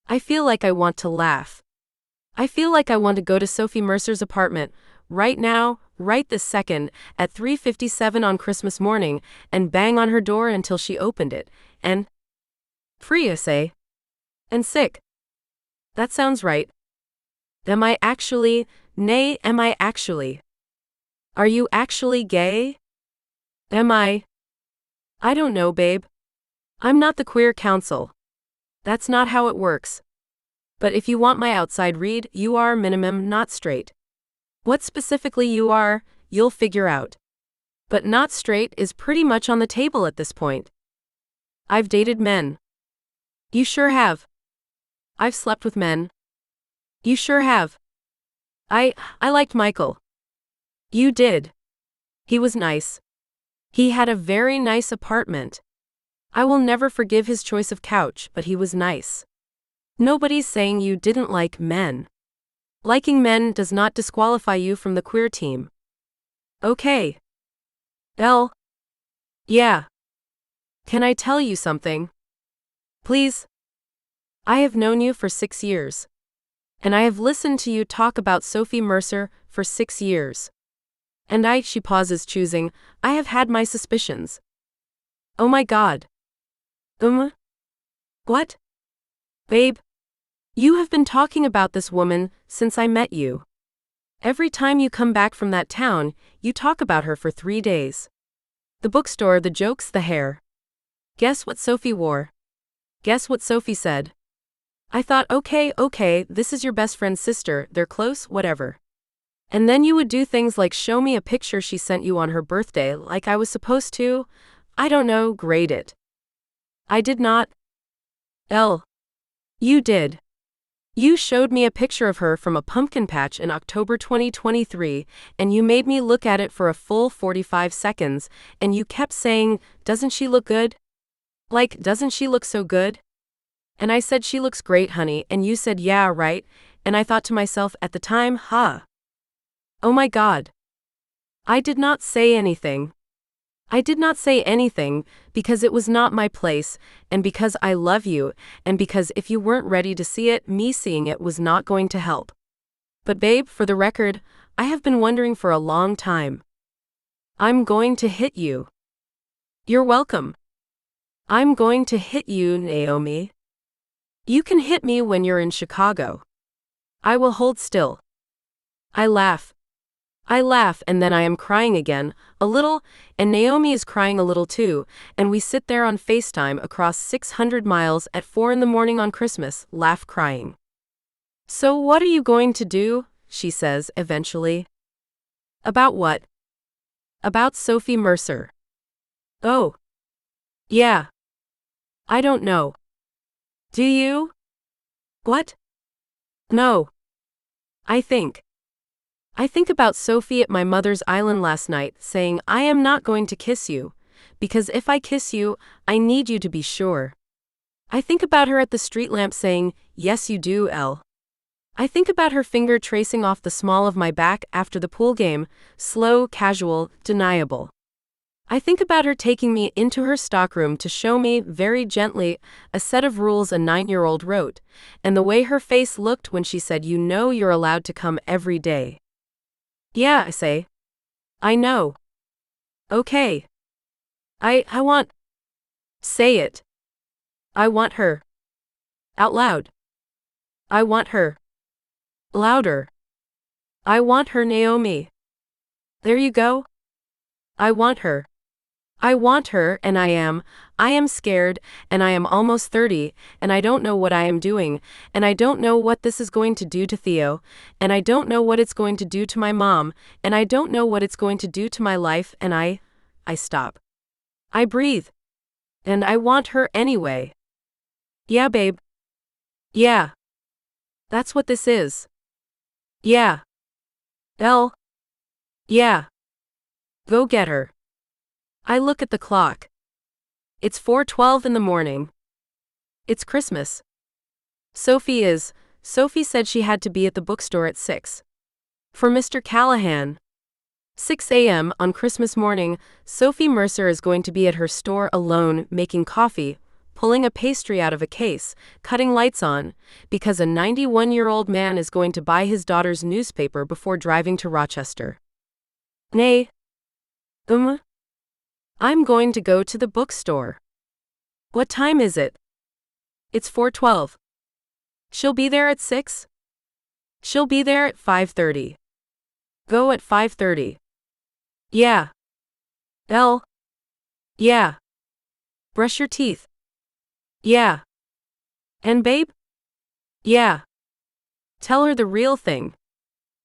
I feel like I want to laugh. I feel like I want to go to Sophie Mercer's apartment, right now, right this second, at 3:57 on Christmas morning, and bang on her door until she opened it, and free, I say. And sick. That sounds right. Am I actually, nay, am I actually? Are you actually gay? Am I? I don't know, babe. I'm not the queer counsel. That's not how it works. But if you want my outside read, you are minimum not straight. What specifically you are, you'll figure out. But not straight is pretty much on the table at this point. I've dated men. You sure have. I've slept with men. You sure have. I liked Michael. You did. He was nice. He had a very nice apartment. I will never forgive his choice of couch, but he was nice. Nobody's saying you didn't like men. Liking men does not disqualify you from the queer team. Okay. Elle? Yeah. Can I tell you something? Please? I have known you for 6 years. And I have listened to you talk about Sophie Mercer for 6 years. And she pauses, choosing, I have had my suspicions. Oh my God. What? Babe, you have been talking about this woman since I met you. Every time you come back from that town, you talk about her for 3 days. The bookstore, the jokes, the hair. Guess what Sophie wore? Guess what Sophie said? I thought, okay, this is your best friend's sister, they're close, whatever. And then you would do things like show me a picture she sent you on her birthday like I was supposed to, I don't know, grade it. I did not. Elle. You did. You showed me a picture of her from a pumpkin patch in October 2023, and you made me look at it for a full 45 seconds, and you kept saying, doesn't she look good? Like, doesn't she look so good? And I said, she looks great, honey, and you said, yeah, right, and I thought to myself at the time, oh my God. I did not say anything. I did not say anything, because it was not my place, and because I love you, and because if you weren't ready to see it, me seeing it was not going to help. But babe, for the record, I have been wondering for a long time. I'm going to hit you. You're welcome. I'm going to hit you, Naomi. You can hit me when you're in Chicago. I will hold still. I laugh, and then I am crying again, a little, and Naomi is crying a little too, and we sit there on FaceTime across 600 miles at 4 in the morning on Christmas, laugh crying. So what are you going to do? She says, eventually. About what? About Sophie Mercer. Oh. Yeah. I don't know. Do you? What? No. I think about Sophie at my mother's island last night, saying, I am not going to kiss you, because if I kiss you, I need you to be sure. I think about her at the street lamp saying, yes you do, Elle. I think about her finger tracing off the small of my back after the pool game, slow, casual, deniable. I think about her taking me into her stockroom to show me, very gently, a set of rules a 9-year-old wrote, and the way her face looked when she said, you know you're allowed to come every day. Yeah, I say. I know. Okay. I want. Say it. I want her. Out loud. I want her. Louder. I want her, Naomi. There you go. I want her. I want her, and I am scared, and I am almost 30, and I don't know what I am doing, and I don't know what this is going to do to Theo, and I don't know what it's going to do to my mom, and I don't know what it's going to do to my life, and I stop. I breathe. And I want her anyway. Yeah, babe. Yeah. That's what this is. Yeah. Elle. Yeah. Go get her. I look at the clock. It's 4:12 in the morning. It's Christmas. Sophie said she had to be at the bookstore at 6. For Mr. Callahan. 6 a.m. on Christmas morning, Sophie Mercer is going to be at her store alone, making coffee, pulling a pastry out of a case, cutting lights on, because a 91-year-old man is going to buy his daughter's newspaper before driving to Rochester. Nay. I'm going to go to the bookstore. What time is it? It's 4:12. She'll be there at 6? She'll be there at 5:30. Go at 5:30. Yeah. Elle. Yeah. Brush your teeth. Yeah. And babe? Yeah. Tell her the real thing.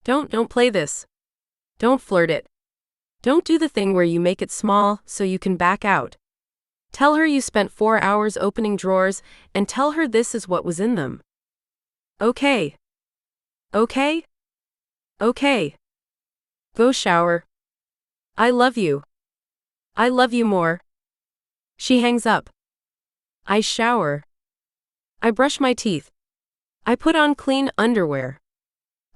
Don't play this. Don't flirt it. Don't do the thing where you make it small so you can back out. Tell her you spent 4 hours opening drawers, and tell her this is what was in them. Okay. Okay? Okay. Go shower. I love you. I love you more. She hangs up. I shower. I brush my teeth. I put on clean underwear.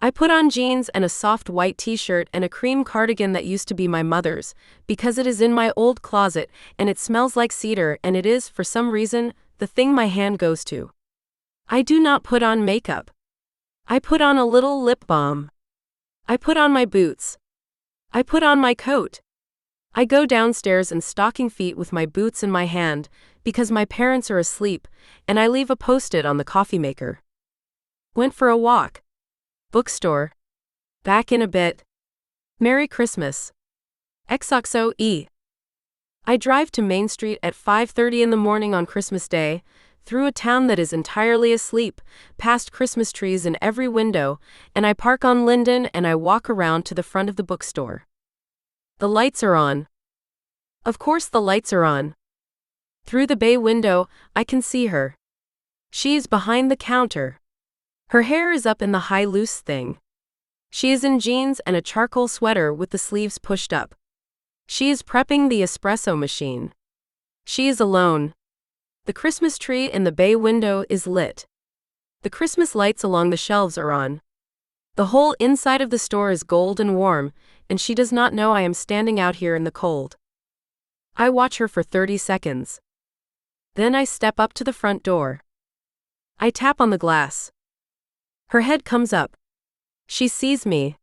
I put on jeans and a soft white t-shirt and a cream cardigan that used to be my mother's, because it is in my old closet and it smells like cedar, and it is, for some reason, the thing my hand goes to. I do not put on makeup. I put on a little lip balm. I put on my boots. I put on my coat. I go downstairs in stocking feet with my boots in my hand, because my parents are asleep, and I leave a post-it on the coffee maker. Went for a walk. Bookstore. Back in a bit. Merry Christmas. XOXOE. I drive to Main Street at 5:30 in the morning on Christmas Day, through a town that is entirely asleep, past Christmas trees in every window, and I park on Linden and I walk around to the front of the bookstore. The lights are on. Of course the lights are on. Through the bay window, I can see her. She is behind the counter. Her hair is up in the high loose thing. She is in jeans and a charcoal sweater with the sleeves pushed up. She is prepping the espresso machine. She is alone. The Christmas tree in the bay window is lit. The Christmas lights along the shelves are on. The whole inside of the store is gold and warm, and she does not know I am standing out here in the cold. I watch her for 30 seconds. Then I step up to the front door. I tap on the glass. Her head comes up. She sees me.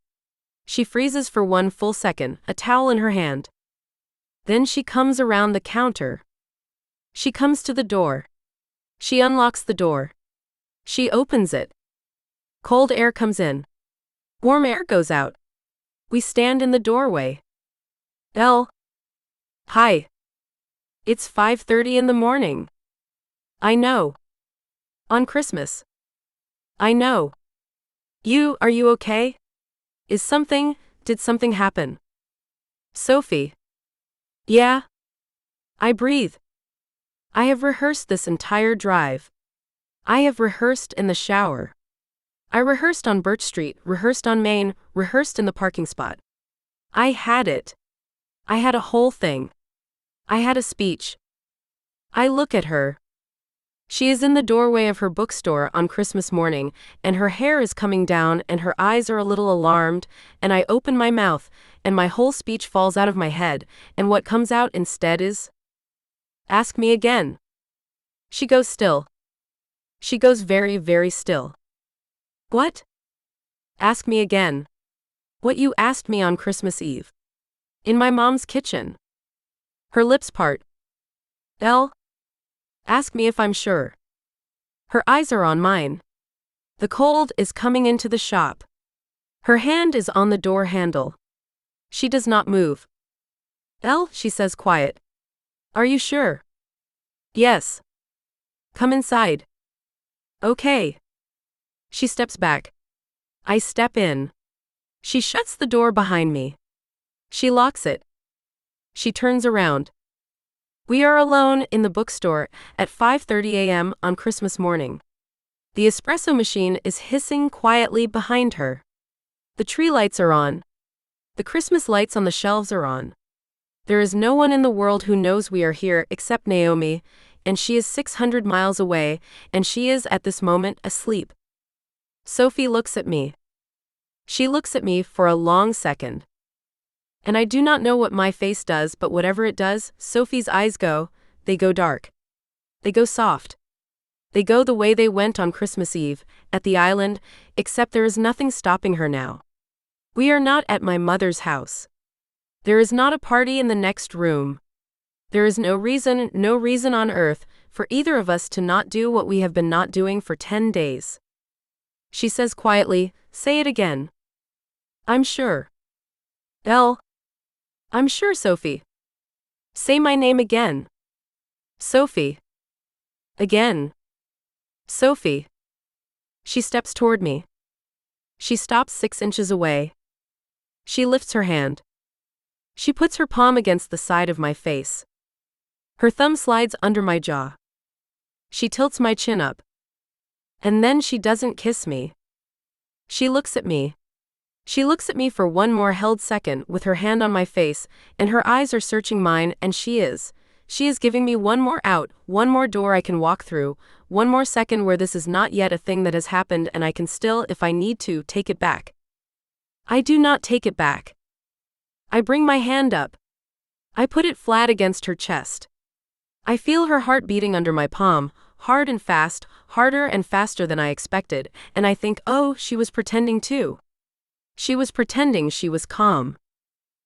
She freezes for 1 full second, a towel in her hand. Then she comes around the counter. She comes to the door. She unlocks the door. She opens it. Cold air comes in. Warm air goes out. We stand in the doorway. Elle. Hi. It's 5:30 in the morning. I know. On Christmas. I know. Are you okay? Did something happen? Sophie. Yeah. I breathe. I have rehearsed this entire drive. I have rehearsed in the shower. I rehearsed on Birch Street, rehearsed on Main, rehearsed in the parking spot. I had it. I had a whole thing. I had a speech. I look at her. She is in the doorway of her bookstore on Christmas morning, and her hair is coming down and her eyes are a little alarmed, and I open my mouth, and my whole speech falls out of my head, and what comes out instead is, "Ask me again." She goes still. She goes very, very still. What? Ask me again. What you asked me on Christmas Eve. In my mom's kitchen. Her lips part. Elle? Ask me if I'm sure. Her eyes are on mine. The cold is coming into the shop. Her hand is on the door handle. She does not move. Elle, she says quiet. Are you sure? Yes. Come inside. Okay. She steps back. I step in. She shuts the door behind me. She locks it. She turns around. We are alone in the bookstore at 5:30 a.m. on Christmas morning. The espresso machine is hissing quietly behind her. The tree lights are on. The Christmas lights on the shelves are on. There is no one in the world who knows we are here except Naomi, and she is 600 miles away, and she is at this moment asleep. Sophie looks at me. She looks at me for a long second. And I do not know what my face does, but whatever it does, Sophie's eyes they go dark. They go soft. They go the way they went on Christmas Eve, at the island, except there is nothing stopping her now. We are not at my mother's house. There is not a party in the next room. There is no reason on earth, for either of us to not do what we have been not doing for 10 days. She says quietly, say it again. I'm sure. Elle. I'm sure, Sophie. Say my name again. Sophie. Again. Sophie. She steps toward me. She stops 6 inches away. She lifts her hand. She puts her palm against the side of my face. Her thumb slides under my jaw. She tilts my chin up. And then she doesn't kiss me. She looks at me. She looks at me for one more held second with her hand on my face, and her eyes are searching mine, and she is giving me one more out, one more door I can walk through, one more second where this is not yet a thing that has happened and I can still, if I need to, take it back. I do not take it back. I bring my hand up. I put it flat against her chest. I feel her heart beating under my palm, hard and fast, harder and faster than I expected, and I think, oh, she was pretending too. She was pretending she was calm.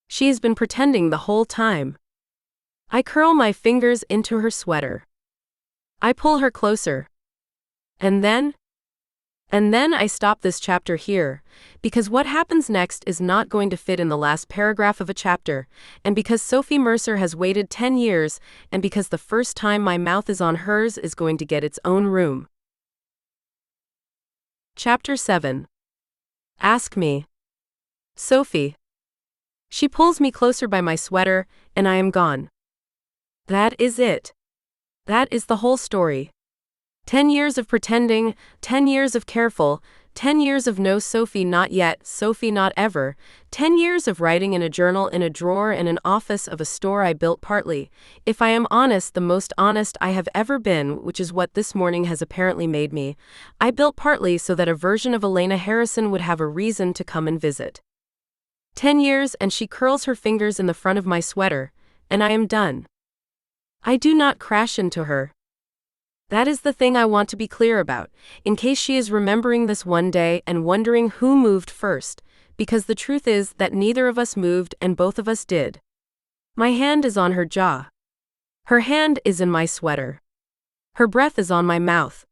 She has been pretending the whole time. I curl my fingers into her sweater. I pull her closer. And then I stop this chapter here, because what happens next is not going to fit in the last paragraph of a chapter, and because Sophie Mercer has waited 10 years, and because the first time my mouth is on hers is going to get its own room. Chapter 7. Ask me. Sophie. She pulls me closer by my sweater, and I am gone. That is it. That is the whole story. 10 years of pretending, 10 years of careful, 10 years of no Sophie not yet, Sophie not ever, 10 years of writing in a journal in a drawer in an office of a store I built partly, if I am honest, the most honest I have ever been, which is what this morning has apparently made me, I built partly so that a version of Elle Harrison would have a reason to come and visit. 10 years, and she curls her fingers in the front of my sweater, and I am done. I do not crash into her. That is the thing I want to be clear about, in case she is remembering this one day and wondering who moved first, because the truth is that neither of us moved and both of us did. My hand is on her jaw. Her hand is in my sweater. Her breath is on my mouth.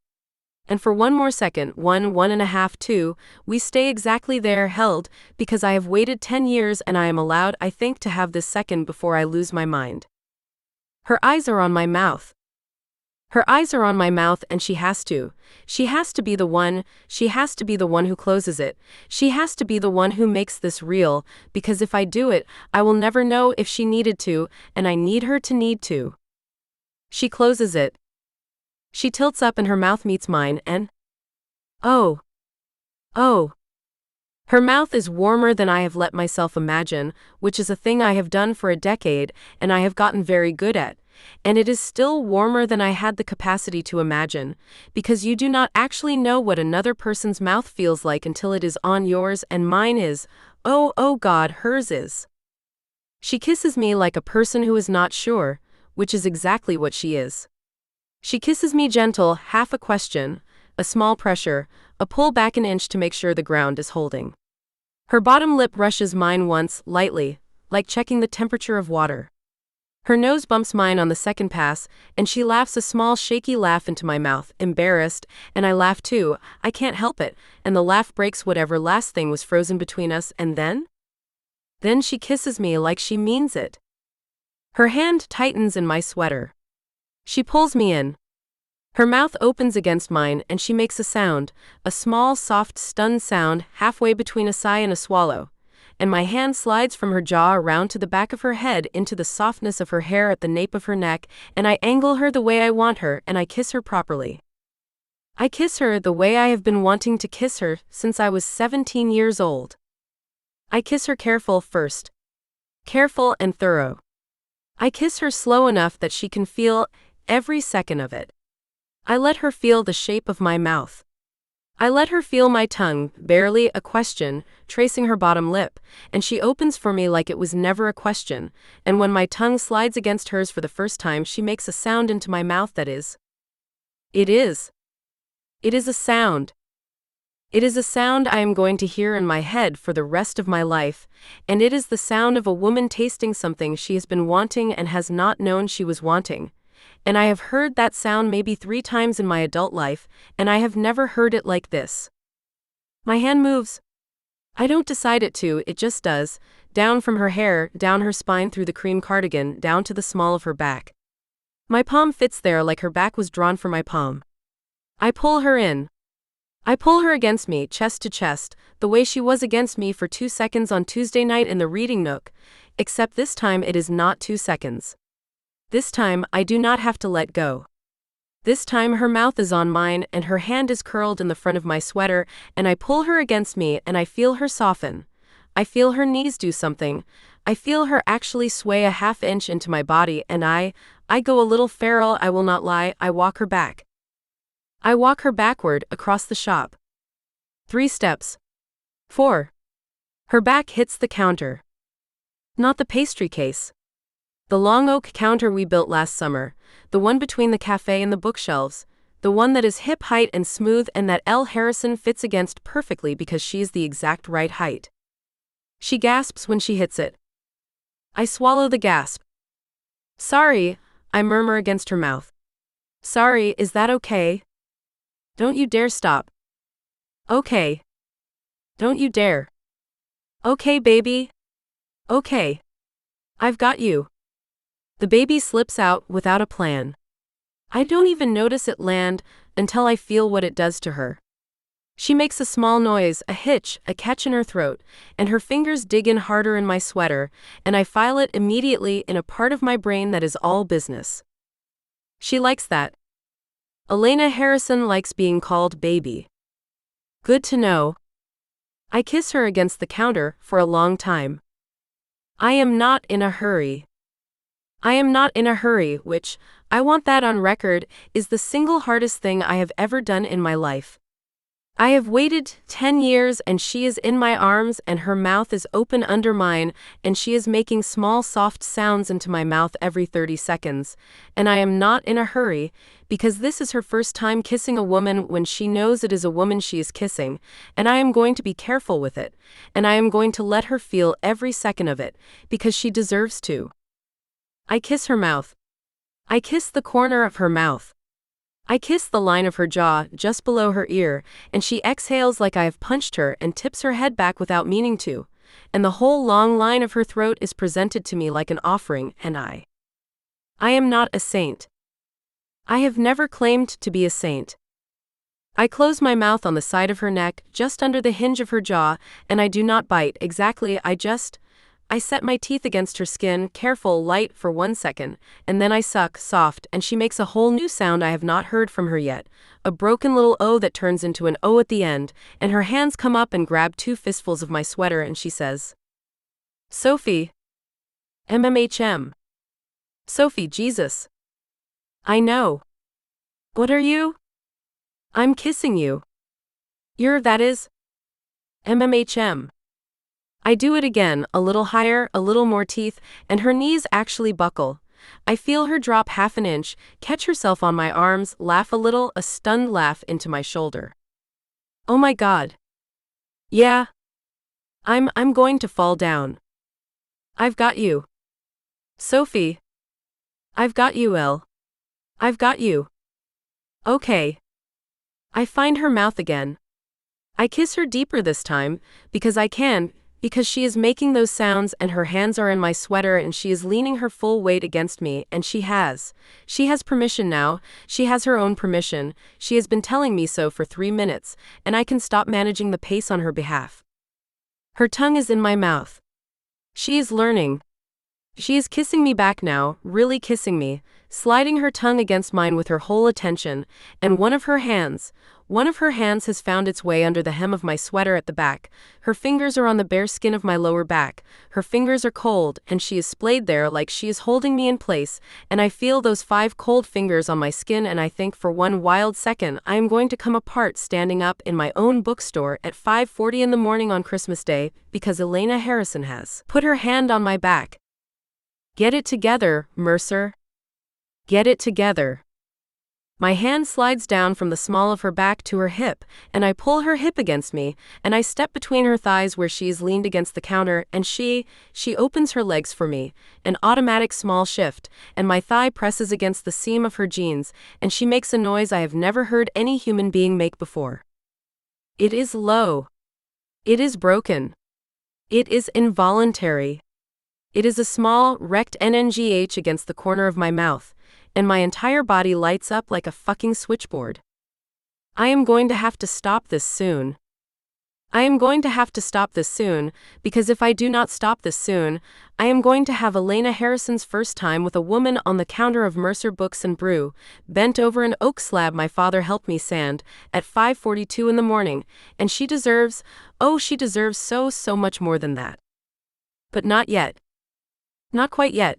And for one more second, 1.5, 2, we stay exactly there held, because I have waited 10 years and I am allowed, I think, to have this second before I lose my mind. Her eyes are on my mouth. Her eyes are on my mouth, and she has to. She has to be the one. She has to be the one who closes it. She has to be the one who makes this real, because if I do it, I will never know if she needed to, and I need her to need to. She closes it. She tilts up and her mouth meets mine, and oh. Her mouth is warmer than I have let myself imagine, which is a thing I have done for a decade, and I have gotten very good at. And it is still warmer than I had the capacity to imagine, because you do not actually know what another person's mouth feels like until it is on yours, and mine is, oh God, hers is. She kisses me like a person who is not sure, which is exactly what she is. She kisses me gentle, half a question, a small pressure, a pull back an inch to make sure the ground is holding. Her bottom lip brushes mine once, lightly, like checking the temperature of water. Her nose bumps mine on the second pass, and she laughs a small shaky laugh into my mouth, embarrassed, and I laugh too. I can't help it, and the laugh breaks whatever last thing was frozen between us, and then? Then she kisses me like she means it. Her hand tightens in my sweater. She pulls me in. Her mouth opens against mine and she makes a sound, a small, soft, stunned sound halfway between a sigh and a swallow. And my hand slides from her jaw around to the back of her head into the softness of her hair at the nape of her neck, and I angle her the way I want her and I kiss her properly. I kiss her the way I have been wanting to kiss her since I was 17 years old. I kiss her careful first. Careful and thorough. I kiss her slow enough that she can feel every second of it. I let her feel the shape of my mouth. I let her feel my tongue, barely a question, tracing her bottom lip, and she opens for me like it was never a question, and when my tongue slides against hers for the first time she makes a sound into my mouth that is. It is a sound. It is a sound I am going to hear in my head for the rest of my life, and it is the sound of a woman tasting something she has been wanting and has not known she was wanting. And I have heard that sound maybe 3 times in my adult life, and I have never heard it like this. My hand moves. I don't decide it to, it just does, down from her hair, down her spine through the cream cardigan, down to the small of her back. My palm fits there like her back was drawn for my palm. I pull her in. I pull her against me, chest to chest, the way she was against me for 2 seconds on Tuesday night in the reading nook, except this time it is not 2 seconds. This time, I do not have to let go. This time her mouth is on mine and her hand is curled in the front of my sweater, and I pull her against me and I feel her soften. I feel her knees do something. I feel her actually sway a half inch into my body, and I go a little feral, I will not lie, I walk her back. I walk her backward, across the shop. 3 steps. 4. Her back hits the counter. Not the pastry case. The long oak counter we built last summer, the one between the cafe and the bookshelves, the one that is hip height and smooth and that Elle Harrison fits against perfectly because she is the exact right height. She gasps when she hits it. I swallow the gasp. Sorry, I murmur against her mouth. Sorry, is that okay? Don't you dare stop. Okay. Don't you dare. Okay, baby. Okay. I've got you. The baby slips out without a plan. I don't even notice it land until I feel what it does to her. She makes a small noise, a hitch, a catch in her throat, and her fingers dig in harder in my sweater, and I file it immediately in a part of my brain that is all business. She likes that. Elle Harrison likes being called baby. Good to know. I kiss her against the counter for a long time. I am not in a hurry. I am not in a hurry, which, I want that on record, is the single hardest thing I have ever done in my life. I have waited 10 years and she is in my arms and her mouth is open under mine and she is making small soft sounds into my mouth every 30 seconds, and I am not in a hurry, because this is her first time kissing a woman when she knows it is a woman she is kissing, and I am going to be careful with it, and I am going to let her feel every second of it, because she deserves to. I kiss her mouth. I kiss the corner of her mouth. I kiss the line of her jaw, just below her ear, and she exhales like I have punched her and tips her head back without meaning to, and the whole long line of her throat is presented to me like an offering, and I am not a saint. I have never claimed to be a saint. I close my mouth on the side of her neck, just under the hinge of her jaw, and I do not bite, exactly, I set my teeth against her skin, careful, light, for 1 second, and then I suck, soft, and she makes a whole new sound I have not heard from her yet, a broken little O that turns into an O at the end, and her hands come up and grab 2 fistfuls of my sweater and she says, Sophie. MMHM. Sophie, Jesus. I know. What are you? I'm kissing you. That is. MMHM. I do it again, a little higher, a little more teeth, and her knees actually buckle. I feel her drop half an inch, catch herself on my arms, laugh a little, a stunned laugh into my shoulder. Oh my God. Yeah. I'm going to fall down. I've got you. Sophie. I've got you, Elle. I've got you. Okay. I find her mouth again. I kiss her deeper this time, because I can, because she is making those sounds and her hands are in my sweater and she is leaning her full weight against me and she has permission now, she has her own permission, she has been telling me so for 3 minutes, and I can stop managing the pace on her behalf. Her tongue is in my mouth. She is learning. She is kissing me back now, really kissing me, sliding her tongue against mine with her whole attention, and one of her hands has found its way under the hem of my sweater at the back. Her fingers are on the bare skin of my lower back. Her fingers are cold, and she is splayed there like she is holding me in place, and I feel those 5 cold fingers on my skin and I think for one wild second I am going to come apart standing up in my own bookstore at 5:40 in the morning on Christmas Day because Elle Harrison has put her hand on my back. Get it together, Mercer. Get it together. My hand slides down from the small of her back to her hip, and I pull her hip against me, and I step between her thighs where she is leaned against the counter, and she opens her legs for me, an automatic small shift, and my thigh presses against the seam of her jeans, and she makes a noise I have never heard any human being make before. It is low. It is broken. It is involuntary. It is a small, wrecked NNGH against the corner of my mouth, and my entire body lights up like a fucking switchboard. I am going to have to stop this soon. I am going to have to stop this soon, because if I do not stop this soon, I am going to have Elle Harrison's first time with a woman on the counter of Mercer Books and Brew, bent over an oak slab my father helped me sand, at 5:42 in the morning, and she deserves so much more than that. But not yet. Not quite yet.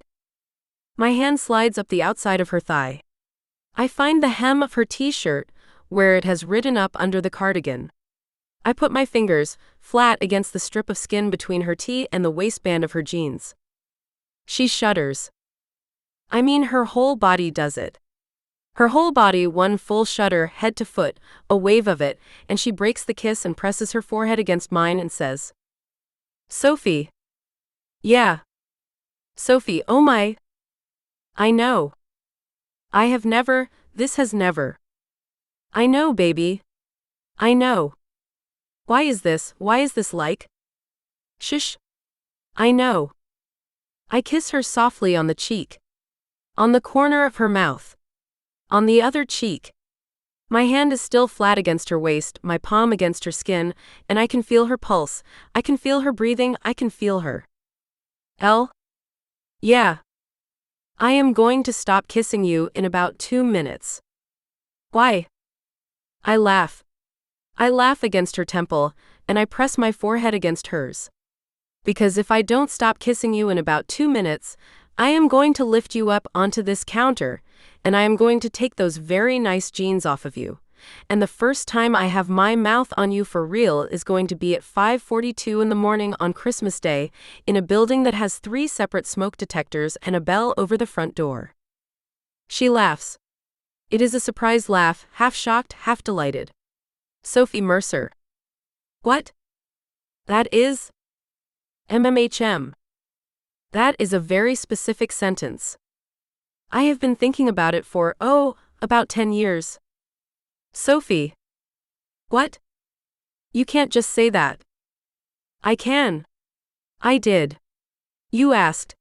My hand slides up the outside of her thigh. I find the hem of her t-shirt, where it has ridden up under the cardigan. I put my fingers, flat against the strip of skin between her tee and the waistband of her jeans. She shudders. I mean, her whole body does it. Her whole body, one full shudder, head to foot, a wave of it, and she breaks the kiss and presses her forehead against mine and says, "Sophie." Yeah. Sophie, oh my. I know. I have never, this has never. I know, baby. I know. Why is this like? Shush. I know. I kiss her softly on the cheek. On the corner of her mouth. On the other cheek. My hand is still flat against her waist, my palm against her skin, and I can feel her pulse, I can feel her breathing, I can feel her. Elle? Yeah. I am going to stop kissing you in about 2 minutes. Why? I laugh. I laugh against her temple, and I press my forehead against hers. Because if I don't stop kissing you in about 2 minutes, I am going to lift you up onto this counter, and I am going to take those very nice jeans off of you. And the first time I have my mouth on you for real is going to be at 5:42 in the morning on Christmas Day, in a building that has 3 separate smoke detectors and a bell over the front door. She laughs. It is a surprised laugh, half shocked, half delighted. Sophie Mercer. What? That is? MMHM. That is a very specific sentence. I have been thinking about it for, about 10 years. Sophie. What? You can't just say that. I can. I did. You asked.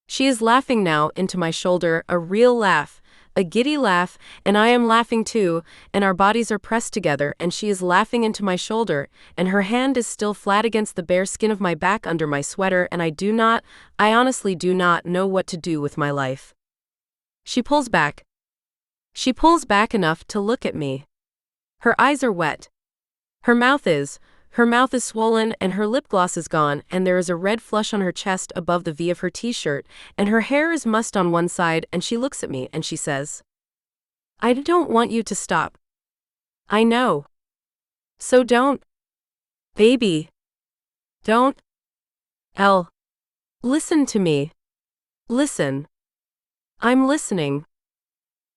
She is laughing now into my shoulder, a real laugh, a giddy laugh, and I am laughing too, and our bodies are pressed together, and she is laughing into my shoulder, and her hand is still flat against the bare skin of my back under my sweater, and I honestly do not know what to do with my life. She pulls back. She pulls back enough to look at me. Her eyes are wet. Her mouth is swollen and her lip gloss is gone, and there is a red flush on her chest above the V of her t-shirt, and her hair is mussed on one side, and she looks at me and she says, I don't want you to stop. I know. So don't. Baby. Don't. Elle. Listen to me. Listen. I'm listening.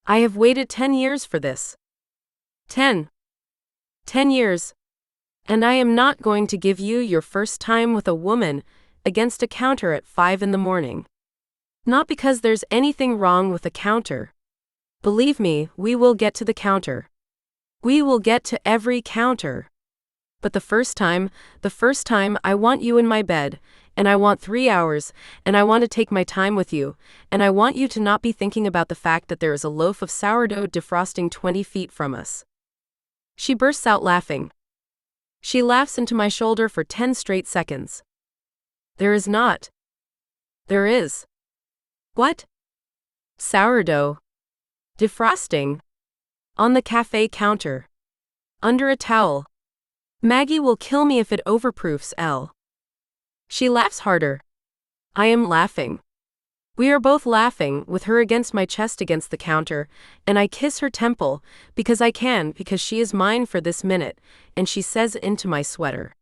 I have waited 10 years for this. 10 years. And I am not going to give you your first time with a woman against a counter at 5 in the morning. Not because there's anything wrong with the counter. Believe me, we will get to the counter. We will get to every counter. But the first time, I want you in my bed, and I want 3 hours, and I want to take my time with you, and I want you to not be thinking about the fact that there is a loaf of sourdough defrosting 20 feet from us. She bursts out laughing. She laughs into my shoulder for 10 straight seconds. There is not. There is. What? Sourdough. Defrosting. On the cafe counter. Under a towel. Maggie will kill me if it overproofs, Elle. She laughs harder. I am laughing. We are both laughing, with her against my chest against the counter, and I kiss her temple, because I can, because she is mine for this minute, and she says into my sweater,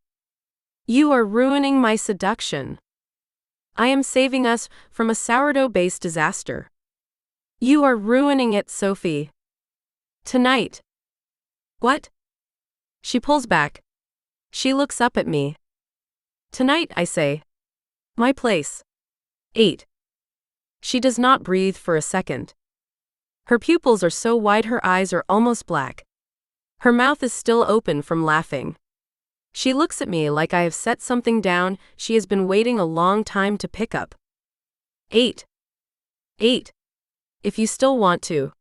"You are ruining my seduction. I am saving us from a sourdough-based disaster. You are ruining it, Sophie. Tonight." What? She pulls back. She looks up at me. Tonight, I say. My place. 8. She does not breathe for a second. Her pupils are so wide her eyes are almost black. Her mouth is still open from laughing. She looks at me like I have set something down she has been waiting a long time to pick up. 8. 8. If you still want to.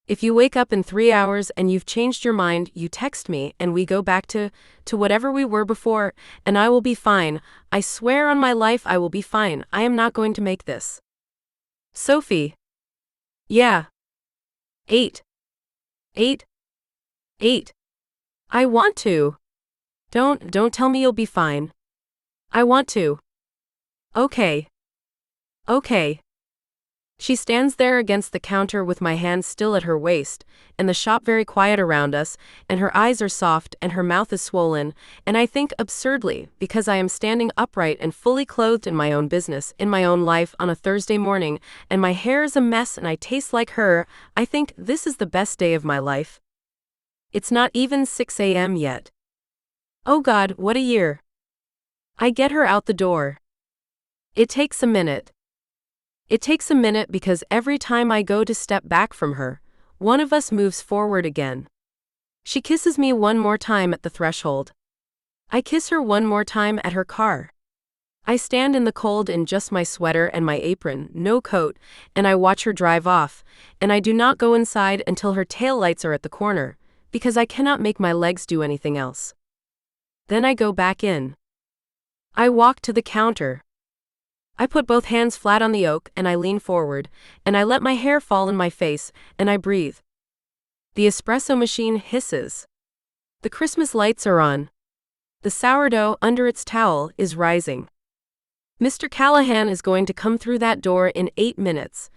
If you wake up in 3 hours and you've changed your mind, you text me and we go back to whatever we were before, and I will be fine. I swear on my life I will be fine. I am not going to make this. Sophie. Yeah. 8. 8. 8. I want to. Don't tell me you'll be fine. I want to. Okay. Okay. She stands there against the counter with my hand still at her waist, and the shop very quiet around us, and her eyes are soft and her mouth is swollen, and I think absurdly, because I am standing upright and fully clothed in my own business, in my own life on a Thursday morning, and my hair is a mess and I taste like her, I think this is the best day of my life. It's not even 6 a.m. yet. Oh God, what a year. I get her out the door. It takes a minute. It takes a minute because every time I go to step back from her, one of us moves forward again. She kisses me one more time at the threshold. I kiss her one more time at her car. I stand in the cold in just my sweater and my apron, no coat, and I watch her drive off, and I do not go inside until her taillights are at the corner, because I cannot make my legs do anything else. Then I go back in. I walk to the counter. I put both hands flat on the oak and I lean forward, and I let my hair fall in my face, and I breathe. The espresso machine hisses. The Christmas lights are on. The sourdough under its towel is rising. Mr. Callahan is going to come through that door in 8 minutes,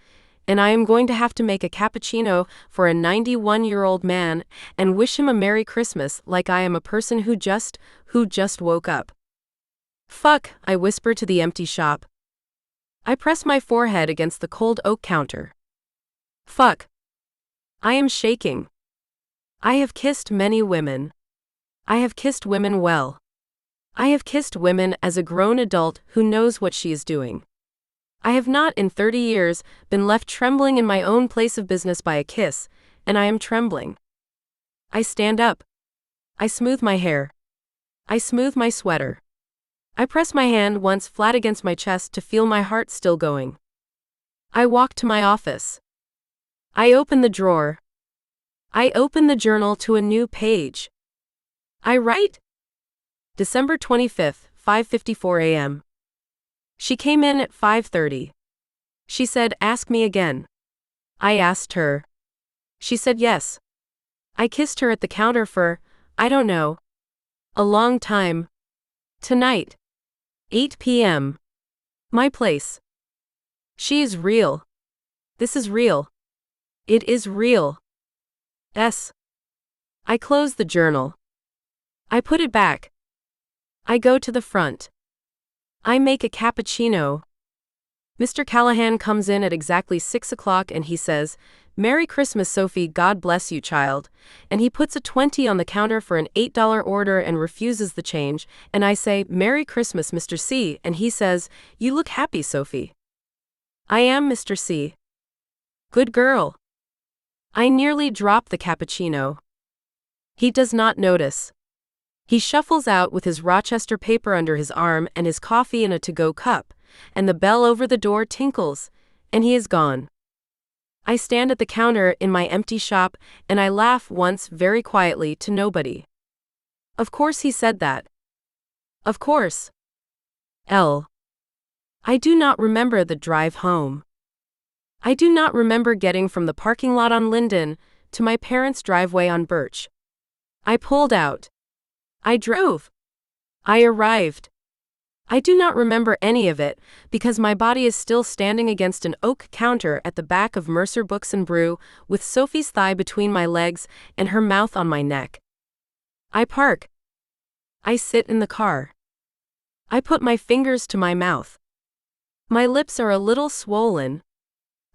and I am going to have to make a cappuccino for a 91-year-old man and wish him a Merry Christmas like I am a person who just woke up. Fuck, I whisper to the empty shop. I press my forehead against the cold oak counter. Fuck. I am shaking. I have kissed many women. I have kissed women well. I have kissed women as a grown adult who knows what she is doing. I have not in 30 years been left trembling in my own place of business by a kiss, and I am trembling. I stand up. I smooth my hair. I smooth my sweater. I press my hand once flat against my chest to feel my heart still going. I walk to my office. I open the drawer. I open the journal to a new page. I write. December 25th, 5:54 a.m. She came in at 5:30. She said, "Ask me again." I asked her. She said yes. I kissed her at the counter for, I don't know, a long time. Tonight. 8 p.m. My place. She is real. This is real. It is real. S. I close the journal. I put it back. I go to the front. I make a cappuccino. Mr. Callahan comes in at exactly 6 o'clock and he says, "Merry Christmas, Sophie, God bless you, child." And he puts a 20 on the counter for an $8 order and refuses the change, and I say, "Merry Christmas, Mr. C," and he says, "You look happy, Sophie." I am Mr. C. Good girl. I nearly drop the cappuccino. He does not notice. He shuffles out with his Rochester paper under his arm and his coffee in a to-go cup, and the bell over the door tinkles, and he is gone. I stand at the counter in my empty shop, and I laugh once very quietly to nobody. Of course he said that. Of course. Elle. I do not remember the drive home. I do not remember getting from the parking lot on Linden to my parents' driveway on Birch. I pulled out. I drove. I arrived. I do not remember any of it, because my body is still standing against an oak counter at the back of Mercer Books and Brew, with Sophie's thigh between my legs and her mouth on my neck. I park. I sit in the car. I put my fingers to my mouth. My lips are a little swollen.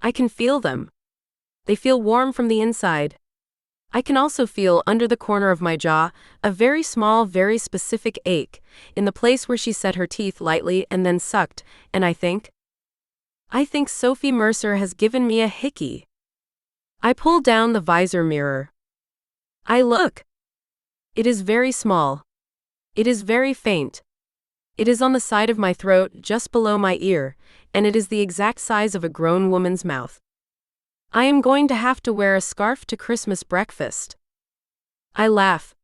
I can feel them. They feel warm from the inside. I can also feel under the corner of my jaw a very small, very specific ache, in the place where she set her teeth lightly and then sucked, and I think Sophie Mercer has given me a hickey. I pull down the visor mirror. I look. It is very small. It is very faint. It is on the side of my throat, just below my ear, and it is the exact size of a grown woman's mouth. I am going to have to wear a scarf to Christmas breakfast. I laugh.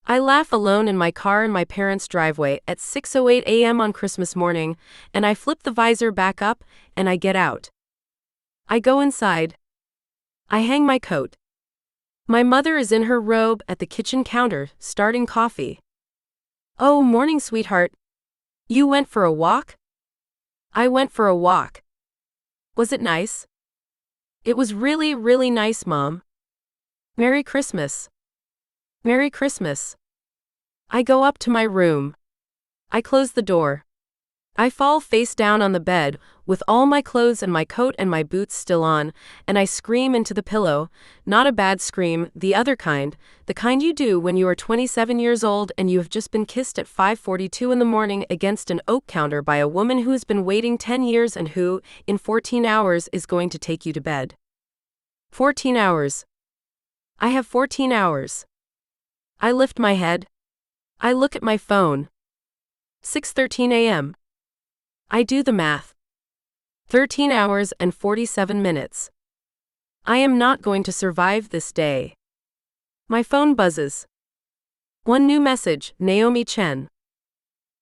I laugh alone in my car in my parents' driveway at 6:08 a.m. on Christmas morning, and I flip the visor back up, and I get out. I go inside. I hang my coat. My mother is in her robe at the kitchen counter, starting coffee. Oh, morning, sweetheart. You went for a walk? I went for a walk. Was it nice? It was really, really nice, Mom. Merry Christmas. Merry Christmas. I go up to my room. I close the door. I fall face down on the bed, with all my clothes and my coat and my boots still on, and I scream into the pillow, not a bad scream, the other kind, the kind you do when you are 27 years old and you have just been kissed at 5:42 in the morning against an oak counter by a woman who has been waiting 10 years and who, in 14 hours, is going to take you to bed. 14 hours. I have 14 hours. I lift my head. I look at my phone. 6:13 a.m. I do the math. 13 hours and 47 minutes. I am not going to survive this day. My phone buzzes. One new message, Naomi Chen.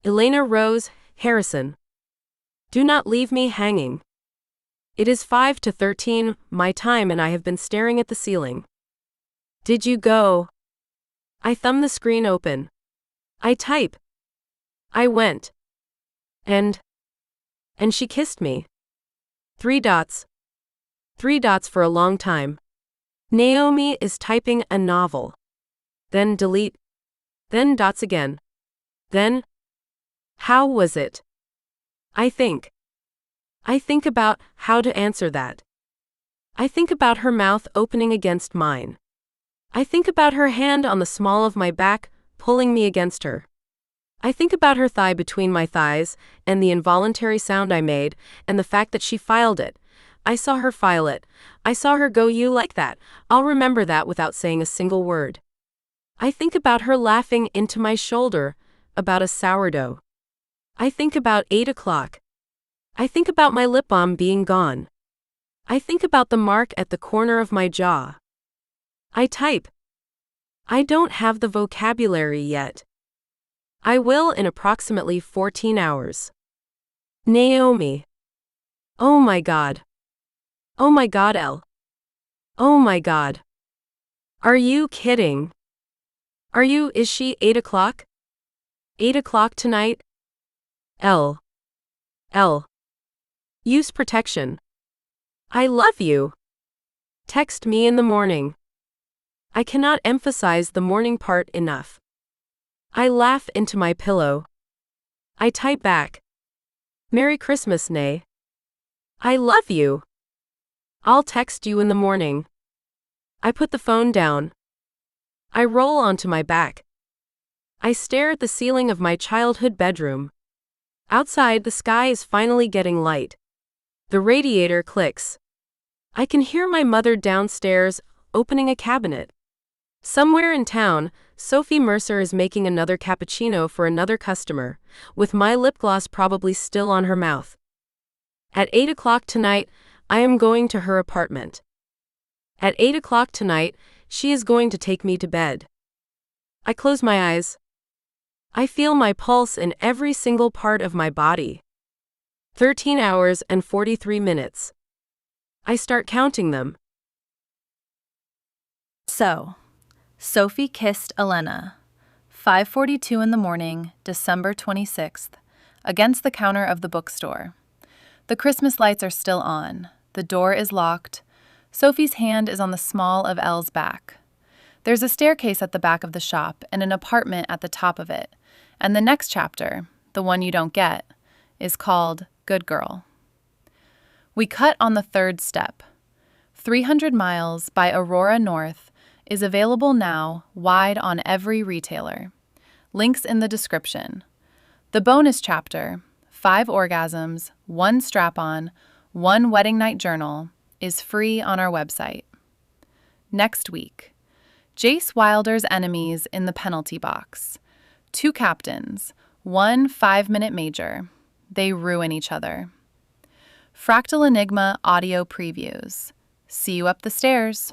Elena Rose Harrison. Do not leave me hanging. It is 5:13 my time and I have been staring at the ceiling. Did you go? I thumb the screen open. I type. I went. And she kissed me. 3 dots. 3 dots for a long time. Naomi is typing a novel. Then delete. Then dots again. Then. How was it? I think about how to answer that. I think about her mouth opening against mine. I think about her hand on the small of my back, pulling me against her. I think about her thigh between my thighs, and the involuntary sound I made, and the fact that she filed it. I saw her file it. I saw her go, "You like that? I'll remember that," without saying a single word. I think about her laughing into my shoulder, about a sourdough. I think about 8 o'clock. I think about my lip balm being gone. I think about the mark at the corner of my jaw. I type. I don't have the vocabulary yet. I will in approximately 14 hours. Naomi. Oh my God. Oh my God, Elle. Oh my God. Are you kidding? Is she 8 o'clock? 8 o'clock tonight? Elle. Use protection. I love you. Text me in the morning. I cannot emphasize the morning part enough. I laugh into my pillow. I type back. Merry Christmas, Nay. I love you. I'll text you in the morning. I put the phone down. I roll onto my back. I stare at the ceiling of my childhood bedroom. Outside, the sky is finally getting light. The radiator clicks. I can hear my mother downstairs, opening a cabinet. Somewhere in town, Sophie Mercer is making another cappuccino for another customer, with my lip gloss probably still on her mouth. At 8 o'clock tonight, I am going to her apartment. At 8 o'clock tonight, she is going to take me to bed. I close my eyes. I feel my pulse in every single part of my body. 13 hours and 43 minutes. I start counting them. So, Sophie kissed Elena, 5:42 in the morning, December 26th, against the counter of the bookstore. The Christmas lights are still on. The door is locked. Sophie's hand is on the small of Elle's back. There's a staircase at the back of the shop and an apartment at the top of it. And the next chapter, the one you don't get, is called Good Girl. We cut on the third step. 300 Miles by Aurora North is available now, wide on every retailer. Links in the description. The bonus chapter, 5 orgasms, 1 strap-on, 1 wedding night journal, is free on our website. Next week, Jace Wilder's enemies in the penalty box. 2 captains, 1 5-minute major. They ruin each other. Fractal Enigma Audio Previews. See you up the stairs.